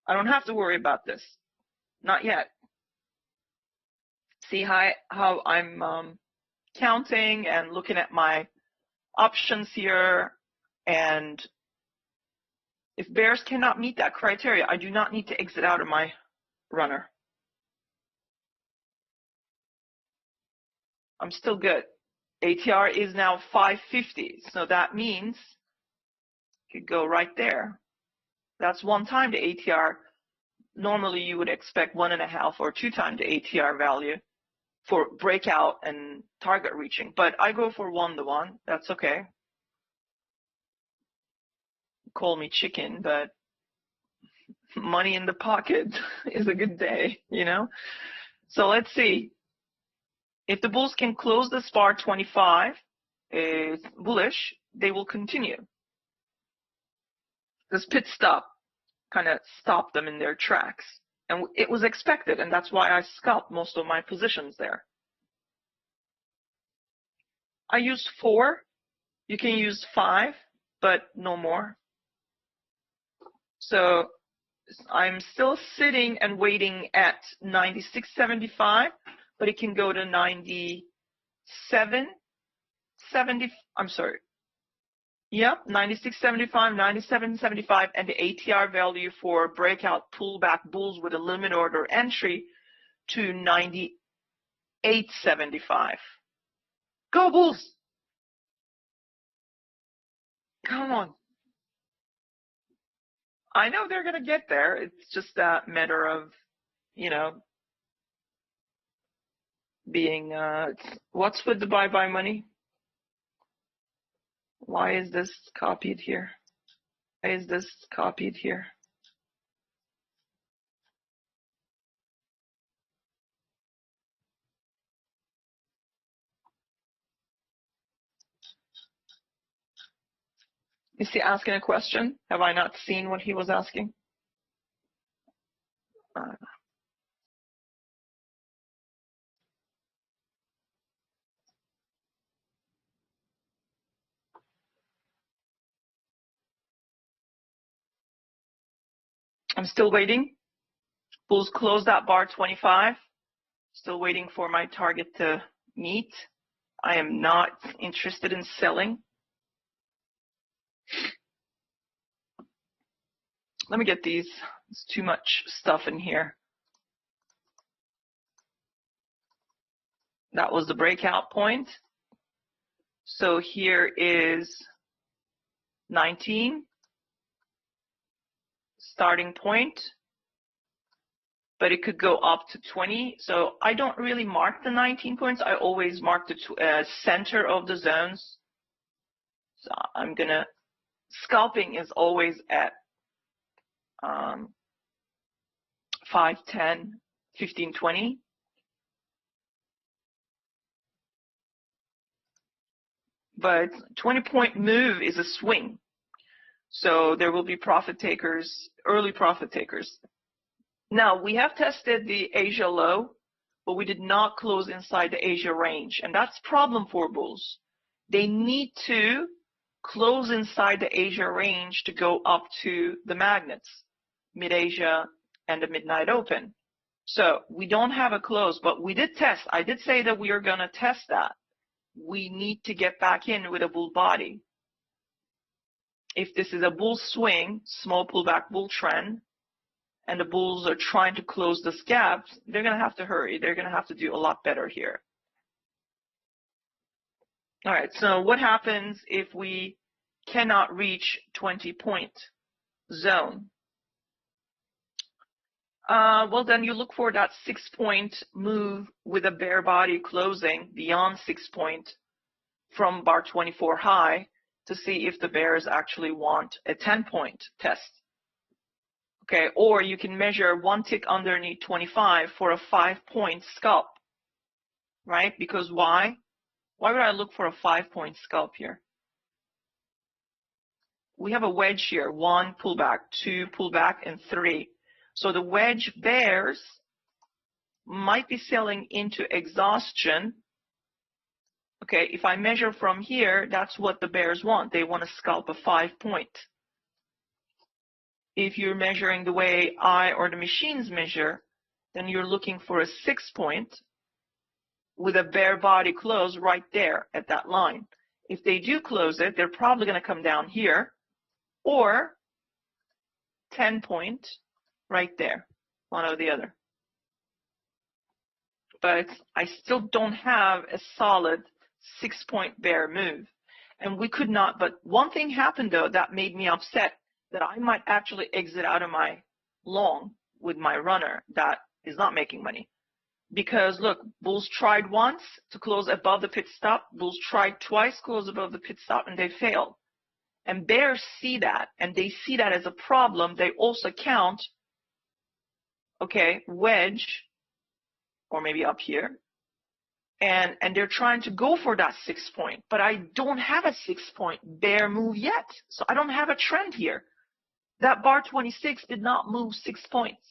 I don't have to worry about this. Not yet. See how I'm counting and looking at my options here. And if bears cannot meet that criteria, I do not need to exit out of my runner. I'm still good. ATR is now 550, so that means it could go right there. That's one time the ATR. Normally, you would expect 1.5 or 2 times the ATR value. for breakout and target reaching, but I go for 1-to-1. That's okay. Call me chicken, but money in the pocket is a good day, you know? So let's see. If the bulls can close this bar 25 is bullish, they will continue. This pit stop kind of stopped them in their tracks. And it was expected, and that's why I scalped most of my positions there. I used 4. You can use 5, but no more. So I'm still sitting and waiting at 96.75, but it can go to 97.70. I'm sorry. Yep, 96.75, 97.75, and the ATR value for breakout pullback bulls with a limit order entry to 98.75. Go bulls! Come on. I know they're going to get there. It's just a matter of, you know, being, what's with the bye-bye money? Why is this copied here? Why is this copied here? Is he asking a question? Have I not seen what he was asking? I'm still waiting. Bulls close that bar 25. Still waiting for my target to meet. I am not interested in selling. Let me get these. There's too much stuff in here. That was the breakout point. So here is 19, starting point, but it could go up to 20. So I don't really mark the 19 points. I always mark the center of the zones. So I'm gonna, scalping is always at 5, 10, 15, 20. But 20-point move is a swing. So there will be profit takers, early profit takers. Now, we have tested the Asia low, but we did not close inside the Asia range. And that's a problem for bulls. They need to close inside the Asia range to go up to the magnets, mid-Asia and the midnight open. So we don't have a close, but we did test. I did say that we are going to test that. We need to get back in with a bull body. If this is a bull swing, small pullback bull trend, and the bulls are trying to close this gap, they're going to have to hurry. They're going to have to do a lot better here. All right, so what happens if we cannot reach 20-point zone? Well, then you look for that 6-point move with a bear body closing beyond 6-point from bar 24 high to see if the bears actually want a 10-point test. Okay, or you can measure one tick underneath 25 for a 5-point scalp, right? Because why? Why would I look for a 5-point scalp here? We have a wedge here, 1 pullback, 2 pullback, and 3. So the wedge bears might be selling into exhaustion. Okay, if I measure from here, that's what the bears want. They want to scalp a 5-point. If you're measuring the way I or the machines measure, then you're looking for a 6-point with a bear body close right there at that line. If they do close it, they're probably going to come down here, or 10-point right there, one or the other. But I still don't have a solid 6-point bear move. And we could not, but one thing happened though that made me upset, that I might actually exit out of my long with my runner that is not making money. Because look, bulls tried once to close above the pit stop. Bulls tried twice to close above the pit stop, and they failed. And bears see that, and they see that as a problem. They also count, okay, wedge, or maybe up here, and they're trying to go for that 6 point. But I don't have a 6 point bear move yet, so I don't have a trend here. That bar 26 did not move 6 points,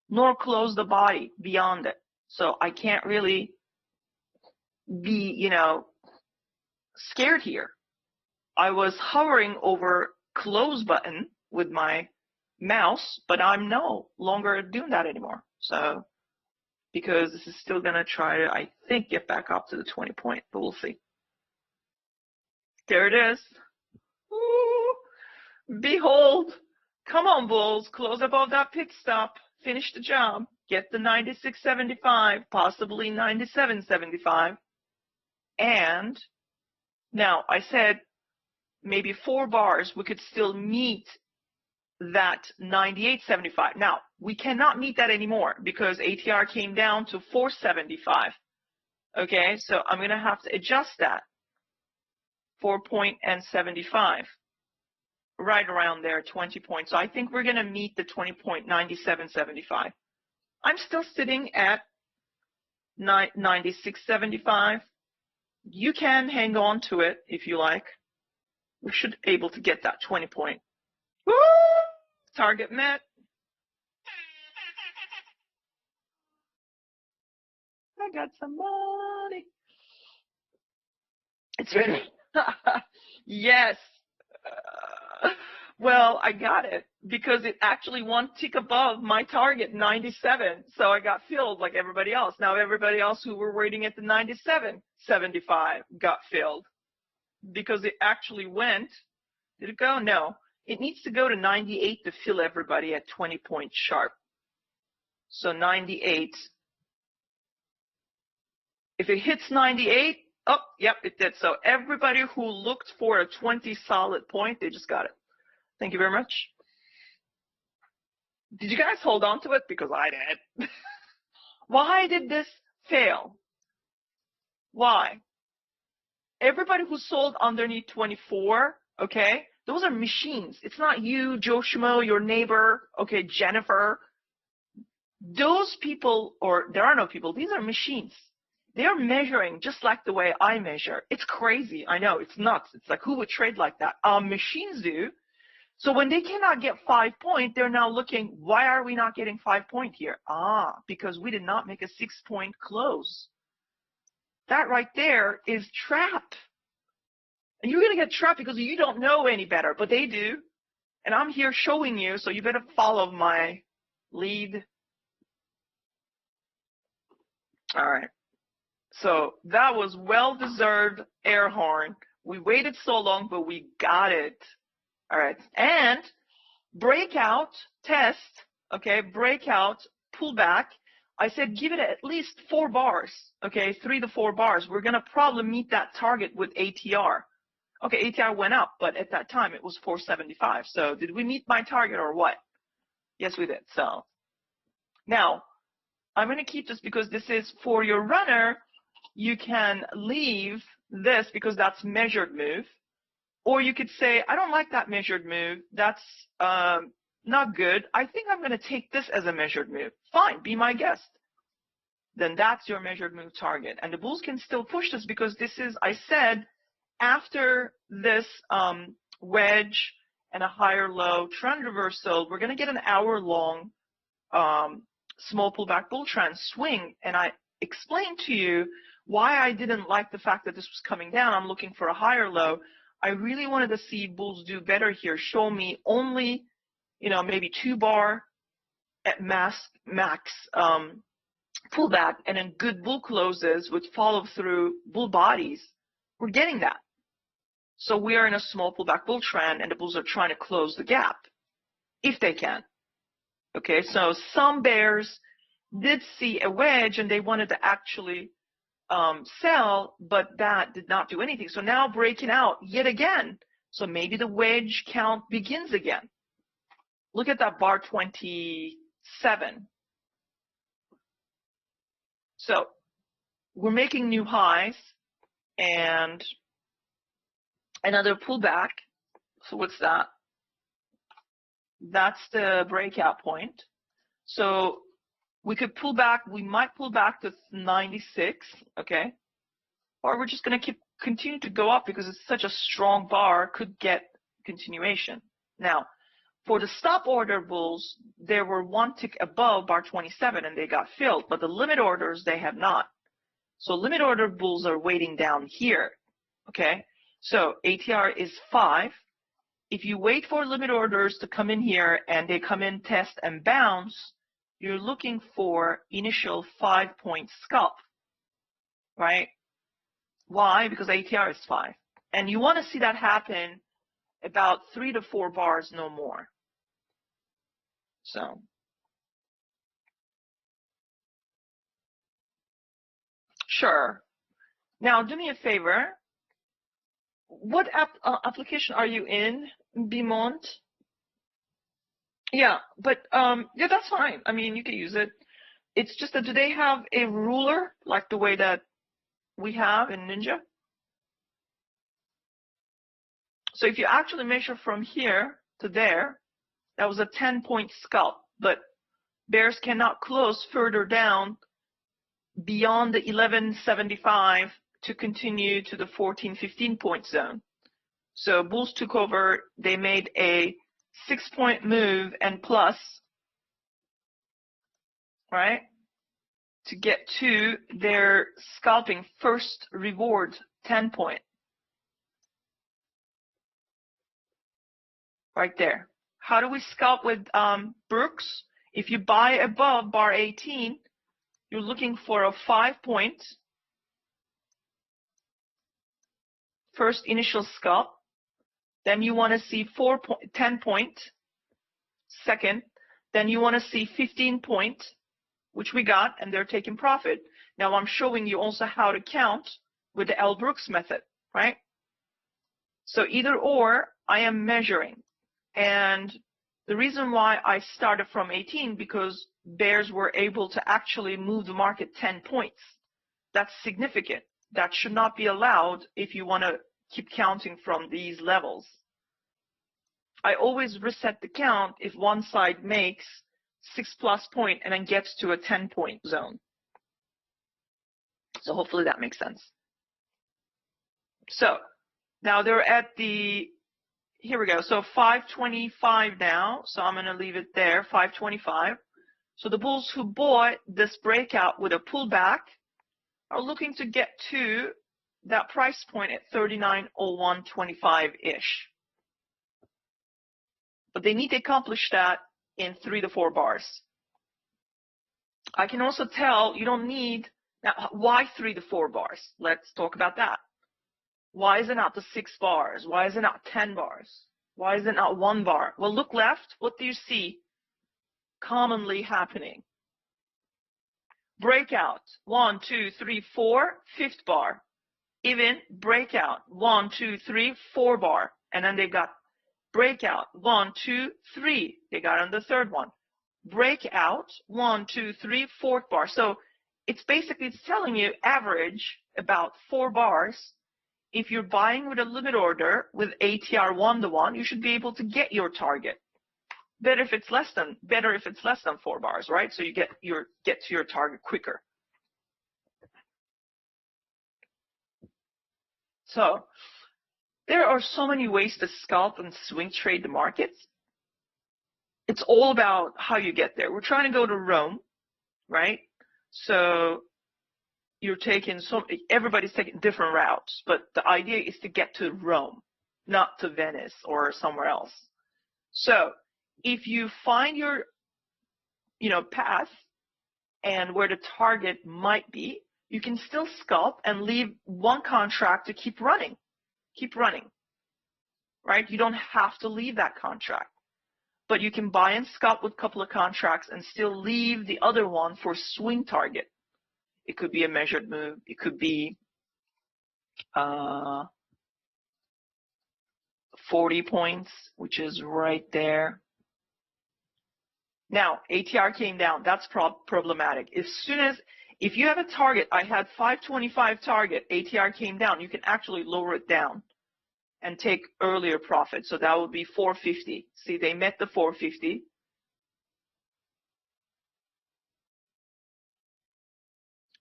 nor close the body beyond it. So I can't really be, you know, scared here. I was hovering over close button with my mouse, but I'm no longer doing that anymore. So, because this is still going to try to, I think, get back up to the 20 point, but we'll see. There it is. Ooh, behold. Come on, bulls. Close above that pit stop. Finish the job. Get the 96.75, possibly 97.75. And now I said maybe 4 bars, we could still meet that 98.75. Now, we cannot meet that anymore because ATR came down to 4.75. Okay, so I'm going to have to adjust that. 4.75. Right around there, 20 points. So I think we're going to meet the 20.9775. I'm still sitting at 96.75. You can hang on to it if you like. We should be able to get that 20 point. Woo! Target met. I got some money. It's ready. Yes. Well, I got it because it actually one tick above my target, 97. So I got filled like everybody else. Now everybody else who were waiting at the 97.75 got filled because it actually went. Did it go? No. It needs to go to 98 to fill everybody at 20 points sharp. So 98. If it hits 98, oh, yep, it did. So everybody who looked for a 20 solid point, they just got it. Thank you very much. Did you guys hold on to it? Because I did. Why did this fail? Why? Everybody who sold underneath 24, okay, those are machines. It's not you, Joe Schmo, your neighbor, okay, Jennifer. Those people, or there are no people, these are machines. They're measuring just like the way I measure. It's crazy. I know, it's nuts. It's like, who would trade like that? Machines do. So when they cannot get 5 point, they're now looking, why are we not getting 5 point here? Because we did not make a 6 point close. That right there is trap. And you're going to get trapped because you don't know any better, but they do. And I'm here showing you, so you better follow my lead. All right. So that was well-deserved air horn. We waited so long, but we got it. All right. And breakout test, okay, breakout pullback. I said give it at least 4 bars, okay, 3 to 4 bars. We're going to probably meet that target with ATR. Okay, ATR went up, but at that time it was 475. So did we meet my target or what? Yes, we did. So now I'm going to keep this because this is for your runner. You can leave this because that's measured move. Or you could say, I don't like that measured move. That's not good. I think I'm going to take this as a measured move. Fine, be my guest. Then that's your measured move target. And the bulls can still push this because this is, I said, after this wedge and a higher low trend reversal, we're going to get an hour-long small pullback bull trend swing. And I explained to you why I didn't like the fact that this was coming down. I'm looking for a higher low. I really wanted to see bulls do better here. Show me only, you know, maybe 2 bar at max pullback and then good bull closes with follow through bull bodies. We're getting that. So we are in a small pullback bull trend and the bulls are trying to close the gap if they can. Okay, so some bears did see a wedge and they wanted to actually sell, but that did not do anything. So now breaking out yet again. So maybe the wedge count begins again. Look at that bar 27. So we're making new highs and another pullback. So what's that? That's the breakout point. So we could pull back, we might pull back to 96, okay? Or we're just going to continue to go up because it's such a strong bar, could get continuation. Now, for the stop order bulls, there were one tick above bar 27 and they got filled, but the limit orders, they have not. So limit order bulls are waiting down here, okay? So ATR is 5. If you wait for limit orders to come in here and they come in, test, and bounce, you're looking for initial 5-point scalp, right? Why? Because ATR is 5. And you want to see that happen about 3 to 4 bars, no more. So, sure. Now, do me a favor. What application are you in, Beaumont? Yeah, but yeah, that's fine. I mean, you can use it. It's just that, do they have a ruler like the way that we have in Ninja? So if you actually measure from here to there, that was a 10-point scalp, but bears cannot close further down beyond the 1175 to continue to the 14-15-point zone. So bulls took over, they made a 6-point move and plus, right, to get to their scalping first reward 10-point. Right there. How do we scalp with Brooks? If you buy above bar 18, you're looking for a 5-point first initial scalp. Then you want to see 10-point second. Then you want to see 15-point, which we got, and they're taking profit. Now I'm showing you also how to count with the L. Brooks method, right? So either or, I am measuring. And the reason why I started from 18, because bears were able to actually move the market 10 points. That's significant. That should not be allowed if you want to keep counting from these levels. I always reset the count if one side makes 6+ point and then gets to a 10-point zone. So hopefully that makes sense. So now they're at the, here we go. So 525 now. So I'm going to leave it there, 525. So the bulls who bought this breakout with a pullback are looking to get to that price point at 39.0125-ish. But they need to accomplish that in 3 to 4 bars. I can also tell you don't need, now why 3 to 4 bars? Let's talk about that. Why is it not the 6 bars? Why is it not 10 bars? Why is it not 1 bar? Well, look left. What do you see commonly happening? Breakout, 1, 2, 3, 4, 5th bar. Even breakout, 1, 2, 3, 4 bar. And then they've got breakout, 1, 2, 3. They got on the 3rd one. Breakout, 1, 2, 3, 4th bar. So it's basically, it's telling you average about 4 bars. If you're buying with a limit order with ATR 1-to-1, you should be able to get your target. Better if it's less than 4 bars, right? So you get to your target quicker. So there are so many ways to scalp and swing trade the markets. It's all about how you get there. We're trying to go to Rome, right? So you're taking everybody's taking different routes, but the idea is to get to Rome, not to Venice or somewhere else. So if you find your, path and where the target might be, you can still scalp and leave one contract to keep running, right? You don't have to leave that contract, but you can buy and scalp with a couple of contracts and still leave the other one for swing target. It could be a measured move. It could be 40 points, which is right there. Now, ATR came down. That's problematic. As soon as If you have a target, I had 525 target, ATR came down, you can actually lower it down and take earlier profit. So that would be 450. See, they met the 450.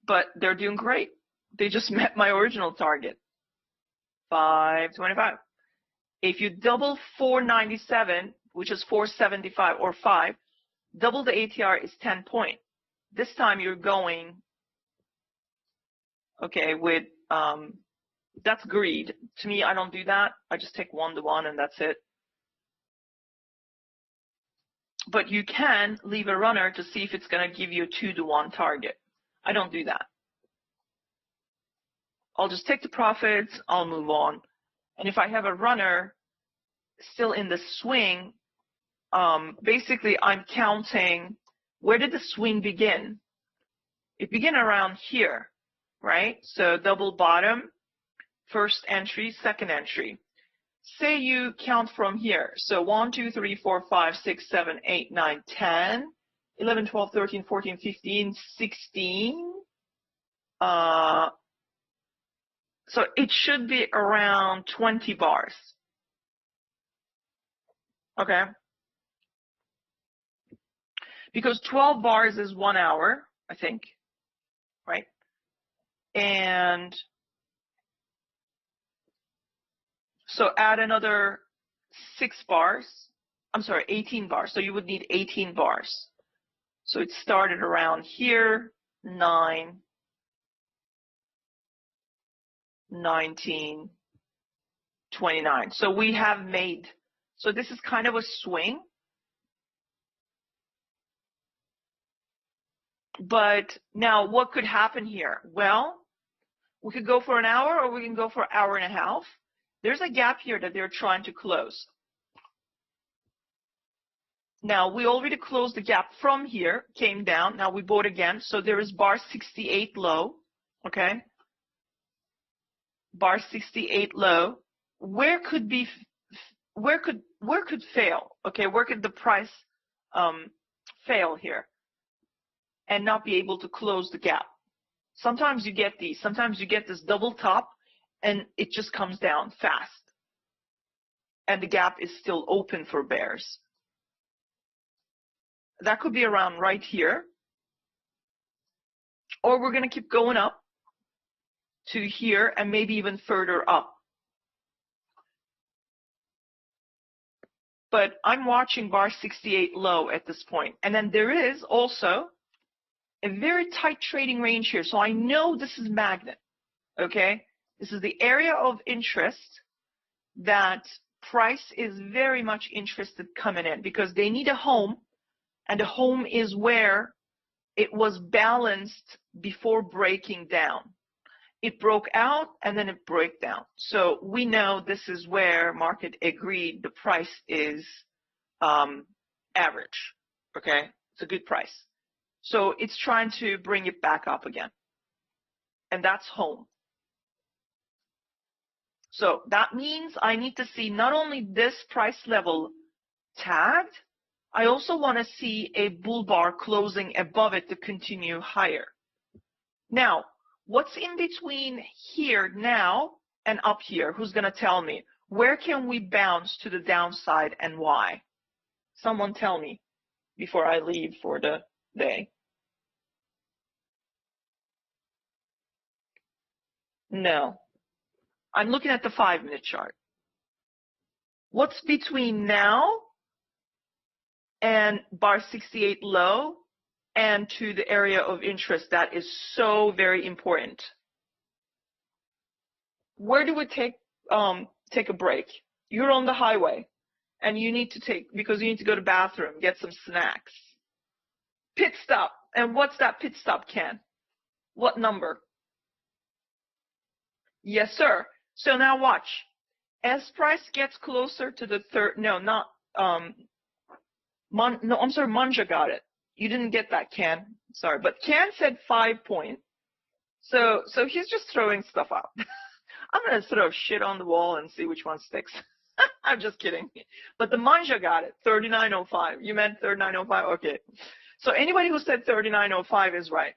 But they're doing great. They just met my original target, 525. If you double 497, which is 475 or 5, double the ATR is 10 point. This time you're going, okay, with, that's greed. To me, I don't do that. I just take 1-to-1 and that's it. But you can leave a runner to see if it's going to give you a 2-to-1 target. I don't do that. I'll just take the profits, I'll move on. And if I have a runner still in the swing, basically I'm counting, where did the swing begin? It began around here, right? So double bottom, first entry, second entry. Say you count from here. So 1, 2, 3, 4, 5, 6, 7, 8, 9, 10, 11, 12, 13, 14, 15, 16. So it should be around 20 bars. Okay. Because 12 bars is 1 hour, I think, right? And so add another 6 bars. I'm sorry, 18 bars. So you would need 18 bars. So it started around here, 9, 19, 29. So we have made, so this is kind of a swing. But now what could happen here? Well, we could go for an hour or we can go for an hour and a half. There's a gap here that they're trying to close. Now, we already closed the gap from here, came down. Now we bought again. So there is bar 68 low, okay? Bar 68 low. Where could fail? Okay, where could the price fail here and not be able to close the gap? Sometimes you get these. Sometimes you get this double top and it just comes down fast. And the gap is still open for bears. That could be around right here. Or we're going to keep going up to here and maybe even further up. But I'm watching bar 68 low at this point. And then there is also a very tight trading range here. So I know this is magnet, okay? This is the area of interest that price is very much interested coming in because they need a home, and a home is where it was balanced before breaking down. It broke out and then it broke down. So we know this is where market agreed the price is average, okay? It's a good price. So it's trying to bring it back up again. And that's home. So that means I need to see not only this price level tagged, I also want to see a bull bar closing above it to continue higher. Now, what's in between here now and up here? Who's going to tell me? Where can we bounce to the downside and why? Someone tell me before I leave for the day. No. I'm looking at the 5-minute chart. What's between now and bar 68 low and to the area of interest? That is so very important. Where do we take a break? You're on the highway and you need to because you need to go to the bathroom, get some snacks. Pit stop. And what's that pit stop, Ken? What number? Yes, sir. So now watch. As price gets closer to the Manja got it. You didn't get that, Ken. Sorry, but Ken said 5 point. So he's just throwing stuff out. I'm gonna throw shit on the wall and see which one sticks. I'm just kidding. But the Manja got it. 39.05. You meant 39.05. Okay. So anybody who said 39.05 is right.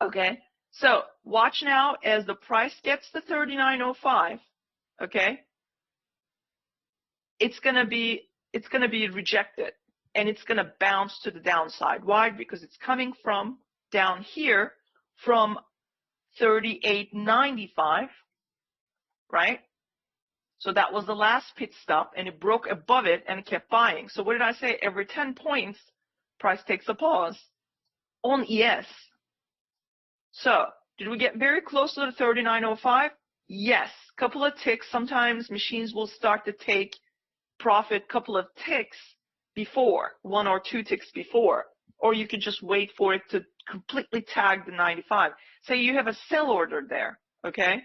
Okay, so watch now as the price gets to 39.05. Okay, it's gonna be rejected, and it's gonna bounce to the downside. Why? Because it's coming from down here from 38.95, right? So that was the last pit stop, and it broke above it and it kept buying. So what did I say? Every 10 points, price takes a pause on ES. So did we get very close to the 39.05? Yes. Couple of ticks. Sometimes machines will start to take profit couple of ticks before, 1 or 2 ticks before, or you could just wait for it to completely tag the 95. Say you have a sell order there, okay?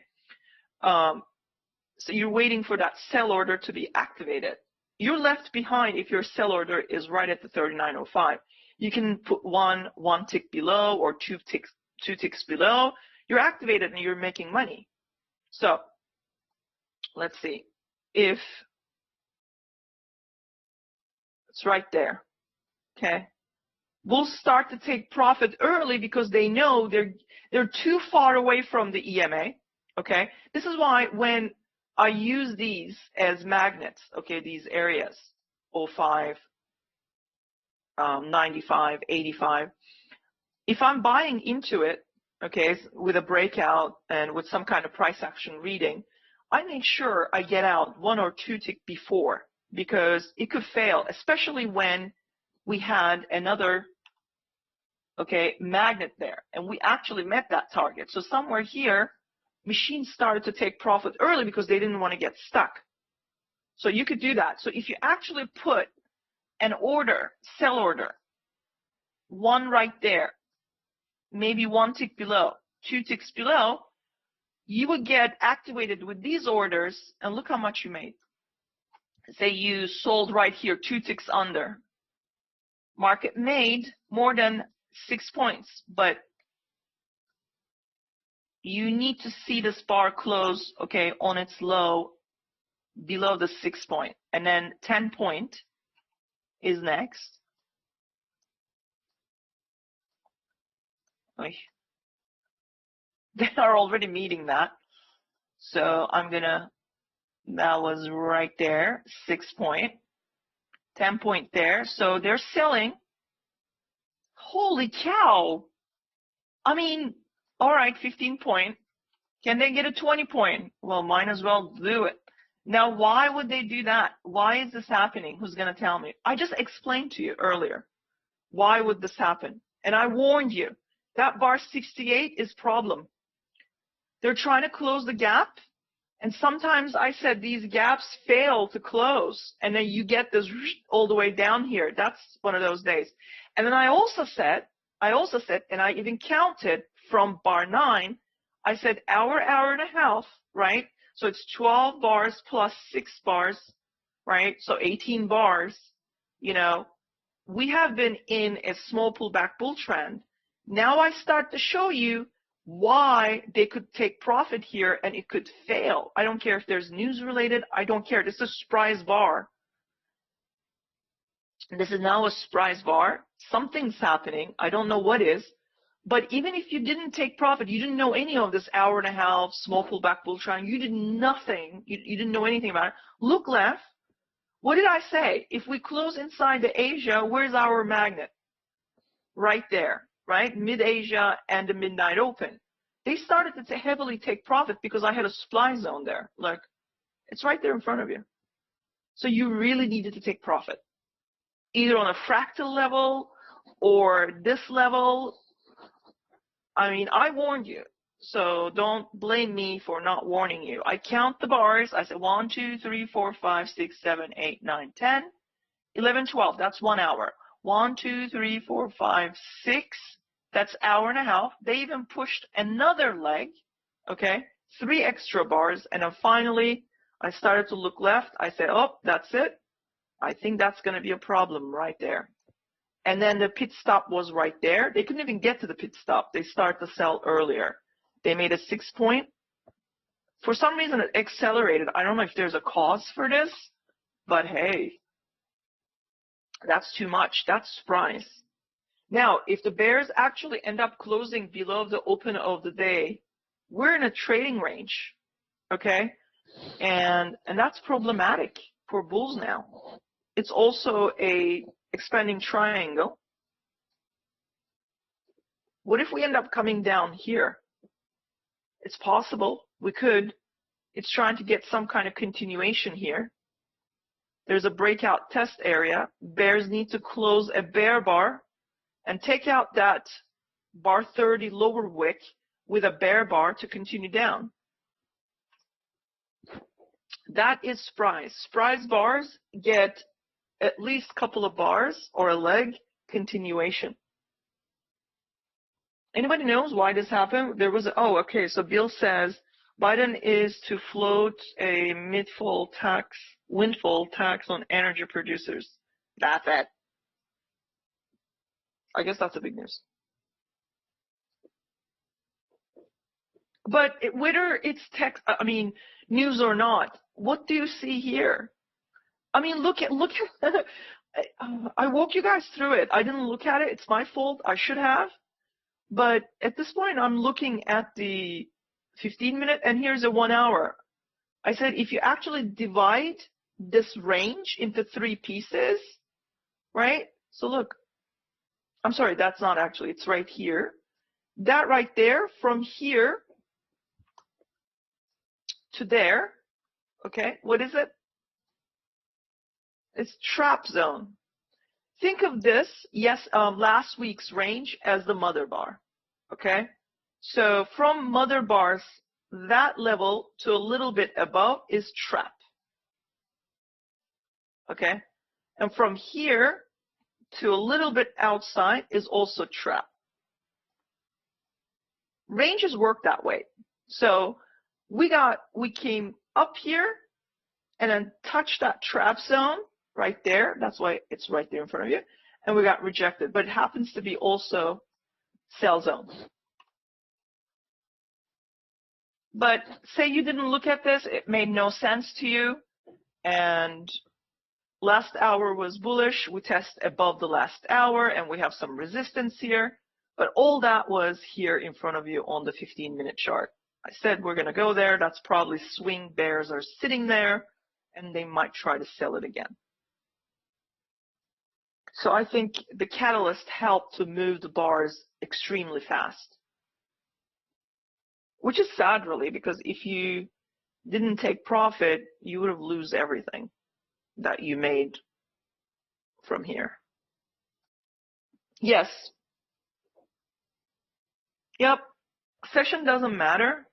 So you're waiting for that sell order to be activated. You're left behind if your sell order is right at the 39.05. You can put one tick below or two ticks below. You're activated and you're making money. So let's see if it's right there. Okay, we'll start to take profit early because they know they're too far away from the EMA. Okay, this is why when I use these as magnets, okay, these areas, 05, 95, 85. If I'm buying into it, okay, with a breakout and with some kind of price action reading, I make sure I get out 1 or 2 tick before, because it could fail, especially when we had another, okay, magnet there, and we actually met that target. So somewhere here, machines started to take profit early because they didn't want to get stuck. So you could do that. So if you actually put an order, sell order, one right there, maybe 1 tick below, 2 ticks below, you would get activated with these orders, and look how much you made. Say you sold right here, 2 ticks under. Market made more than 6 points, but you need to see this bar close, okay, on its low below the 6 point, and then 10 point is next. They are already meeting that. So I'm gonna, that was right there, 6 point, 10 point there. So they're selling. Holy cow. I mean, all right, 15 point. Can they get a 20 point? Well, might as well do it. Now, why would they do that? Why is this happening? Who's going to tell me? I just explained to you earlier. Why would this happen? And I warned you. That bar 68 is problem. They're trying to close the gap. And sometimes I said these gaps fail to close. And then you get this all the way down here. That's one of those days. And then I also said, and I even counted from bar 9, I said hour and a half, right? So it's 12 bars plus 6 bars, right? So 18 bars, you know. We have been in a small pullback bull trend. Now I start to show you why they could take profit here and it could fail. I don't care if there's news related. I don't care. This is a surprise bar. This is now a surprise bar. Something's happening. I don't know what is. But even if you didn't take profit, you didn't know any of this hour and a half small pullback bull trend, you did nothing. You didn't know anything about it. Look left. What did I say? If we close inside the Asia, where's our magnet? Right there, right? Mid-Asia and the midnight open. They started to heavily take profit because I had a supply zone there. Look, it's right there in front of you. So you really needed to take profit, either on a fractal level or this level. I mean, I warned you, so don't blame me for not warning you. I count the bars. I said 1, 2, 3, 4, 5, 6, 7, 8, 9, 10, 11, 12. That's 1 hour. 1, 2, 3, 4, 5, 6. That's hour and a half. They even pushed another leg, okay, 3 extra bars. And then finally, I started to look left. I said, oh, that's it. I think that's going to be a problem right there. And then the pit stop was right there. They couldn't even get to the pit stop. They started to sell earlier. They made a 6 point. For some reason, it accelerated. I don't know if there's a cause for this, but hey, that's too much. That's surprise. Now, if the bears actually end up closing below the open of the day, we're in a trading range, okay? And that's problematic for bulls now. It's also a expanding triangle. What if we end up coming down here? It's possible. We could. It's trying to get some kind of continuation here. There's a breakout test area. Bears need to close a bear bar and take out that bar 30 lower wick with a bear bar to continue down. That is Spry's. Spry's bars get at least a couple of bars or a leg continuation. Anybody knows why this happened? There was oh, okay, so Bill says Biden is to float a windfall tax on energy producers. That's it. I guess that's a big news. But whether it's text, news or not, what do you see here? I mean, look at. I walked you guys through it. I didn't look at it. It's my fault. I should have. But at this point, I'm looking at the 15-minute, and here's a 1 hour. I said, if you actually divide this range into 3 pieces, right? So look, I'm sorry, that's not actually, it's right here. That right there, from here to there, okay, what is it? It's trap zone. Think of this, yes, last week's range as the mother bar, okay? So from mother bars, that level to a little bit above is trap, okay? And from here to a little bit outside is also trap. Ranges work that way. So we came up here and then touched that trap zone right there. That's why it's right there in front of you. And we got rejected. But it happens to be also sell zone. But say you didn't look at this, it made no sense to you, and last hour was bullish. We test above the last hour, and we have some resistance here. But all that was here in front of you on the 15-minute chart. I said we're going to go there. That's probably swing bears are sitting there, and they might try to sell it again. So I think the catalyst helped to move the bars extremely fast, which is sad, really, because if you didn't take profit, you would have lose everything that you made from here. Yes. Yep. Session doesn't matter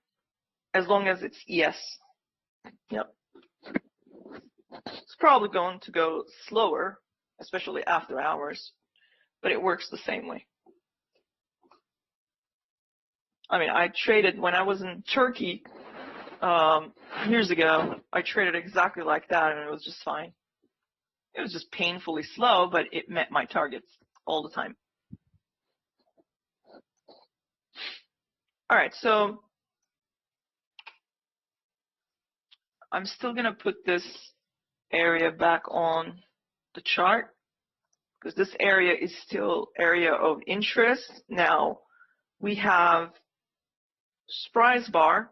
as long as it's yes. Yep. It's probably going to go slower, especially after hours, but it works the same way. I mean, I traded when I was in Turkey years ago. I traded exactly like that, and it was just fine. It was just painfully slow, but it met my targets all the time. All right, so I'm still going to put this area back on the chart because this area is still area of interest. Now, we have Spry's bar.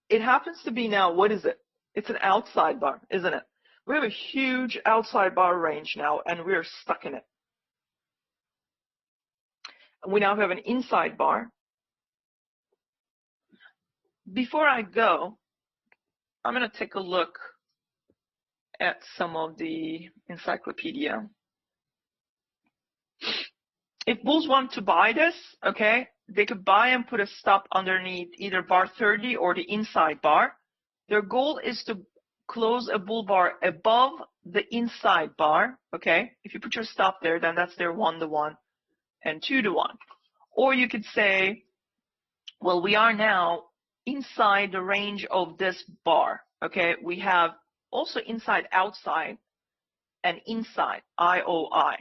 It happens to be now, what is it? It's an outside bar, isn't it? We have a huge outside bar range now, and we're stuck in it. And we now have an inside bar. Before I go, I'm going to take a look at some of the encyclopedia. If bulls want to buy this, okay, they could buy and put a stop underneath either bar 30 or the inside bar. Their goal is to close a bull bar above the inside bar, okay? If you put your stop there, then that's their 1-to-1 and 2-to-1. Or you could say, well, we are now inside the range of this bar, okay? We have also inside, outside, and inside, IOI.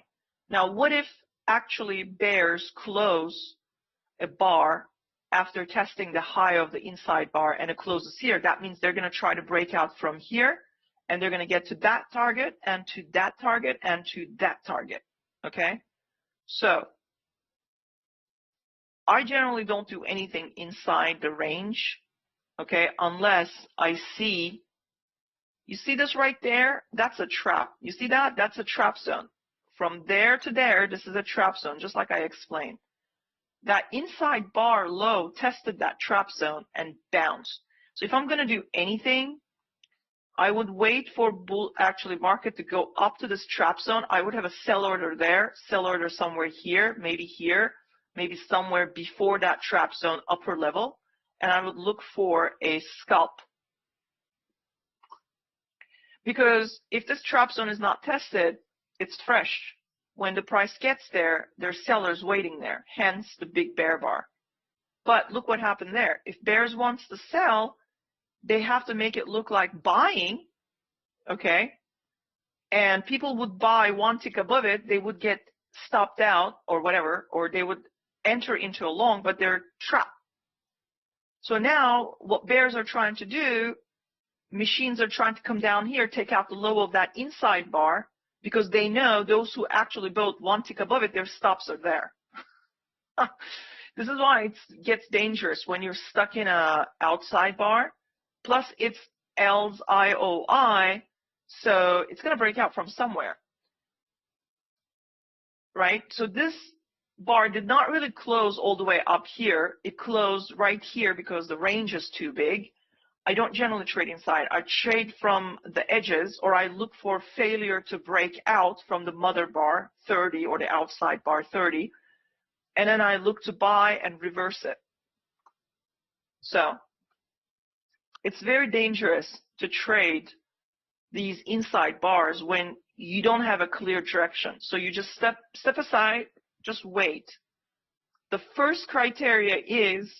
Now, what if actually bears close a bar after testing the high of the inside bar and it closes here? That means they're going to try to break out from here, and they're going to get to that target and to that target and to that target, okay? So I generally don't do anything inside the range, okay, unless I see, you see this right there? That's a trap. You see that? That's a trap zone. From there to there, this is a trap zone, just like I explained. That inside bar low tested that trap zone and bounced. So if I'm going to do anything, I would wait for market to go up to this trap zone. I would have a sell order there, sell order somewhere here, maybe somewhere before that trap zone upper level, and I would look for a scalp. Because if this trap zone is not tested, it's fresh. When the price gets there, there's sellers waiting there, hence the big bear bar. But look what happened there. If bears wants to sell, they have to make it look like buying, okay? And people would buy one tick above it, they would get stopped out or whatever, or they would enter into a long, but they're trapped. So now what bears are trying to do, machines are trying to come down here, take out the low of that inside bar, because they know those who actually bought one tick above it, their stops are there. This is why it gets dangerous when you're stuck in a outside bar. Plus, it's L's IOI, so it's going to break out from somewhere, right? So this bar did not really close all the way up here. It closed right here because the range is too big. I don't generally trade inside. I trade from the edges, or I look for failure to break out from the mother bar 30 or the outside bar 30, and then I look to buy and reverse it. So it's very dangerous to trade these inside bars when you don't have a clear direction. So you just step aside, just wait. The first criteria is,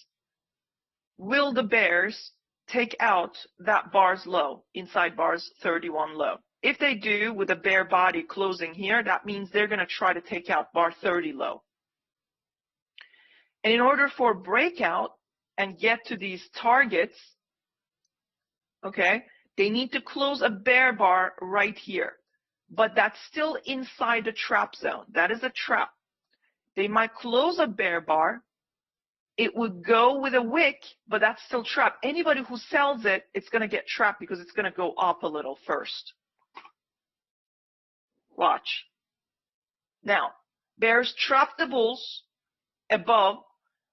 will the bears take out that bar's low, inside bar's 31 low? If they do, with a bear body closing here, that means they're going to try to take out bar 30 low. And in order for breakout and get to these targets, okay, they need to close a bear bar right here. But that's still inside the trap zone. That is a trap. They might close a bear bar. It would go with a wick, but that's still trapped. Anybody who sells it, it's going to get trapped because it's going to go up a little first. Watch. Now, bears trap the bulls above,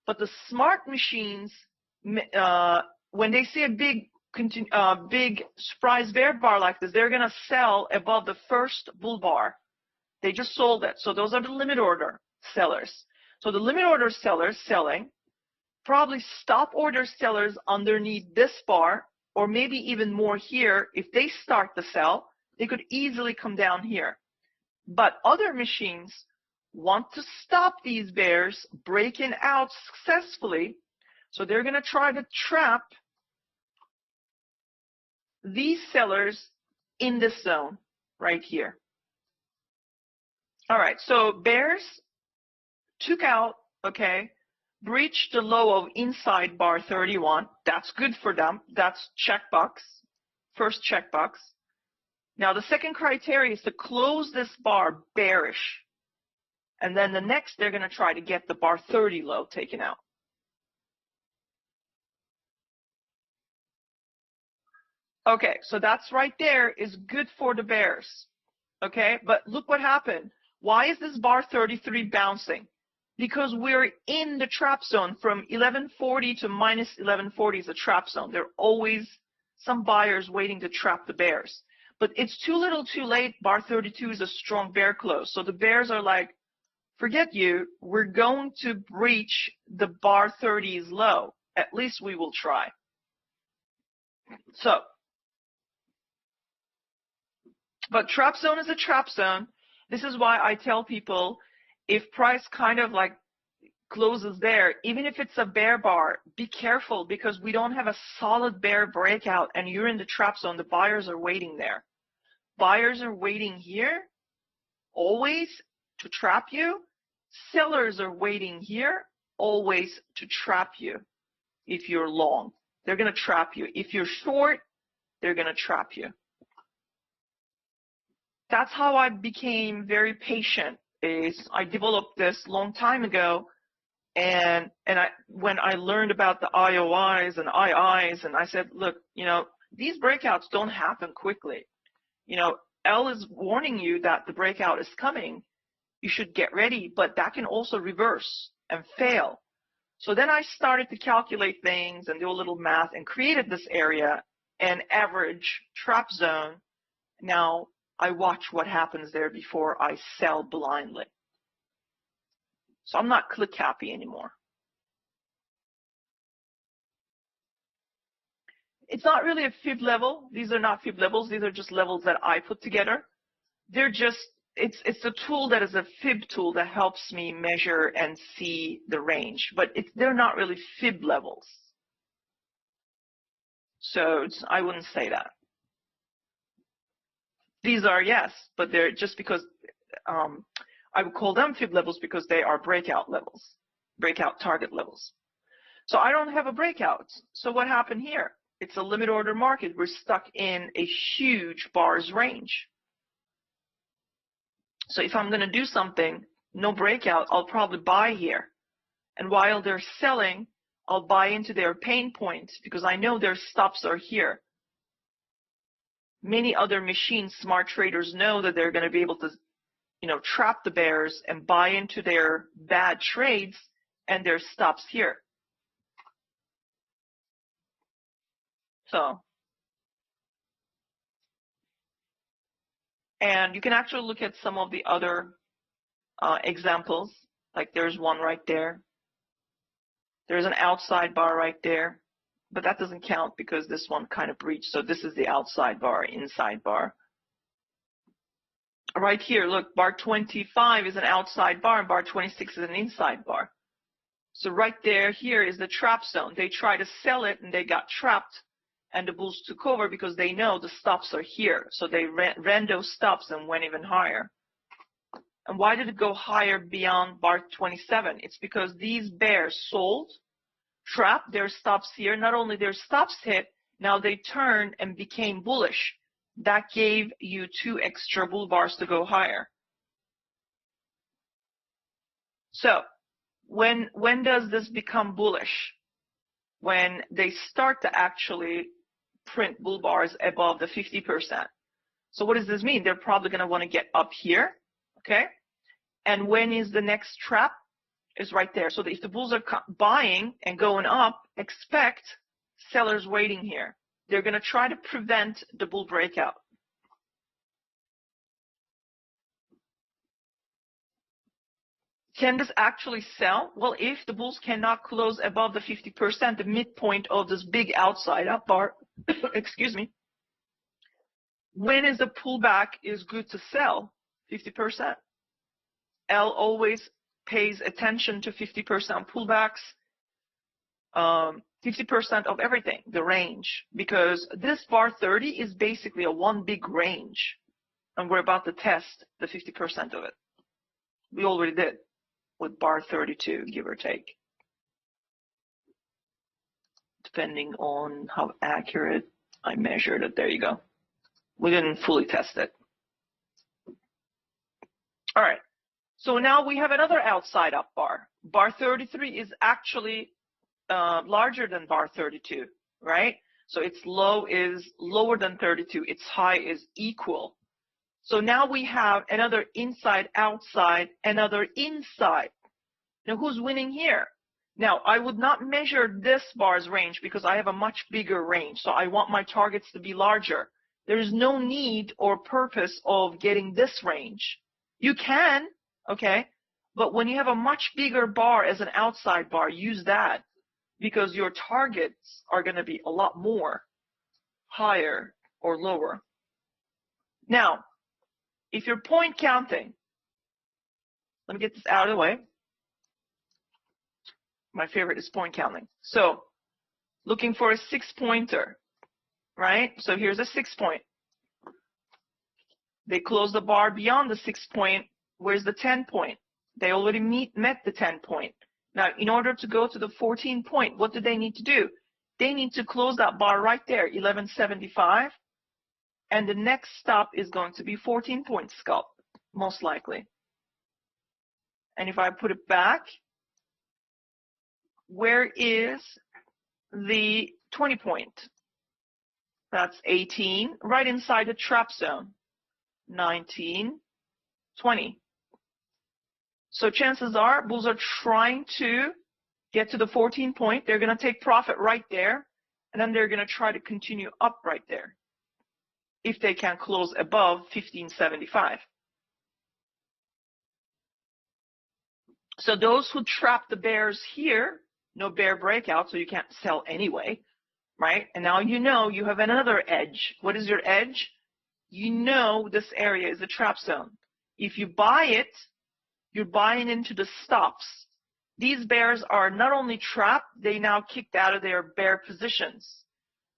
but the smart machines, when they see a big surprise bear bar like this, they're going to sell above the first bull bar. They just sold it. So those are the limit order sellers. So the limit order sellers selling, probably stop order sellers underneath this bar, or maybe even more here. If they start to sell, they could easily come down here. But other machines want to stop these bears breaking out successfully, so they're going to try to trap these sellers in this zone right here. All right, so bears took out, okay, breached the low of inside bar 31. That's good for them. That's checkbox, first checkbox. Now the second criteria is to close this bar bearish. And then the next, they're going to try to get the bar 30 low taken out. Okay, so that's right there is good for the bears. Okay, but look what happened. Why is this bar 33 bouncing? Because we're in the trap zone. From 1140 to minus 1140 is a trap zone. There are always some buyers waiting to trap the bears. But it's too little too late. Bar 32 is a strong bear close. So the bears are like, forget you. We're going to breach the bar 30's low. At least we will try. So, but trap zone is a trap zone. This is why I tell people, if price kind of like closes there, even if it's a bear bar, be careful, because we don't have a solid bear breakout and you're in the trap zone. The buyers are waiting there. Buyers are waiting here always to trap you. Sellers are waiting here always to trap you. If you're long, they're going to trap you. If you're short, they're going to trap you. That's how I became very patient. I developed this long time ago. And when I learned about the IOIs and IIs, and I said, look, these breakouts don't happen quickly. L is warning you that the breakout is coming. You should get ready, but that can also reverse and fail. So then I started to calculate things and do a little math and created this area, an average trap zone. Now I watch what happens there before I sell blindly. So I'm not click happy anymore. It's not really a fib level. These are not fib levels. These are just levels that I put together. They're just, it's a tool that is a fib tool that helps me measure and see the range, but they're not really fib levels. So I wouldn't say that. These are, yes, but they're just because I would call them fib levels because they are breakout levels, breakout target levels. So I don't have a breakout. So what happened here? It's a limit order market. We're stuck in a huge bars range. So if I'm going to do something, no breakout, I'll probably buy here. And while they're selling, I'll buy into their pain points because I know their stops are here. Many other machines, smart traders know that they're going to be able to, trap the bears and buy into their bad trades and their stops here. So, and you can actually look at some of the other examples, like there's one right there. There's an outside bar right there, but that doesn't count because this one kind of breached. So this is the outside bar, inside bar. Right here, look, bar 25 is an outside bar and bar 26 is an inside bar. So right there, here is the trap zone. They try to sell it and they got trapped and the bulls took over because they know the stops are here. So they ran those stops and went even higher. And why did it go higher beyond bar 27? It's because these bears sold, trapped their stops here. Not only their stops hit, now they turned and became bullish. That gave you 2 extra bull bars to go higher. So when does this become bullish? When they start to actually print bull bars above the 50%. So what does this mean? They're probably going to want to get up here, okay? And when is the next trap? Is right there. So if the bulls are buying and going up, expect sellers waiting here. They're going to try to prevent the bull breakout. Can this actually sell? Well, if the bulls cannot close above the 50%, the midpoint of this big outside up bar, excuse me, when is the pullback is good to sell? 50%. L always pays attention to 50% pullbacks, 50% of everything, the range, because this bar 30 is basically a one big range, and we're about to test the 50% of it. We already did with bar 32, give or take, depending on how accurate I measured it. There you go. We didn't fully test it. All right. So now we have another outside up bar. Bar 33 is actually larger than bar 32, right? So its low is lower than 32. Its high is equal. So now we have another inside, outside, another inside. Now who's winning here? Now I would not measure this bar's range because I have a much bigger range. So I want my targets to be larger. There is no need or purpose of getting this range. You can, okay, but when you have a much bigger bar as an outside bar, use that because your targets are going to be a lot more higher or lower. Now, if you're point counting, let me get this out of the way. My favorite is point counting. So looking for a 6-pointer, right? So here's a 6-point. They close the bar beyond the 6-point. Where's the 10-point? They already met the 10-point. Now, in order to go to the 14-point, what do they need to do? They need to close that bar right there, 1175. And the next stop is going to be 14-point scalp, most likely. And if I put it back, where is the 20 point? That's 18, right inside the trap zone. 19, 20. So chances are bulls are trying to get to the 14 point. They're going to take profit right there, and then they're going to try to continue up right there if they can close above 1575. So those who trap the bears here, no bear breakout, so you can't sell anyway, right? And now you know you have another edge. What is your edge? You know this area is a trap zone. If you buy it, you're buying into the stops. These bears are not only trapped, they now kicked out of their bear positions.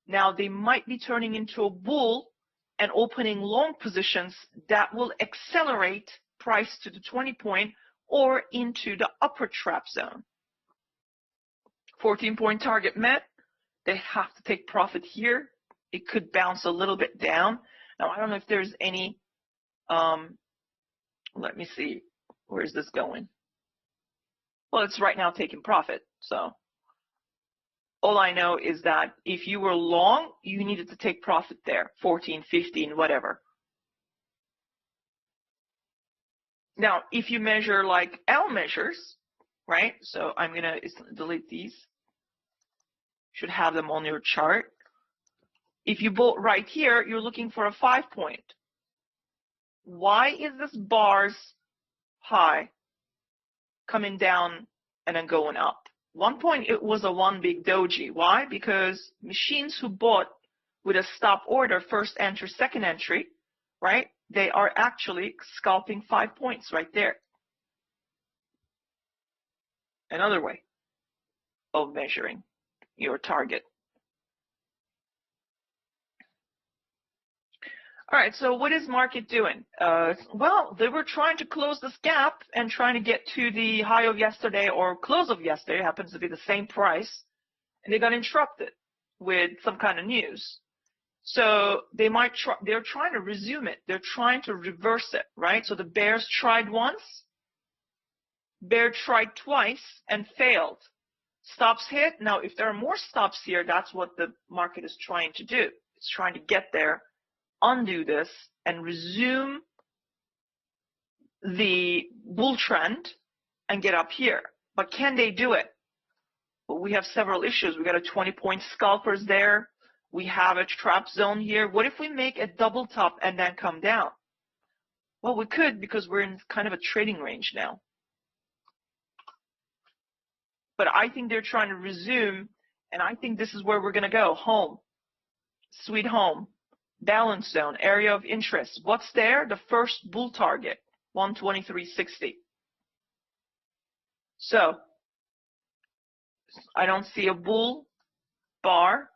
Now they might be turning into a bull and opening long positions that will accelerate price to the 20 point or into the upper trap zone. 14 point target met. They have to take profit here. It could bounce a little bit down. Now, I don't know if there's any, let me see, where is this going? Well, it's right now taking profit. So all I know is that if you were long, you needed to take profit there, 14, 15, whatever. Now, if you measure like L measures, right? So I'm going to delete these. Should have them on your chart. If you bought right here, you're looking for a 5 point. Why is this bars high coming down and then going up? 1 point, it was a one big doji. Why? Because machines who bought with a stop order, first entry, second entry, right? They are actually scalping 5 points right there. Another way of measuring your target. All right, so what is market doing? Well, they were trying to close this gap and trying to get to the high of yesterday or close of yesterday. It happens to be the same price. And they got interrupted with some kind of news. So they might they're trying to resume it. They're trying to reverse it, right? So the bears tried once, bear tried twice and failed. Stops hit. Now, if there are more stops here, that's what the market is trying to do. It's trying to get there, undo this, and resume the bull trend and get up here. But can they do it? Well, we have several issues. We got a 20-point scalpers there. We have a trap zone here. What if we make a double top and then come down? Well, we could, because we're in kind of a trading range now. But I think they're trying to resume, and I think this is where we're going to go. Home. Sweet home. Balance zone. Area of interest. What's there? The first bull target. 123.60. So, I don't see a bull bar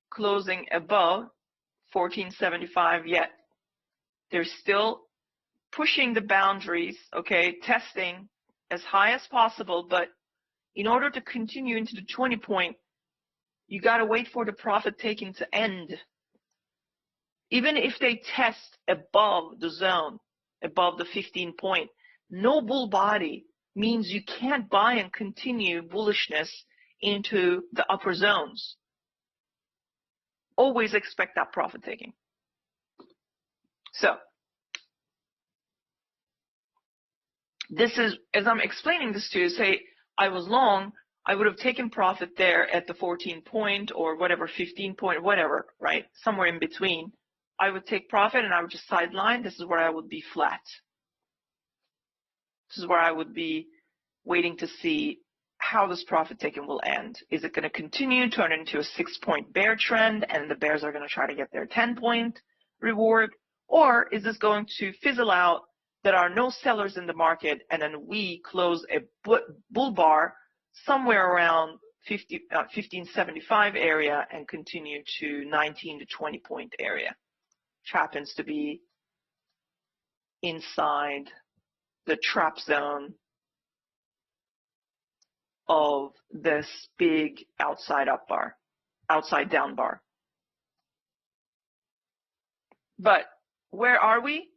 closing above 1475 yet. They're still pushing the boundaries, okay, testing as high as possible, but in order to continue into the 20 point, you got to wait for the profit taking to end. Even if they test above the zone, above the 15 point, no bull body means you can't buy and continue bullishness into the upper zones. Always expect that profit taking. So, this is, as I'm explaining this to you, say I was long, I would have taken profit there at the 14 point or whatever, 15 point, whatever, right? Somewhere in between. I would take profit and I would just sideline. This is where I would be flat. This is where I would be waiting to see how this profit taking will end. Is it going to continue, turn into a 6-point bear trend, and the bears are going to try to get their 10-point reward? Or is this going to fizzle out, there are no sellers in the market, and then we close a bull bar somewhere around 1575 area and continue to 19 to 20 point area, which happens to be inside the trap zone of this big outside down bar. But where are we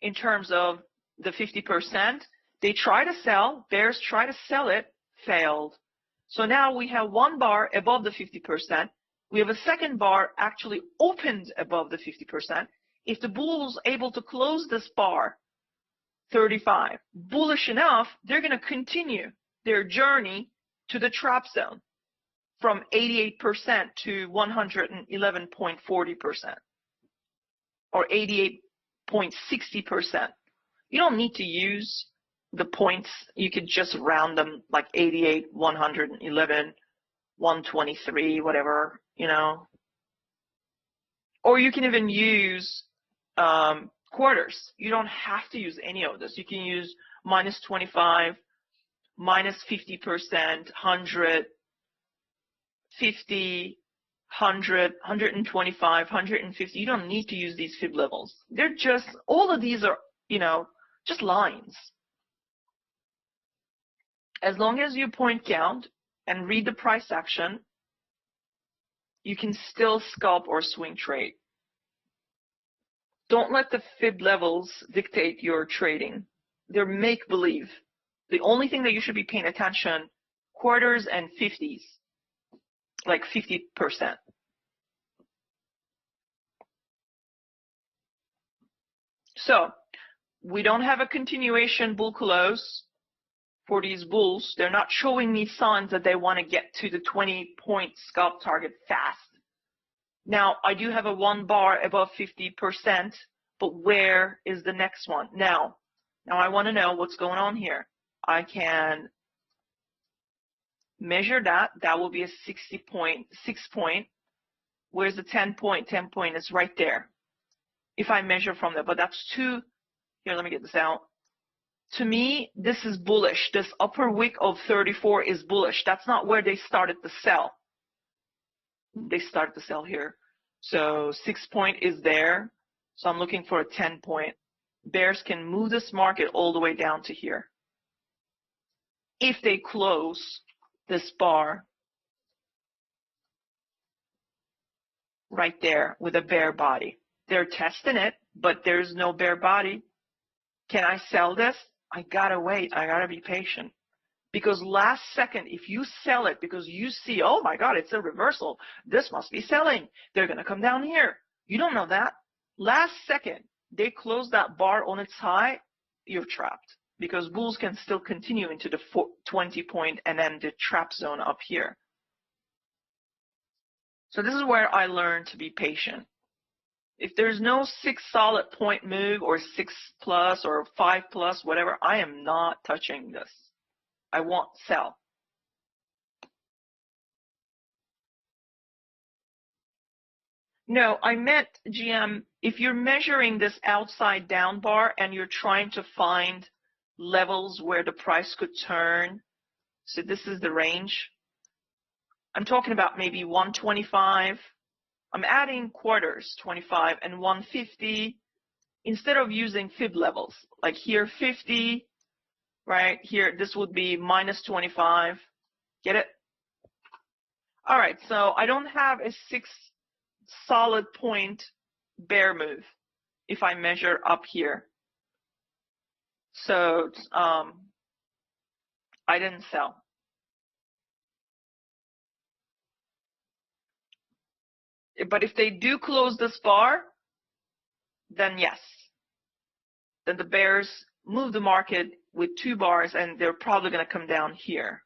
in terms of the 50%? They try to sell, bears try to sell it, failed. So now we have one bar above the 50%. We have a second bar actually opened above the 50%. If the bull's able to close this bar 35 bullish enough, they're going to continue their journey to the trap zone from 88% to 111.40% or 88.60%. You don't need to use the points. You could just round them like 88, 111, 123, whatever, you know. Or you can even use quarters. You don't have to use any of this. You can use minus 25, minus 50%, 100, 50, 100, 125, 150. You don't need to use these fib levels. They're just, all of these are, you know, just lines. As long as you point count and read the price action, you can still scalp or swing trade. Don't let the fib levels dictate your trading. They're make-believe. The only thing that you should be paying attention, quarters and 50s, like 50%. So we don't have a continuation bull close for these bulls. They're not showing me signs that they want to get to the 20-point scalp target fast. Now, I do have a one bar above 50%, but where is the next one? Now I want to know what's going on here. I can measure that. That will be a 60-point, 6-point. Where's the 10-point? 10-point is right there. If I measure from there, but that's too, here, let me get this out. To me, this is bullish. This upper wick of 34 is bullish. That's not where they started to sell. They started to sell here. So 6-point is there. So I'm looking for a 10-point. Bears can move this market all the way down to here. If they close this bar right there with a bear body. They're testing it, but there's no bear body. Can I sell this? I gotta wait. I gotta be patient. Because last second, if you sell it because you see, oh my God, it's a reversal. This must be selling. They're going to come down here. You don't know that. Last second, they close that bar on its high, you're trapped. Because bulls can still continue into the 20-point and then the trap zone up here. So this is where I learned to be patient. If there's no 6 solid point move or 6 plus or 5 plus, whatever, I am not touching this. I won't sell. No, I meant, GM, if you're measuring this outside down bar and you're trying to find levels where the price could turn, so this is the range. I'm talking about maybe 125. I'm adding quarters, 25 and 150, instead of using fib levels. Like here, 50. Right here, this would be minus 25. Get it? All right, so I don't have a 6 solid point bear move if I measure up here. So I didn't sell. But if they do close this bar, then yes. Then the bears move the market with 2 bars and they're probably going to come down here.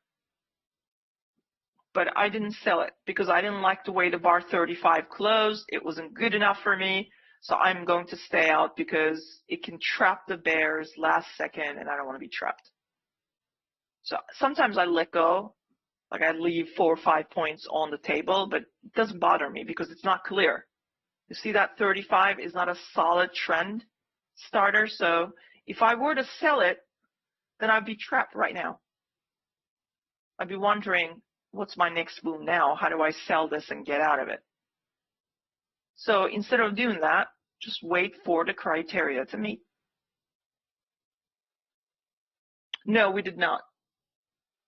But I didn't sell it because I didn't like the way the bar 35 closed. It wasn't good enough for me. So I'm going to stay out because it can trap the bears last second and I don't want to be trapped. So sometimes I let go, like I leave 4 or 5 points on the table, but it doesn't bother me because it's not clear. You see that 35 is not a solid trend starter. So if I were to sell it, then I'd be trapped right now. I'd be wondering, what's my next move now? How do I sell this and get out of it? So instead of doing that, just wait for the criteria to meet. No, we did not.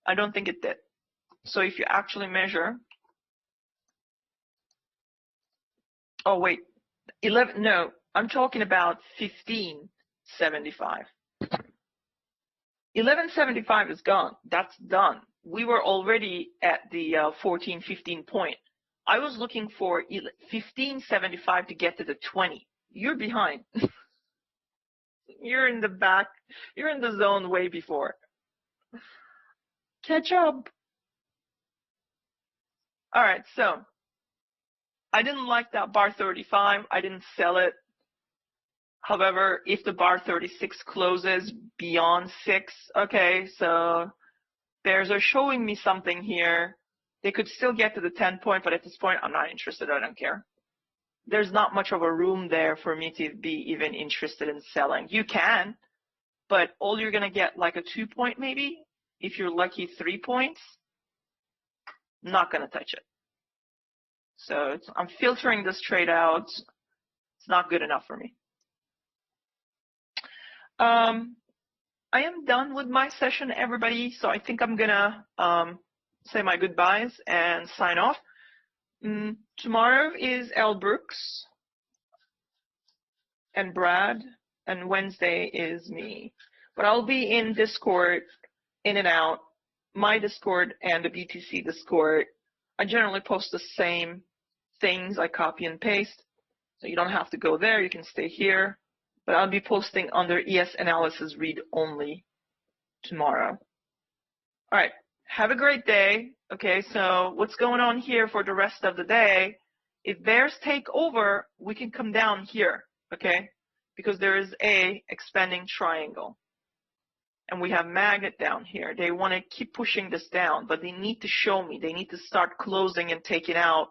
I don't think it did. So if you actually measure, oh wait, 11, no, I'm talking about 1575. 1175 is gone. That's done. we were already at the 14, 15 point. I was looking for 15.75 to get to the 20. You're behind. You're in the back. You're in the zone way before. Catch up. All right, so I didn't like that bar 35. I didn't sell it. However, if the bar 36 closes beyond 6, okay, so bears are showing me something here. They could still get to the 10 point, but at this point, I'm not interested. I don't care. There's not much of a room there for me to be even interested in selling. You can, but all you're going to get like a 2 point maybe. If you're lucky, 3 points. Not going to touch it. So I'm filtering this trade out. It's not good enough for me. I am done with my session, everybody. So I think I'm going to say my goodbyes and sign off. Tomorrow is L. Brooks and Brad, and Wednesday is me. But I'll be in Discord, in and out, my Discord and the BTC Discord. I generally post the same things. I copy and paste, so you don't have to go there. You can stay here. But I'll be posting under ES Analysis Read Only tomorrow. All right. Have a great day. Okay, so what's going on here for the rest of the day? If bears take over, we can come down here, okay? Because there is a expanding triangle. And we have magnet down here. They want to keep pushing this down, but they need to show me. They need to start closing and taking out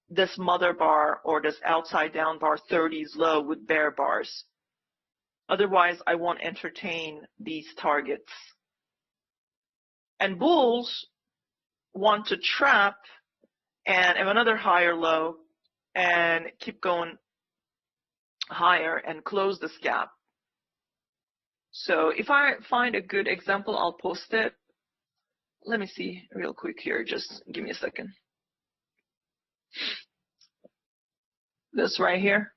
this mother bar or this outside down bar 30s low with bear bars. Otherwise, I won't entertain these targets. And bulls want to trap and have another higher low and keep going higher and close this gap. So if I find a good example, I'll post it. Let me see real quick here. Just give me a second. This right here.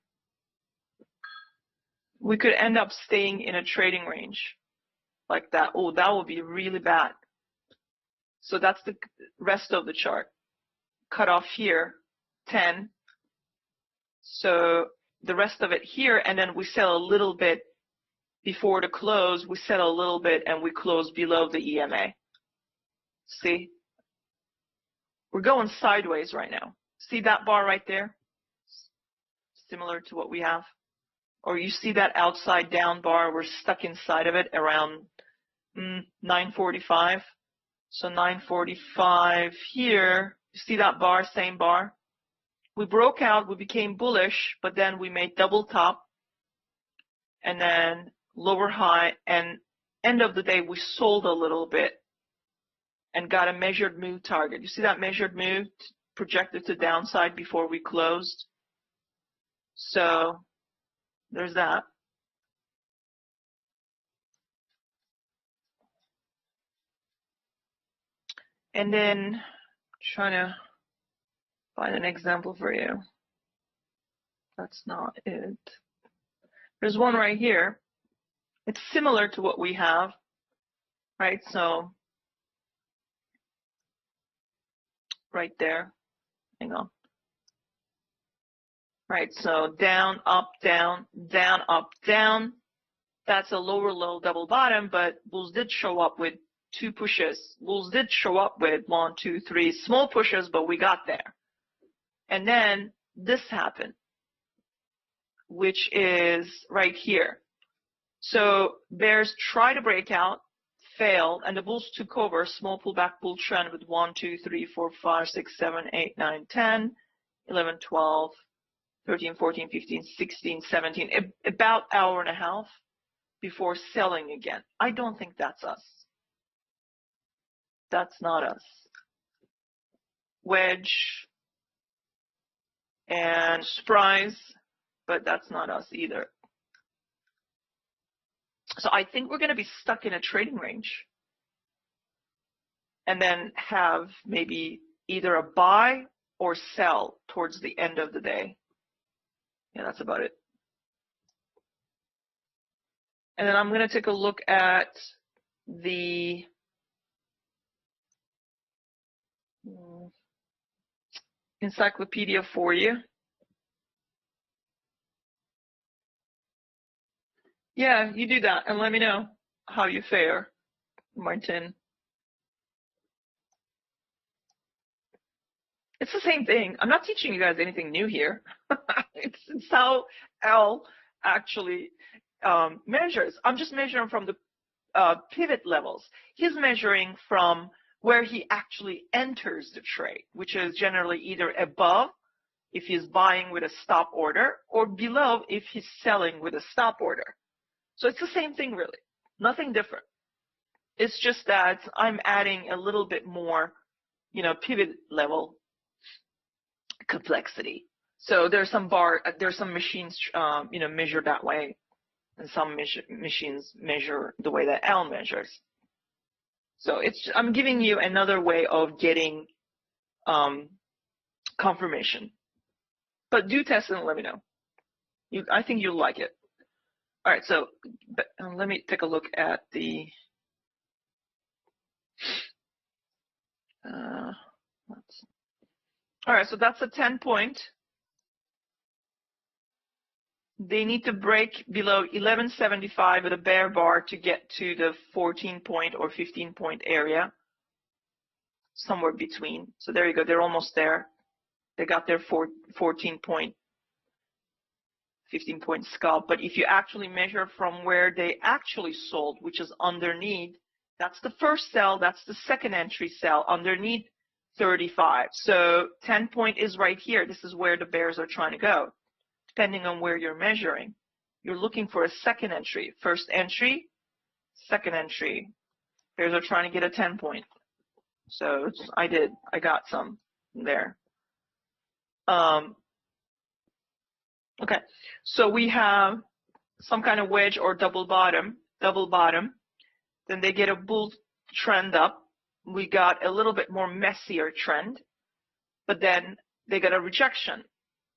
We could end up staying in a trading range like that. Oh, that would be really bad. So that's the rest of the chart. Cut off here, 10. So the rest of it here, and then we sell a little bit before the close. We sell a little bit and we close below the EMA. See? We're going sideways right now. See that bar right there? Similar to what we have. Or you see that outside down bar, we're stuck inside of it around 945. So 945 here, you see that bar, same bar. We broke out, we became bullish, but then we made double top and then lower high, and end of the day we sold a little bit and got a measured move target. You see that measured move projected to downside before we closed? So there's that. And then trying to find an example for you. That's not it. There's one right here. It's similar to what we have, right? So right there, hang on. Right, so down, up, down, down, up, down. That's a lower low double bottom, but bulls did show up with 2 pushes. Bulls did show up with 1, 2, 3 small pushes, but we got there. And then this happened, which is right here. So bears try to break out, failed, and the bulls took over. Small pullback bull trend with 1, 2, 3, 4, 5, 6, 7, 8, 9, 10, 11, 12, 13, 14, 15, 16, 17, about hour and a half before selling again. I don't think that's us. That's not us. Wedge and surprise, but that's not us either. So I think we're going to be stuck in a trading range and then have maybe either a buy or sell towards the end of the day. Yeah, that's about it. And then I'm going to take a look at the encyclopedia for you. Yeah, you do that and let me know how you fare, Martin. It's the same thing. I'm not teaching you guys anything new here. It's how L actually measures. I'm just measuring from the pivot levels. He's measuring from where he actually enters the trade, which is generally either above if he's buying with a stop order or below if he's selling with a stop order. So it's the same thing really, nothing different. It's just that I'm adding a little bit more, pivot level complexity. So there's some machines, measure that way, and some machines measure the way that L measures. So I'm giving you another way of getting confirmation. But do test and let me know. I think you'll like it. All right, so let me take a look at the all right, so that's a 10-point. They need to break below 1175 with a bear bar to get to the 14-point or 15-point area, somewhere between. So there you go. They're almost there. They got their 14-point, 15-point scalp. But if you actually measure from where they actually sold, which is underneath, that's the first cell. That's the second entry cell underneath 35. So 10-point is right here. This is where the bears are trying to go. Depending on where you're measuring, you're looking for a second entry. First entry, second entry. Bears are trying to get a 10-point. So I got some there. Okay, so we have some kind of wedge or double bottom. Then they get a bull trend up. We got a little bit more messier trend, but then they got a rejection,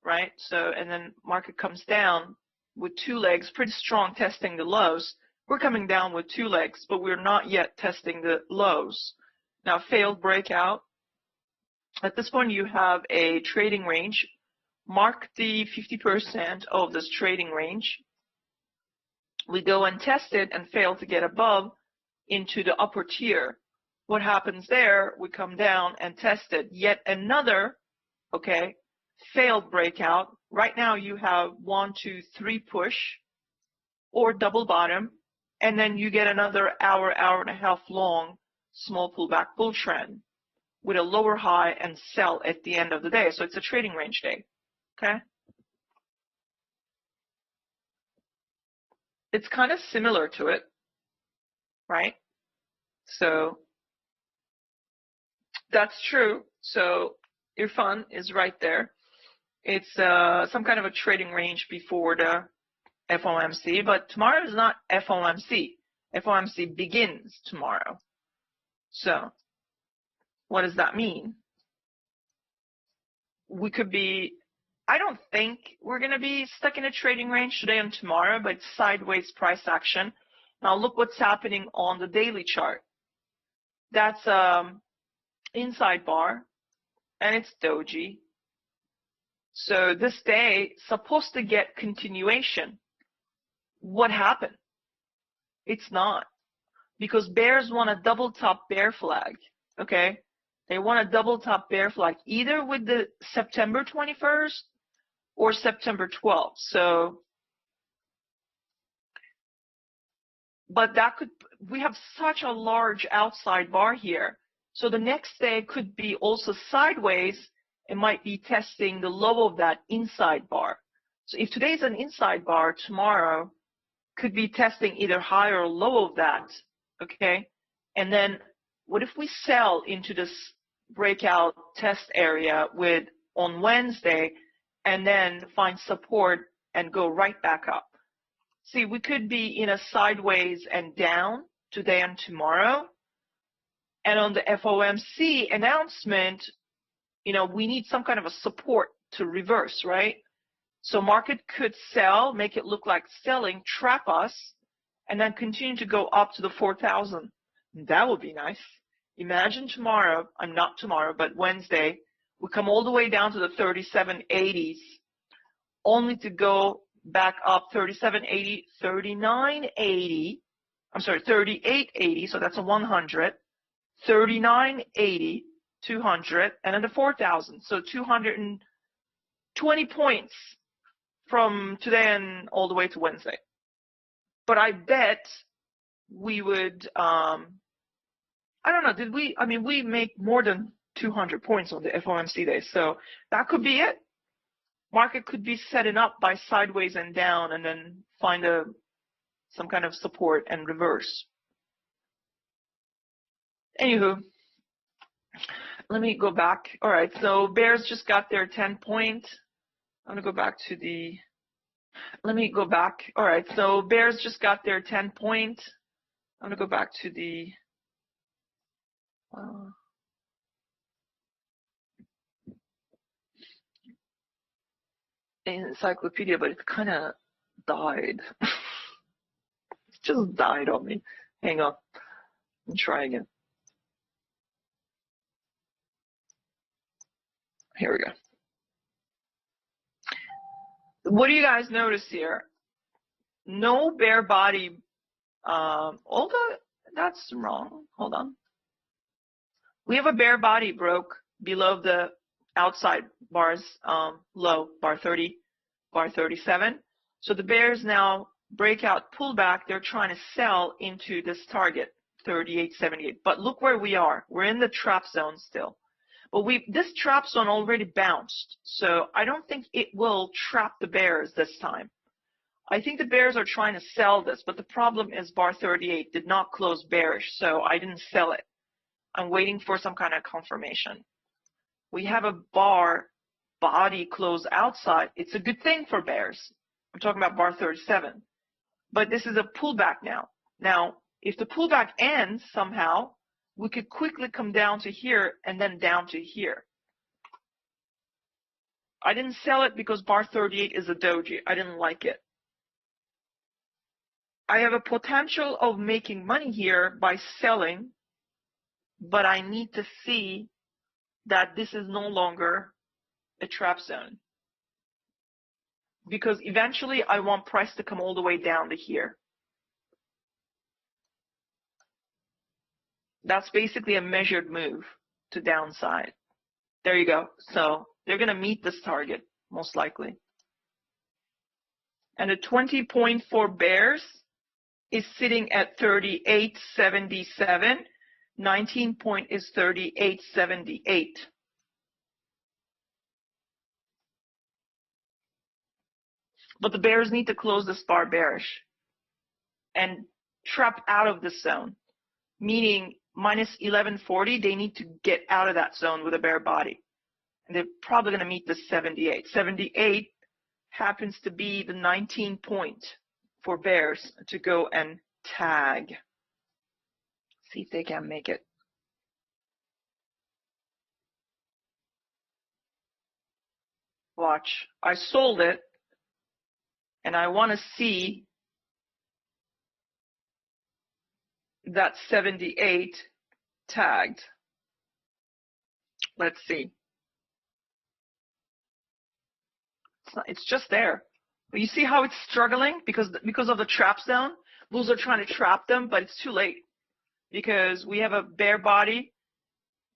right? So, and then market comes down with two legs, pretty strong, testing the lows. We're coming down with two legs, but we're not yet testing the lows. Now, failed breakout. At this point, you have a trading range. Mark the 50% of this trading range. We go and test it and fail to get above into the upper tier. What happens there? We come down and test it. Yet another, okay, failed breakout. Right now you have 1, 2, 3 push or double bottom, and then you get another hour and a half long small pullback bull trend with a lower high and sell at the end of the day. So it's a trading range day, okay? It's kind of similar to it, right? So that's true. So Irfan is right there. It's some kind of a trading range before the FOMC, but tomorrow is not FOMC. FOMC begins tomorrow. So what does that mean? We could be, I don't think we're going to be stuck in a trading range today and tomorrow, but it's sideways price action. Now look what's happening on the daily chart. That's inside bar, and it's doji. So this day supposed to get continuation. What happened? It's not, because bears want a double top bear flag. Okay, they want a double top bear flag either with the September 21st or September 12th. So, but that could, we have such a large outside bar here. So the next day could be also sideways. It might be testing the low of that inside bar. So if today's an inside bar, tomorrow could be testing either high or low of that, okay? And then what if we sell into this breakout test area with on Wednesday and then find support and go right back up? See, we could be in a sideways and down today and tomorrow. And on the FOMC announcement, we need some kind of a support to reverse, right? So market could sell, make it look like selling, trap us, and then continue to go up to the 4,000. That would be nice. Imagine tomorrow, not tomorrow, but Wednesday, We come all the way down to the 3780s, only to go back up 3780, 3980, I'm sorry, 3880, so that's a 100, 3980, 200, and then the 4,000, so 220 points from today and all the way to Wednesday. But I bet we would, I don't know, did we, I mean, we make more than 200 points on the FOMC day, so that could be it. Market could be setting up by sideways and down and then find some kind of support and reverse. Anywho, let me go back. All right, so bears just got their 10 point. I'm gonna go back to the, let me go back. All right, so bears just got their 10 point. I'm gonna go back to the, encyclopedia, but it kind of died. It just died on me. Hang on. Let me try again. Here we go. What do you guys notice here? No bear body. Although that's wrong. Hold on. We have a bear body broke below the outside bars, low, bar 30, bar 37. So the bears now breakout pullback. They're trying to sell into this target, 38.78. But look where we are. We're in the trap zone still. But this trap zone already bounced. So I don't think it will trap the bears this time. I think the bears are trying to sell this, but the problem is bar 38 did not close bearish, so I didn't sell it. I'm waiting for some kind of confirmation. We have a bar body close outside. It's a good thing for bears. I'm talking about bar 37. But this is a pullback now. Now, if the pullback ends somehow, we could quickly come down to here and then down to here. I didn't sell it because bar 38 is a doji. I didn't like it. I have a potential of making money here by selling, but I need to see that this is no longer a trap zone. Because eventually I want price to come all the way down to here. That's basically a measured move to downside. There you go. So they're going to meet this target, most likely. And the 20 point for bears is sitting at 38.77. 19 point is 38.78. But the bears need to close this bar bearish and trap out of this zone, meaning minus 1140, they need to get out of that zone with a bear body. And they're probably going to meet the 78. 78 happens to be the 19 point for bears to go and tag. See if they can make it. Watch. I sold it, and I want to see that 78 tagged. Let's see. It's just there. But you see how it's struggling because of the trap zone? Bulls are trying to trap them, but it's too late because we have a bear body.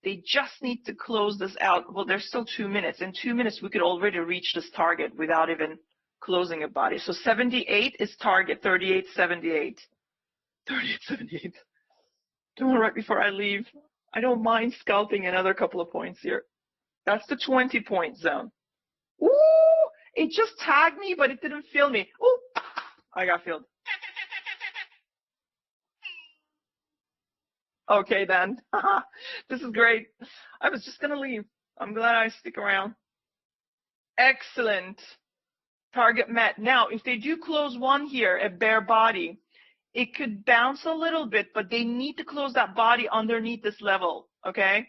They just need to close this out. Well, there's still 2 minutes. In 2 minutes, we could already reach this target without even closing a body. So 78 is target, 38.78. 38.78. Doing right before I leave. I don't mind scalping another couple of points here. That's the 20 point zone. Ooh, it just tagged me, but it didn't feel me. Ooh, I got filled. Okay then. This is great. I was just gonna leave. I'm glad I stick around. Excellent. Target met. Now, if they do close one here, a bear body, it could bounce a little bit, but they need to close that body underneath this level, okay?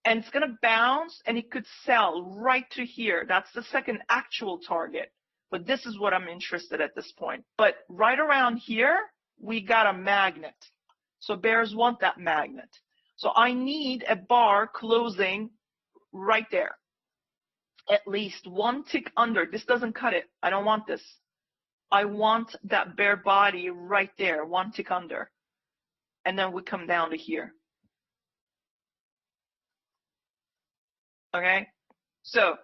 And it's going to bounce, and it could sell right to here. That's the second actual target. But this is what I'm interested at this point. But right around here, we got a magnet. So bears want that magnet. So I need a bar closing right there. At least one tick under. This doesn't cut it. I don't want this. I want that bear body right there, one tick under. And then we come down to here. Okay? So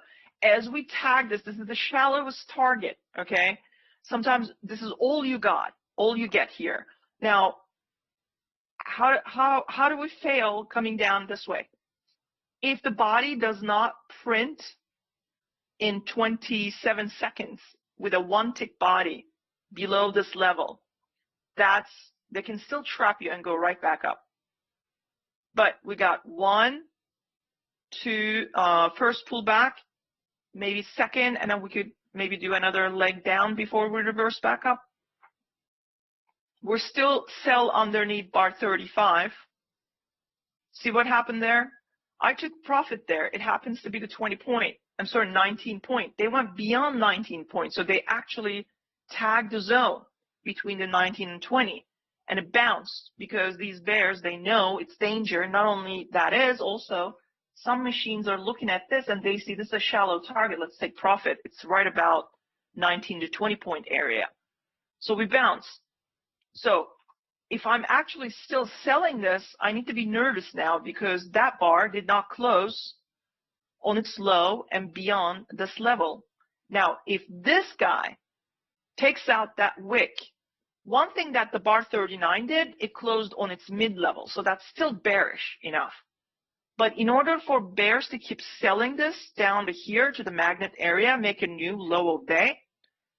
as we tag this is the shallowest target, okay? Sometimes this is all you got, all you get here. Now, how do we fail coming down this way? If the body does not print in 27 seconds with a one tick body below this level, they can still trap you and go right back up. But we got 1, 2, first pull back, maybe second, and then we could maybe do another leg down before we reverse back up. We're still sell underneath bar 35. See what happened there? I took profit there. It happens to be the 19 point. They went beyond 19 points, so they actually tagged the zone between the 19 and 20, and it bounced because these bears, they know it's danger. Not only that is, also some machines are looking at this and they see this is a shallow target. Let's take profit. It's right about 19 to 20 point area. So we bounce. So if I'm actually still selling this, I need to be nervous now because that bar did not close on its low and beyond this level. Now, if this guy takes out that wick, one thing that the bar 39 did, it closed on its mid-level, so that's still bearish enough. But in order for bears to keep selling this down to here to the magnet area, make a new low of day,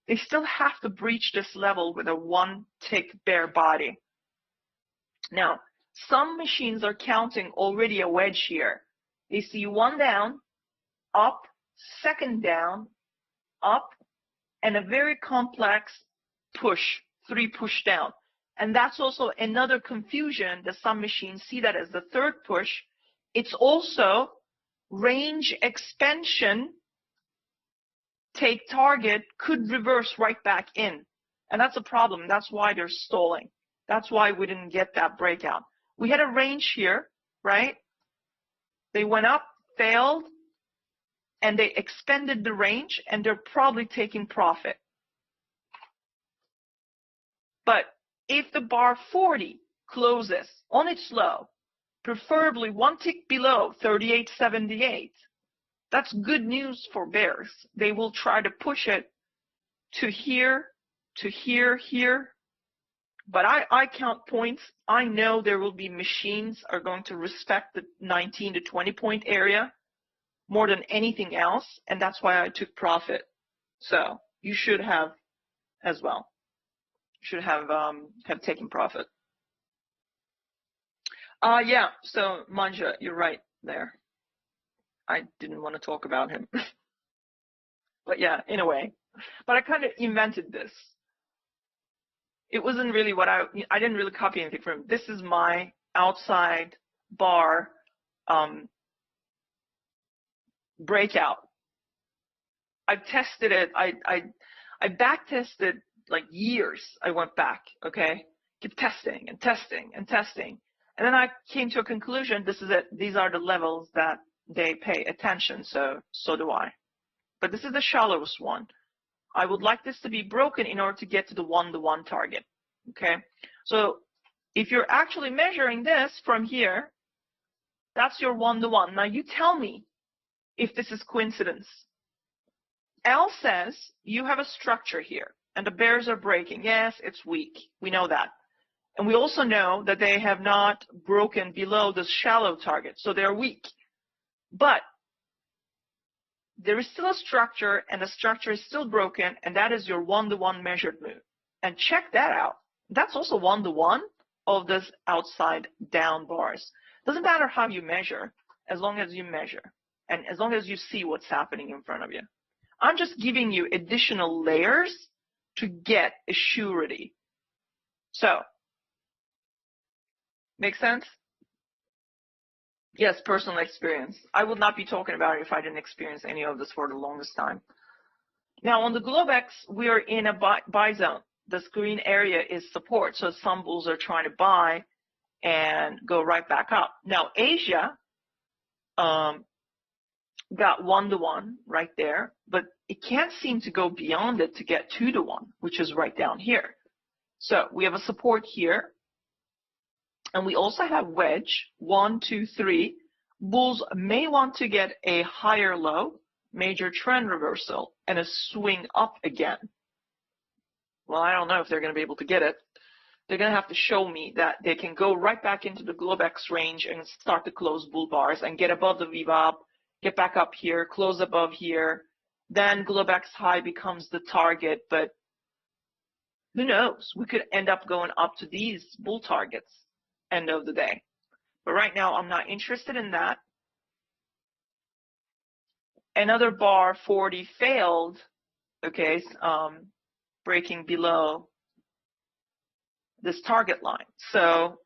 they still have to breach this level with a one tick bear body. Now, some machines are counting already a wedge here. They see one down, up, second down, up, and a very complex push, 3 push down. And that's also another confusion that some machines see that as the third push. It's also range expansion, take target, could reverse right back in. And that's a problem. That's why they're stalling. That's why we didn't get that breakout. We had a range here, right? They went up, failed, and they expanded the range, and they're probably taking profit. But if the bar 40 closes on its low, preferably one tick below 38.78, that's good news for bears. They will try to push it to here, here. But I count points. I know there will be machines are going to respect the 19 to 20 point area more than anything else, and that's why I took profit. So you should have as well. Should have taken profit. Yeah. So Manja, you're right there. I didn't want to talk about him, but yeah, in a way. But I kind of invented this. It wasn't really what I didn't really copy anything from him. This is my outside bar breakout. I've tested it. I back tested like years. I went back, okay? Keep testing and testing and testing. And then I came to a conclusion, this is it. These are the levels that they pay attention, so do I. But this is the shallowest one. I would like this to be broken in order to get to the 1-to-1 target, okay? So if you're actually measuring this from here, that's your 1-to-1. Now you tell me if this is coincidence. L says you have a structure here, and the bears are breaking. Yes, it's weak. We know that. And we also know that they have not broken below the shallow target, so they're weak. But there is still a structure, and the structure is still broken, and that is your 1-to-1 measured move. And check that out. That's also 1-to-1 of this outside down bars. Doesn't matter how you measure, as long as you measure, and as long as you see what's happening in front of you. I'm just giving you additional layers to get a surety. So, make sense? Yes, personal experience. I would not be talking about it if I didn't experience any of this for the longest time. Now, on the Globex, we are in a buy zone. This green area is support, so some bulls are trying to buy and go right back up. Now, Asia, got 1-to-1 right there, but it can't seem to go beyond it to get 2-to-1, which is right down here. So we have a support here, and we also have wedge 1, 2, 3. Bulls may want to get a higher low, major trend reversal, and a swing up again. Well, I don't know if they're going to be able to get it. They're going to have to show me that they can go right back into the Globex range and start to close bull bars and get above the VWAP, get back up here, close above here. Then Globex high becomes the target, but who knows? We could end up going up to these bull targets end of the day. But right now, I'm not interested in that. Another bar 40 failed, okay, breaking below this target line. So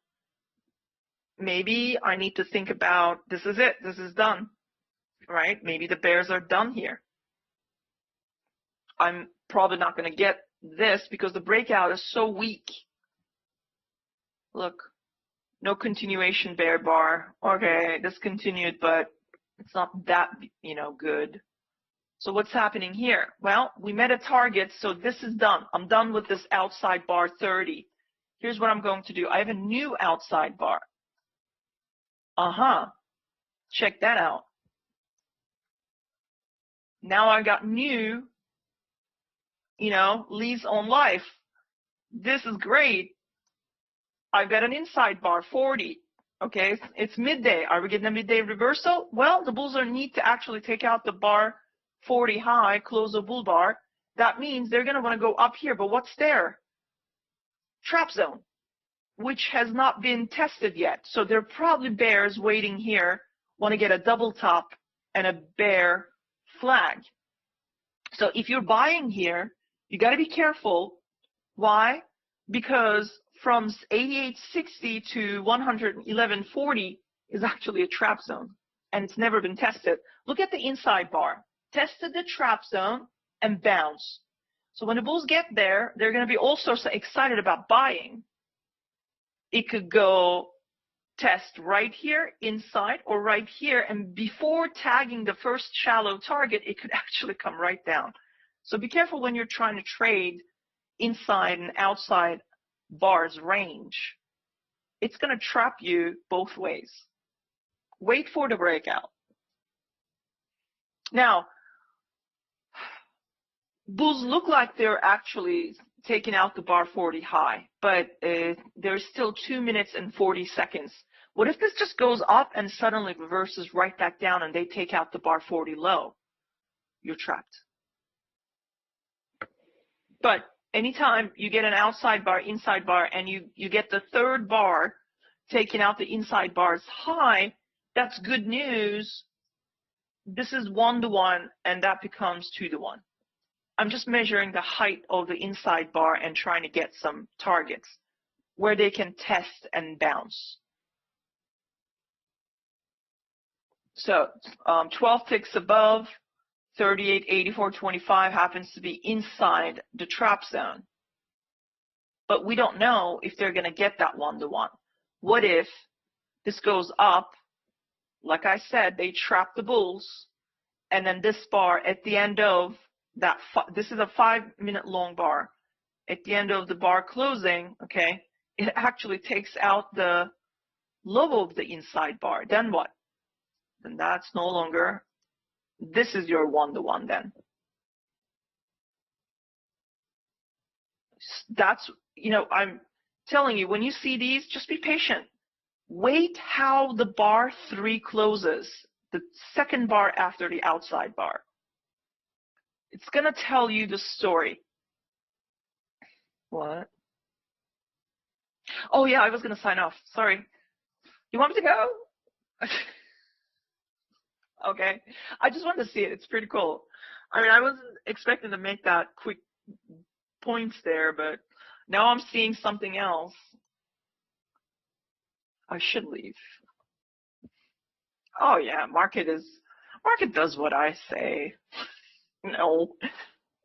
maybe I need to think about, this is it, this is done, right? Maybe the bears are done here. I'm probably not going to get this because the breakout is so weak. Look, no continuation bear bar. Okay, this continued, but it's not that, good. So what's happening here? Well, we met a target, so this is done. I'm done with this outside bar 30. Here's what I'm going to do. I have a new outside bar. Check that out. Now I got new, lease on life. This is great. I've got an inside bar 40. Okay, it's midday. Are we getting a midday reversal? Well, the bulls need to actually take out the bar 40 high, close a bull bar. That means they're going to want to go up here. But what's there? Trap zone, which has not been tested yet. So there are probably bears waiting here, want to get a double top and a bear flag. So if you're buying here, you got to be careful. Why? Because from 88.60 to 111.40 is actually a trap zone, and it's never been tested. Look at the inside bar. Tested the trap zone and bounce. So when the bulls get there, they're going to be all sorts of excited about buying. It could go test right here inside or right here, and before tagging the first shallow target, it could actually come right down. So be careful when you're trying to trade inside and outside bars range. It's going to trap you both ways. Wait for the breakout. Now, bulls look like they're actually taking out the bar 40 high, but there's still 2 minutes and 40 seconds. What if this just goes up and suddenly reverses right back down and they take out the bar 40 low? You're trapped. But anytime you get an outside bar, inside bar, and you get the third bar taking out the inside bar's high, that's good news. This is 1-to-1, and that becomes 2-to-1. I'm just measuring the height of the inside bar and trying to get some targets where they can test and bounce. So 12 ticks above, 38.84.25 happens to be inside the trap zone. But we don't know if they're going to get that 1-to-1. What if this goes up? Like I said, they trap the bulls, and then this bar at the end of that, this is a 5-minute long bar. At the end of the bar closing, okay, it actually takes out the low of the inside bar. Then what? Then that's no longer, this is your 1-to-1 then. That's, I'm telling you, when you see these, just be patient. Wait how the bar 3 closes, the second bar after the outside bar. It's going to tell you the story. What? Oh, yeah, I was going to sign off. Sorry. You want me to go? Okay. I just wanted to see it. It's pretty cool. I mean, I wasn't expecting to make that quick points there, but now I'm seeing something else. I should leave. Oh, yeah, market does what I say. No,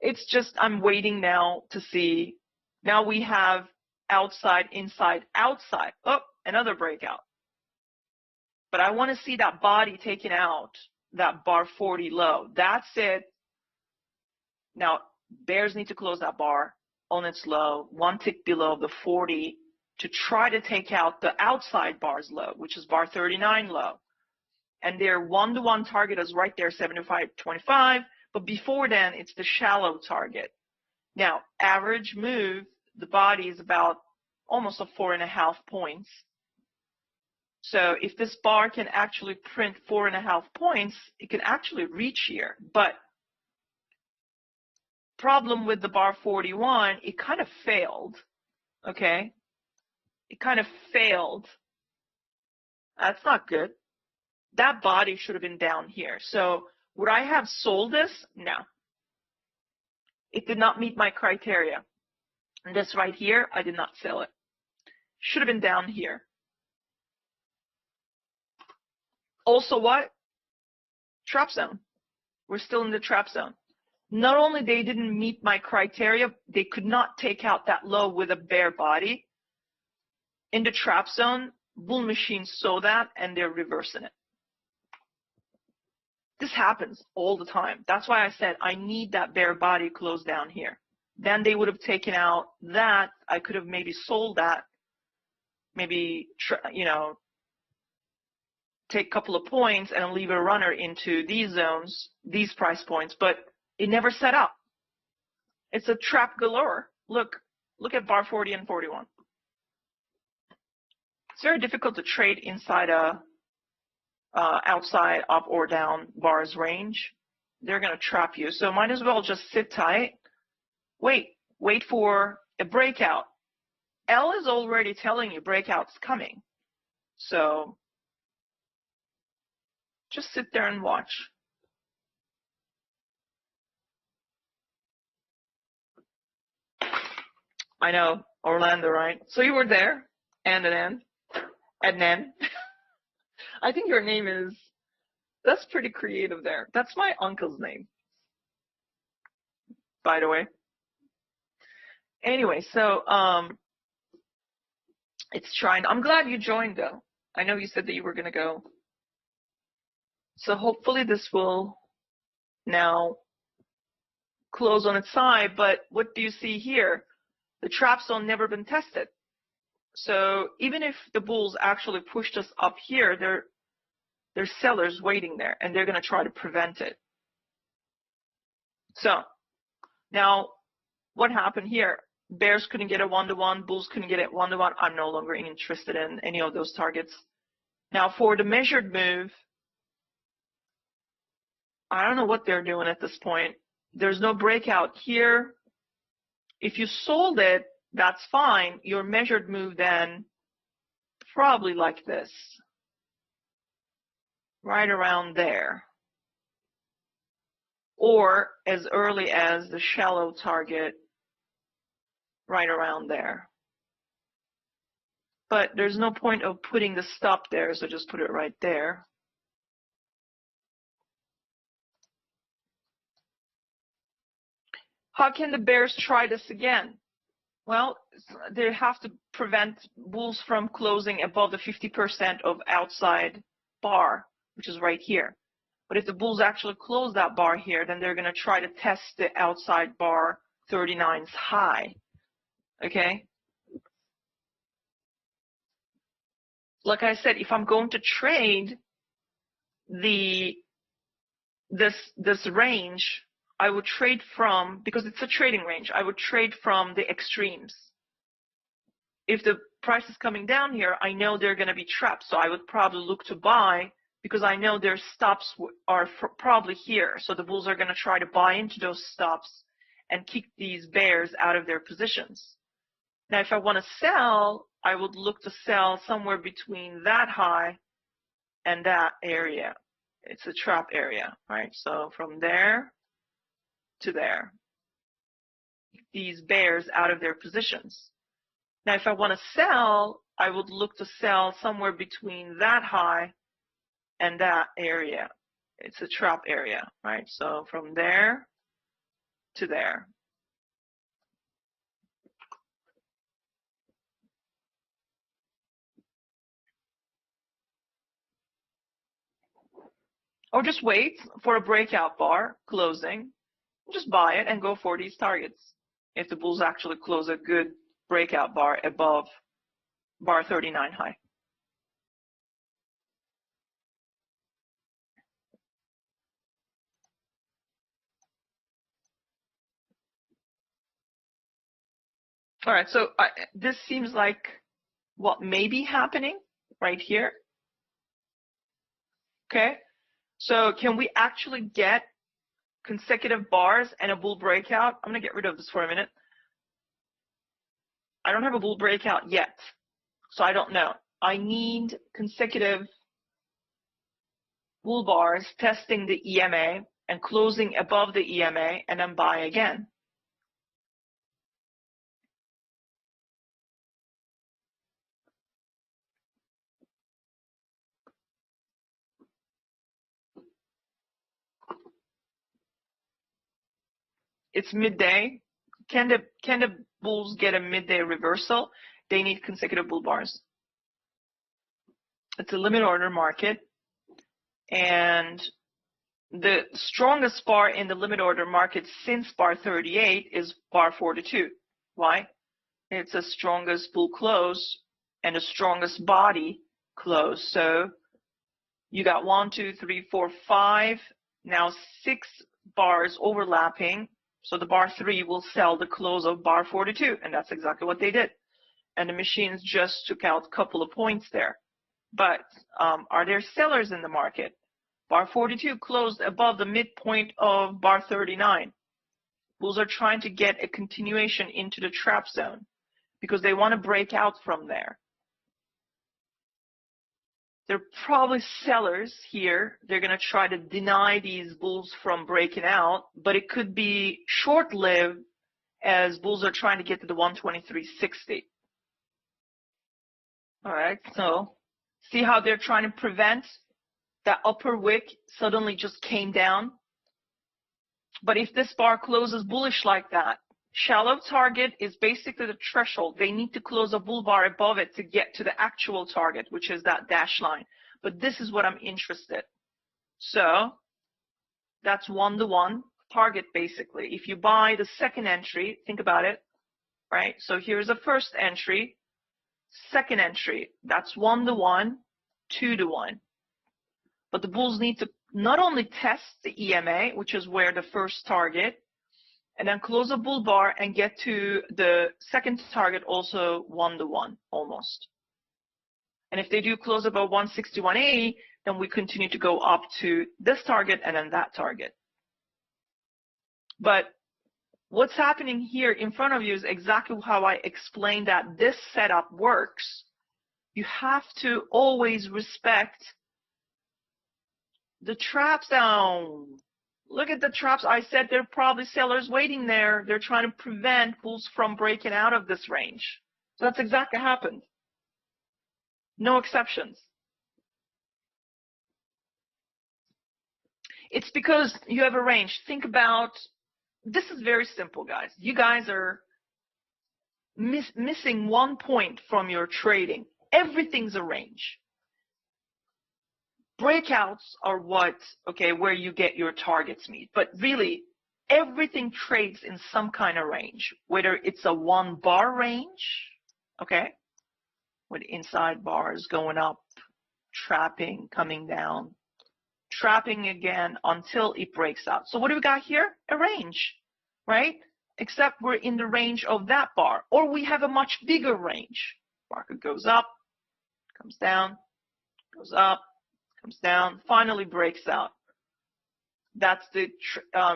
it's just I'm waiting now to see. Now we have outside, inside, outside. Oh, another breakout. But I want to see that body taken out that bar 40 low. That's it. Now, bears need to close that bar on its low, one tick below the 40 to try to take out the outside bar's low, which is bar 39 low. And their one-to-one target is right there, 75.25. But before then, it's the shallow target. Now, average move, the body is about almost a 4.5 points. So if this bar can actually print 4.5 points, it can actually reach here. But problem with the bar 41, it kind of failed. Okay? It kind of failed. That's not good. That body should have been down here. So would I have sold this? No. It did not meet my criteria. And this right here, I did not sell it. Should have been down here. Also what? Trap zone. We're still in the trap zone. Not only they didn't meet my criteria, they could not take out that low with a bare body. In the trap zone, bull machines saw that and they're reversing it. This happens all the time. That's why I said I need that bare body closed down here. Then they would have taken out that. I could have maybe sold that. Maybe, take a couple of points and leave a runner into these zones, these price points, but it never set up. It's a trap galore. Look at bar 40 and 41. It's very difficult to trade inside a outside up or down bars range. They're going to trap you. So might as well just sit tight. Wait for a breakout. L is already telling you breakout's coming. So just sit there and watch. I know, Orlando, right? So you were there, and then. I think your name is, that's pretty creative there. That's my uncle's name, by the way. Anyway, so it's trying. I'm glad you joined, though. I know you said that you were going to go. So hopefully this will now close on its side. But what do you see here? The trap zone never been tested. So even if the bulls actually pushed us up here, there's sellers waiting there, and they're going to try to prevent it. So now what happened here? Bears couldn't get a one-to-one, bulls couldn't get it one-to-one. I'm no longer interested in any of those targets. Now for the measured move, I don't know what they're doing at this point. There's no breakout here. If you sold it, that's fine. Your measured move then, probably like this. Right around there. Or as early as the shallow target, right around there. But there's no point of putting the stop there, so just put it right there. How can the bears try this again? Well, they have to prevent bulls from closing above the 50% of outside bar, which is right here. But if the bulls actually close that bar here, then they're going to try to test the outside bar 39's high. Okay? Like I said, if I'm going to trade this range, I would trade from, because it's a trading range, I would trade from the extremes. If the price is coming down here, I know they're going to be trapped, so I would probably look to buy because I know their stops are probably here. So the bulls are going to try to buy into those stops and kick these bears out of their positions. Now, if I want to sell, I would look to sell somewhere between that high and that area. It's a trap area, right? So from there to there. These bears out of their positions. Now, if I want to sell, I would look to sell somewhere between that high and that area. It's a trap area, right? So from there to there. Or just wait for a breakout bar closing, just buy it and go for these targets. If the bulls actually close a good breakout bar above bar 39 high. All right, so this seems like what may be happening right here. Okay, so can we actually get consecutive bars and a bull breakout? I'm gonna get rid of this for a minute. I don't have a bull breakout yet, so I don't know. I need consecutive bull bars testing the EMA and closing above the EMA and then buy again. It's midday. Can the bulls get a midday reversal? They need consecutive bull bars. It's a limit order market, and the strongest bar in the limit order market since bar 38 is bar 42. Why? It's the strongest bull close and the strongest body close. So you got 1, 2, 3, 4, 5, now 6 bars overlapping. So the bar 3 will sell the close of bar 42, and that's exactly what they did. And the machines just took out a couple of points there. But are there sellers in the market? Bar 42 closed above the midpoint of bar 39. Bulls are trying to get a continuation into the trap zone because they want to break out from there. They're probably sellers here. They're going to try to deny these bulls from breaking out, but it could be short-lived as bulls are trying to get to the 123.60. All right, so see how they're trying to prevent that upper wick suddenly just came down? But if this bar closes bullish like that, shallow target is basically the threshold. They need to close a bull bar above it to get to the actual target, which is that dash line. But this is what I'm interested. So that's 1-to-1 target basically. If you buy the second entry, think about it, right? So here's the first entry, second entry, that's 1-to-1, 2-to-1. But the bulls need to not only test the EMA, which is where the first target, and then close a bull bar and get to the second target also 1-to-1 almost. And if they do close above 160-180, then we continue to go up to this target and then that target. But what's happening here in front of you is exactly how I explained that this setup works. You have to always respect the trap zone. Look at the traps. I said there are probably sellers waiting there. They're trying to prevent bulls from breaking out of this range. So that's exactly what happened. No exceptions. It's because you have a range. Think about, this is very simple, guys. You guys are missing one point from your trading. Everything's a range. Breakouts are what, okay, where you get your targets meet. But really, everything trades in some kind of range, whether it's a 1 bar range, okay, with inside bars going up, trapping, coming down, trapping again until it breaks out. So what do we got here? A range, right? Except we're in the range of that bar, or we have a much bigger range. Market goes up, comes down, goes up, comes down, finally breaks out. That's the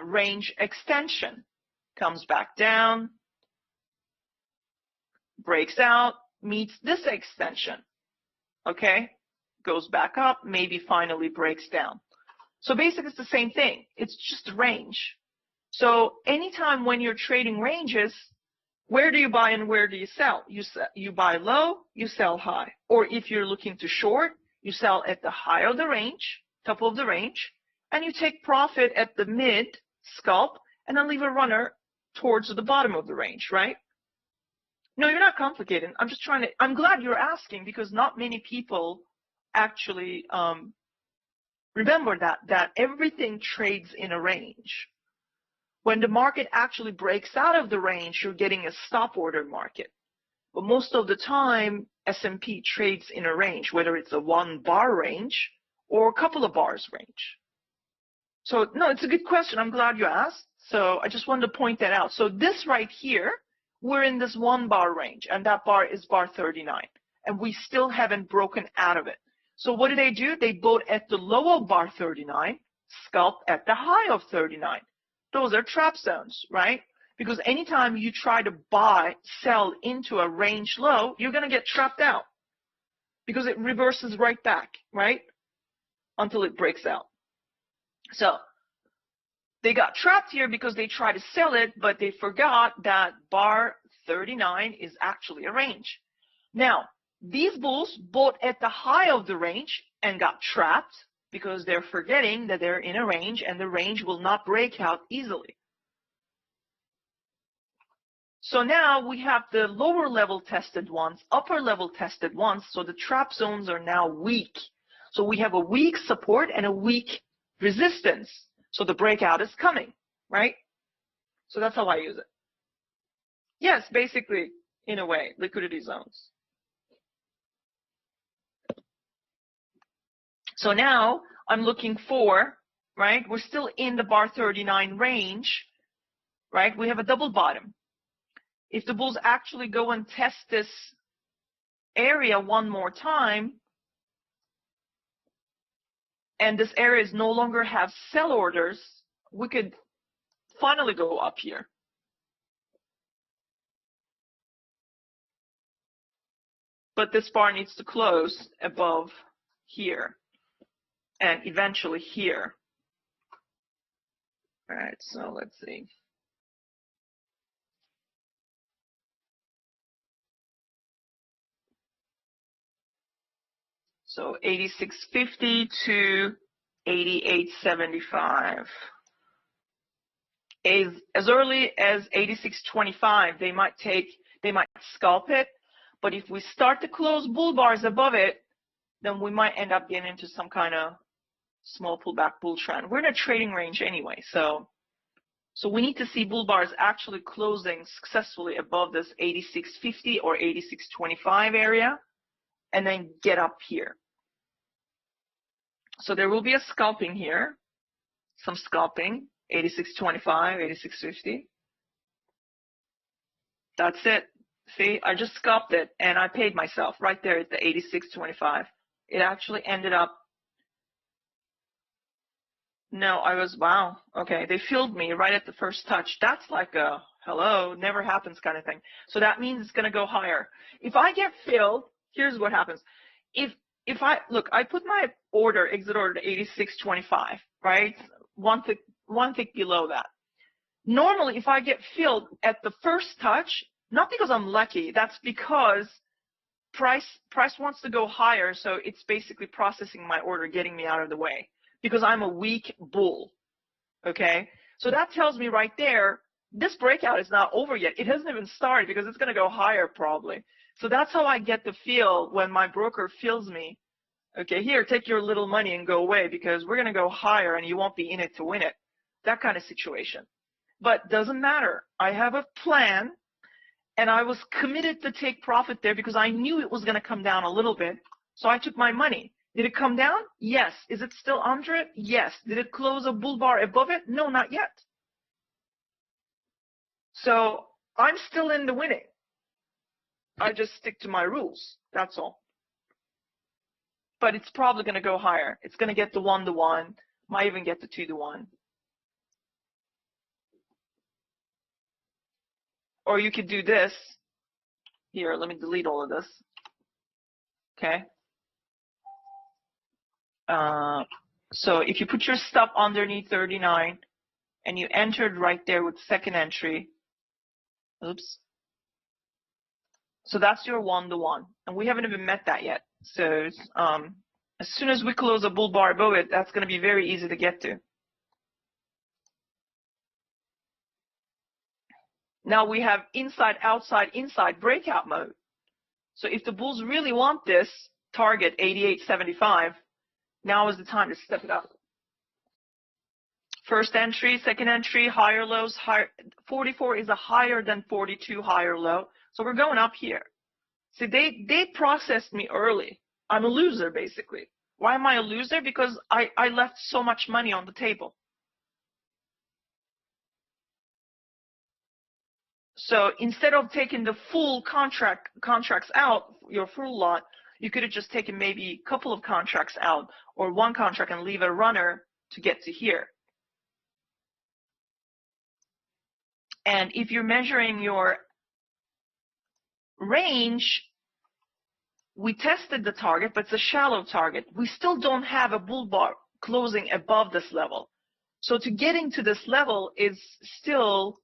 range extension. Comes back down, breaks out, meets this extension, okay? Goes back up, maybe finally breaks down. So basically it's the same thing. It's just a range. So anytime when you're trading ranges, where do you buy and where do you sell? You buy low, you sell high. Or if you're looking to short, you sell at the high of the range, top of the range, and you take profit at the mid scalp and then leave a runner towards the bottom of the range, right? No, you're not complicated. I'm just trying to, I'm glad you're asking because not many people actually Remember that everything trades in a range. When the market actually breaks out of the range, you're getting a stop order market. But most of the time, S&P trades in a range, whether it's a 1 bar range or a couple of bars range. So, no, it's a good question. I'm glad you asked. So I just wanted to point that out. So this right here, we're in this 1 bar range, and that bar is bar 39. And we still haven't broken out of it. So what do? They bought at the low of bar 39, scalped at the high of 39. Those are trap zones, right? Because anytime you try to sell into a range low, you're going to get trapped out because it reverses right back, right? Until it breaks out. So they got trapped here because they tried to sell it, but they forgot that bar 39 is actually a range. Now, these bulls bought at the high of the range and got trapped because they're forgetting that they're in a range and the range will not break out easily. So now we have the lower level tested ones, upper level tested ones, so the trap zones are now weak. So we have a weak support and a weak resistance. So the breakout is coming, right? So that's how I use it. Yes, basically, in a way, liquidity zones. So now I'm looking for, right, we're still in the bar 39 range, right? We have a double bottom. If the bulls actually go and test this area one more time, and this area is no longer have sell orders, we could finally go up here. But this bar needs to close above here and eventually here. All right, so let's see. So 86.50 to 88.75. As early as 86.25, they might scalp it. But if we start to close bull bars above it, then we might end up getting into some kind of small pullback bull trend. We're in a trading range anyway, so we need to see bull bars actually closing successfully above this 86.50 or 86.25 area, and then get up here. So there will be a scalping here, some scalping, 86.25, 86.50. That's it. See, I just scalped it and I paid myself right there at the 86.25. It actually ended up, no, wow, okay, they filled me right at the first touch. That's like a hello, never happens kind of thing. So that means it's going to go higher. If I get filled, here's what happens. If I put my exit order to 86.25, right? One tick below that. Normally, if I get filled at the first touch, not because I'm lucky, that's because price wants to go higher, so it's basically processing my order, getting me out of the way, because I'm a weak bull, okay? So that tells me right there, this breakout is not over yet. It hasn't even started because it's going to go higher probably. So that's how I get the feel when my broker fills me. Okay, here, take your little money and go away because we're going to go higher and you won't be in it to win it. That kind of situation. But doesn't matter. I have a plan and I was committed to take profit there because I knew it was going to come down a little bit. So I took my money. Did it come down? Yes. Is it still under it? Yes. Did it close a bull bar above it? No, not yet. So I'm still in the winning. I just stick to my rules. That's all. But it's probably going to go higher. It's going to get to 1-to-1, might even get to 2-to-1. Or you could do this. Here, let me delete all of this. Okay. So if you put your stop underneath 39 and you entered right there with second entry, oops. So that's your 1-to-1, and we haven't even met that yet. So as soon as we close a bull bar above it, that's going to be very easy to get to. Now we have inside, outside, inside breakout mode. So if the bulls really want this target 88.75, Now is the time to step it up. First entry, second entry, higher lows, higher. 44 is a higher than 42 higher low. So we're going up here. See, they processed me early. I'm a loser, basically. Why am I a loser? Because I left so much money on the table. So instead of taking the full contracts out, your full lot, you could have just taken maybe a couple of contracts out or one contract and leave a runner to get to here. And if you're measuring your range, we tested the target, but it's a shallow target. We still don't have a bull bar closing above this level. So to getting to this level is still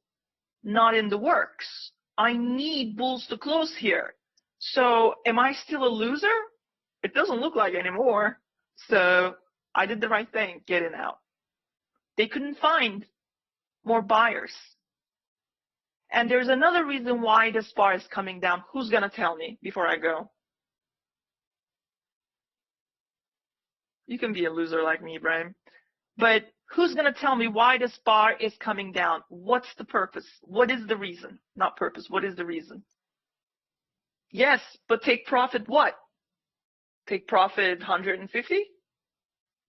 not in the works. I need bulls to close here. So am I still a loser? It doesn't look like anymore. So I did the right thing, getting out. They couldn't find more buyers. And there's another reason why this bar is coming down. Who's going to tell me before I go? You can be a loser like me, Ibrahim. But who's going to tell me why this bar is coming down? What's the purpose? What is the reason? Not purpose. What is the reason? Yes, but take profit what? Take profit 150?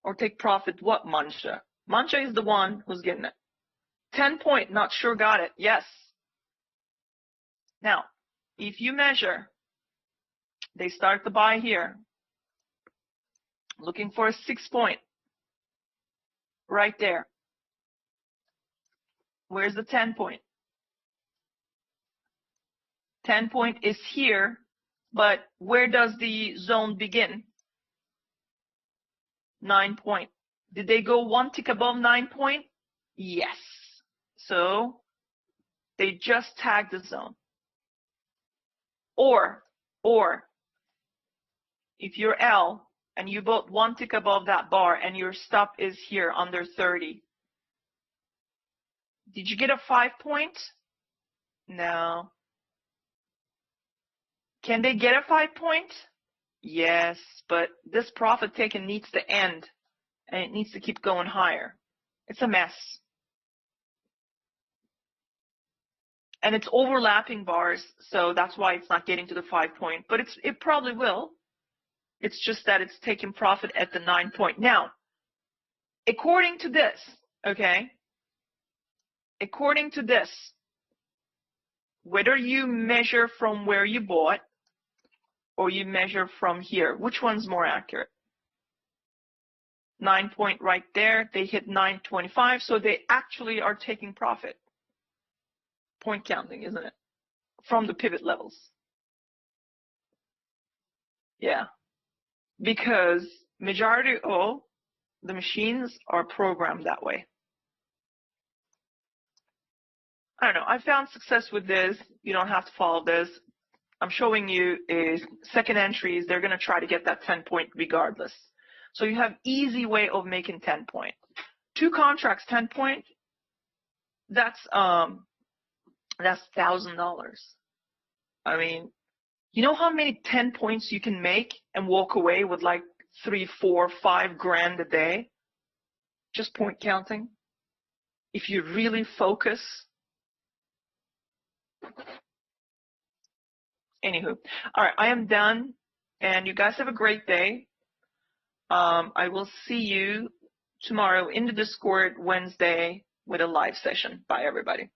Or take profit what, Mancha? Mancha is the one who's getting it. 10 point, not sure got it. Yes. Now, if you measure, they start the buy here. Looking for a 6 point. Right there. Where's the 10 point? 10 point is here, but where does the zone begin? 9 point. Did they go one tick above 9 point? Yes. So they just tagged the zone. Or if you're L and you bought one tick above that bar and your stop is here under 30, did you get a 5 point? No. Can they get a 5 point? Yes, but this profit taken needs to end and it needs to keep going higher. It's a mess. And it's overlapping bars, so that's why it's not getting to the 5 point, but it probably will. It's just that it's taking profit at the 9 point. Now, according to this, okay, according to this, whether you measure from where you bought or you measure from here, which one's more accurate? 9 point right there, they hit 925, so they actually are taking profit. Point counting, isn't it? From the pivot levels. Yeah. Because majority of the machines are programmed that way. I don't know. I found success with this. You don't have to follow this. I'm showing you is second entries. They're going to try to get that 10 point regardless. So you have easy way of making 10 point. 2 contracts, 10 point. That's $1,000. I mean, you know how many 10 points you can make and walk away with like 3, 4, 5 grand a day? Just point counting. If you really focus. Anywho, all right, I am done, and you guys have a great day. I will see you tomorrow in the Discord Wednesday with a live session. Bye, everybody.